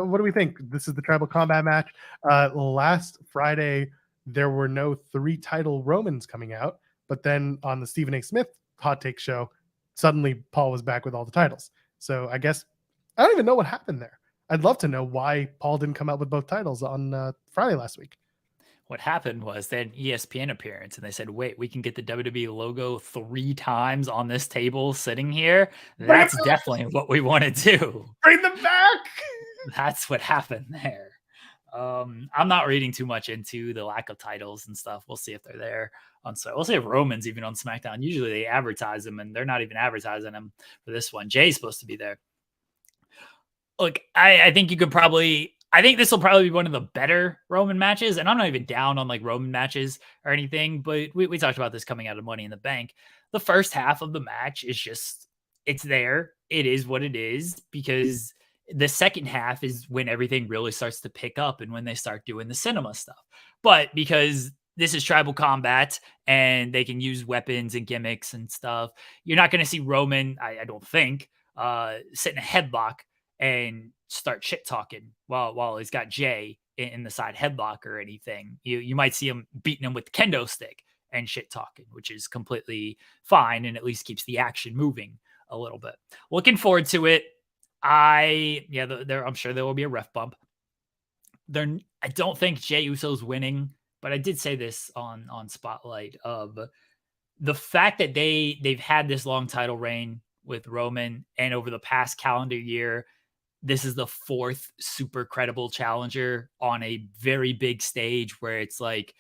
What do we think? This is the Tribal Combat match. Last Friday there were no 3 title Romans coming out, but then on the Stephen A. Smith Hot Take show, suddenly Paul was back with all the titles. So I guess I don't even know what happened there. I'd love to know why Paul didn't come out with both titles on Friday last week. What happened was they had an ESPN appearance and they said, wait, we can get the WWE logo 3 times on this table sitting here. That's definitely what we want to do. Bring them back. That's what happened there. I'm not reading too much into the lack of titles and stuff. We'll see if they're there on. So we'll see if Roman's even on SmackDown. Usually they advertise them and they're not even advertising them for this one. Jay's supposed to be there. Look, I think you could probably. I think this will probably be one of the better Roman matches, and I'm not even down on like Roman matches or anything, but we talked about this coming out of Money in the Bank. The first half of the match is just, it's there. It is what it is, because the second half is when everything really starts to pick up and when they start doing the cinema stuff. But because this is Tribal Combat and they can use weapons and gimmicks and stuff, you're not going to see Roman, I don't think, sit in a headlock and start shit talking while he's got Jay in the side headlock or anything. You might see him beating him with the kendo stick and shit talking, which is completely fine and at least keeps the action moving a little bit. Looking forward to it. I'm sure there will be a ref bump. I don't think Jey Uso's winning, but I did say this on Spotlight of the fact that they've had this long title reign with Roman, and over the past calendar year, this is the 4th super credible challenger on a very big stage where it's like,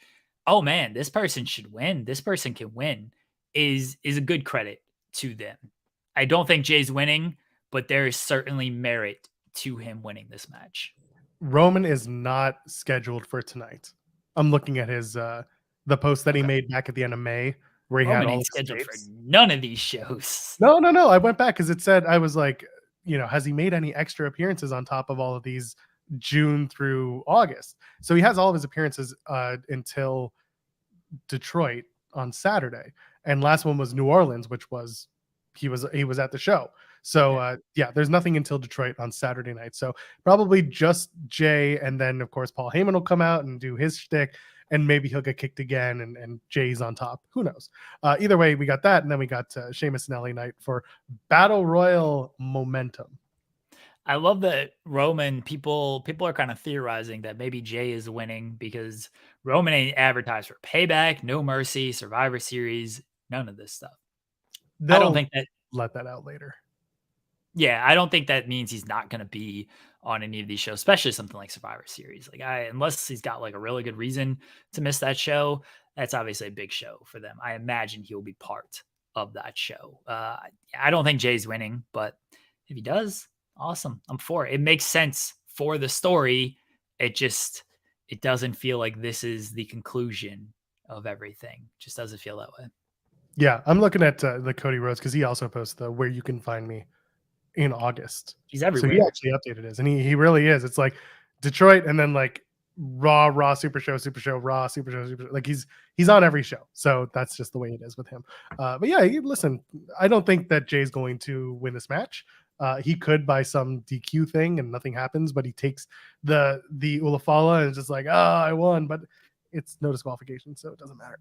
oh man, this person should win. This person can win is a good credit to them. I don't think Jay's winning, but there is certainly merit to him winning this match. Roman is not scheduled for tonight. I'm looking at his the post that he made back at the end of May where he Roman had all scheduled for none of these shows. No. I went back because it said, I was like, has he made any extra appearances on top of all of these June through August? So he has all of his appearances until Detroit on Saturday, and last one was New Orleans, which was he was at the show. So there's nothing until Detroit on Saturday night. So probably just Jay, and then of course Paul Heyman will come out and do his shtick, and maybe he'll get kicked again, and Jay's on top. Who knows? Either way, we got that, and then we got Sheamus and LA Knight for Battle Royal momentum. I love that Roman, people are kind of theorizing that maybe Jay is winning because Roman ain't advertised for Payback, No Mercy, Survivor Series, none of this stuff. I don't think that let that out later. Yeah, I don't think that means he's not going to be on any of these shows, especially something like Survivor Series. Unless he's got like a really good reason to miss that show, that's obviously a big show for them. I imagine he'll be part of that show. I don't think Jay's winning, but if he does, awesome. I'm for it. It makes sense for the story. It doesn't feel like this is the conclusion of everything. It just doesn't feel that way. Yeah, I'm looking at the Cody Rhodes because he also posts the where you can find me in August. He's everywhere. So he actually updated his, and he really is. It's like Detroit, and then like Raw, Super Show, Raw, Super Show. Like he's on every show. So that's just the way it is with him. But yeah, listen, I don't think that Jay's going to win this match. He could by some DQ thing and nothing happens, but he takes the Ulafala and it's just like, I won, but it's no disqualification, so it doesn't matter.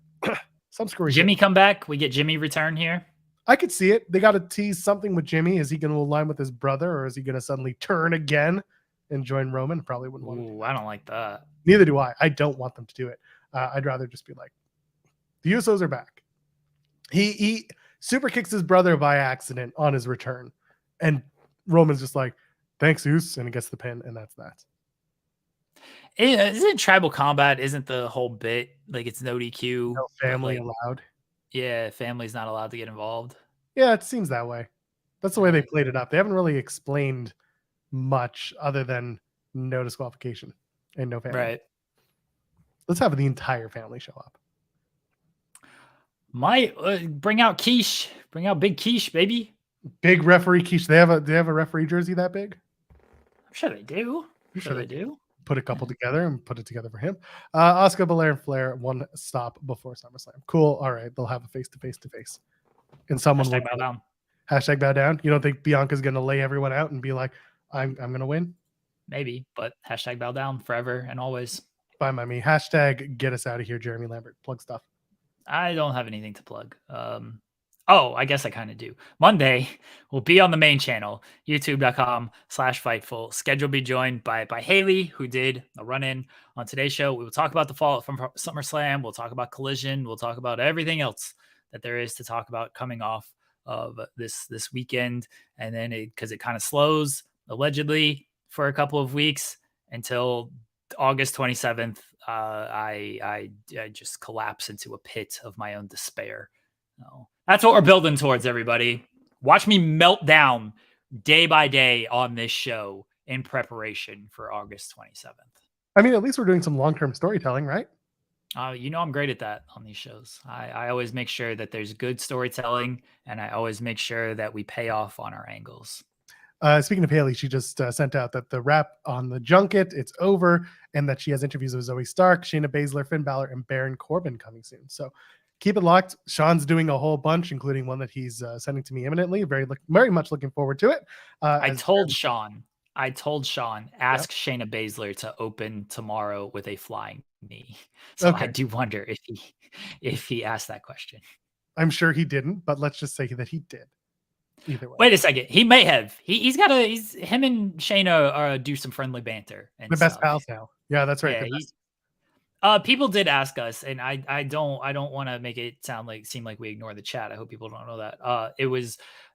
Some screwy. Jimmy come back. We get Jimmy return here. I could see it. They got to tease something with Jimmy. Is he going to align with his brother, or is he going to suddenly turn again and join Roman? Probably wouldn't want to. I don't like that. Neither do I. I don't want them to do it. I'd rather just be like, the Usos are back. He super kicks his brother by accident on his return, and Roman's just like, thanks, Us, and he gets the pin, and that's that. Isn't Tribal Combat? Isn't the whole bit like it's no DQ? No family allowed. Yeah, family's not allowed to get involved. Yeah, it seems that way. That's the way they played it up. They haven't really explained much other than no disqualification and no family. Right. Let's have the entire family show up. Might bring out Quiche. Bring out Big Quiche, baby. Big referee Quiche. They have a referee jersey that big? I'm sure they do. I'm sure they do. Put a couple together and put it together for him. Oscar, Belair, and Flair, one stop before SummerSlam. Cool. All right. They'll have a face-to-face. And someone will bow down. Hashtag bow down. You don't think Bianca's going to lay everyone out and be like, I'm going to win? Maybe, but hashtag bow down forever and always. Fine by me. Hashtag get us out of here, Jeremy Lambert. Plug stuff. I don't have anything to plug. Oh, I guess I kind of do. Monday will be on the main channel, youtube.com/Fightful. Schedule be joined by Haley, who did a run-in on today's show. We will talk about the fallout from SummerSlam. We'll talk about Collision. We'll talk about everything else that there is to talk about coming off of this weekend. And then because it kind of slows, allegedly, for a couple of weeks until August 27th, I just collapse into a pit of my own despair. No. That's what we're building towards, everybody. Watch me melt down day by day on this show in preparation for August 27th. I mean, at least we're doing some long-term storytelling, right? I'm great at that on these shows. I always make sure that there's good storytelling, and I always make sure that we pay off on our angles. Speaking of Haley, she just sent out that the wrap on the junket, it's over, and that she has interviews with Zoe Stark, Shayna Baszler, Finn Balor, and Baron Corbin coming soon. So keep it locked. Sean's doing a whole bunch, including one that he's sending to me imminently. Very much looking forward to it. I told Sean, ask Shayna Baszler to open tomorrow with a flying knee. So okay. I do wonder if he asked that question. I'm sure he didn't, but let's just say that he did. Either way. Wait a second. He may have. Him and Shayna do some friendly banter. And the best pals now. Yeah, that's right. Yeah, people did ask us, and I don't want to make it seem like we ignore the chat. I hope people don't know that.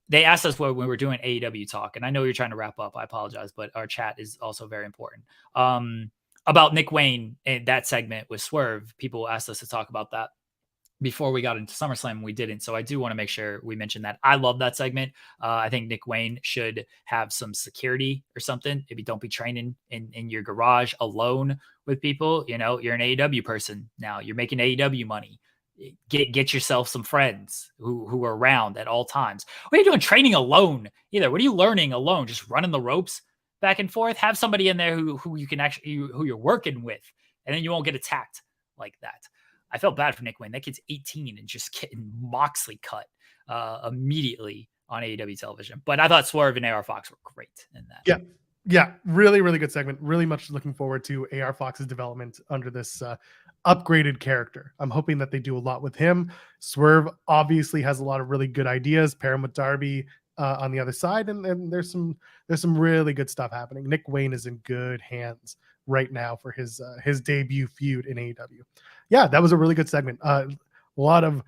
They asked us when we were doing AEW talk, and I know you're trying to wrap up. I apologize, but our chat is also very important. About Nick Wayne and that segment with Swerve, people asked us to talk about that before we got into SummerSlam, and we didn't. So I do want to make sure we mention that. I love that segment. I think Nick Wayne should have some security or something. Maybe don't be training in your garage alone with people. You know, you're an AEW person now. You're making AEW money. Get yourself some friends who are around at all times. What are you doing training alone either? What are you learning alone? Just running the ropes back and forth? Have somebody in there who you can actually, who you're working with, and then you won't get attacked like that. I felt bad for Nick Wayne. That kid's 18 and just getting Moxley cut immediately on AEW television. But I thought Swerve and AR Fox were great in that. Yeah. Really, really good segment. Really much looking forward to AR Fox's development under this upgraded character. I'm hoping that they do a lot with him. Swerve obviously has a lot of really good ideas. Pair him with Darby on the other side, and there's some really good stuff happening. Nick Wayne is in good hands right now for his debut feud in AEW. Yeah, that was a really good segment. A lot of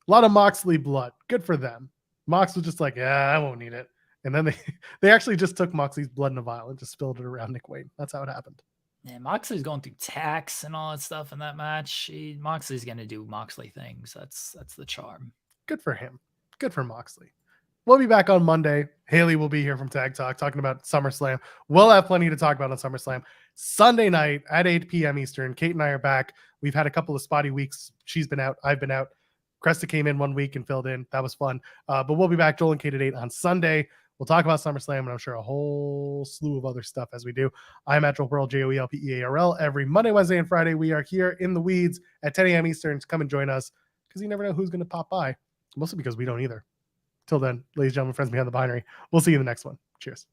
Moxley blood. Good for them. Mox was just like, yeah, I won't need it. And then they actually just took Moxley's blood in a vial and just spilled it around Nick Wayne. That's how it happened. Yeah, Moxley's going through tax and all that stuff in that match. Moxley's going to do Moxley things. That's the charm. Good for him. Good for Moxley. We'll be back on Monday. Haley will be here from Tag Talk talking about SummerSlam. We'll have plenty to talk about on SummerSlam. Sunday night at 8 p.m. Eastern. Kate and I are back. We've had a couple of spotty weeks. She's been out. I've been out. Cresta came in 1 week and filled in. That was fun. But we'll be back, Joel and Kate, at 8 on Sunday. We'll talk about SummerSlam, and I'm sure a whole slew of other stuff as we do. I'm at Joel Pearl, JoelPearl. Every Monday, Wednesday, and Friday, we are here in the weeds at 10 a.m. Eastern. Come and join us, because you never know who's going to pop by. Mostly because we don't either. Till then, ladies and gentlemen, friends behind the binary, we'll see you in the next one. Cheers.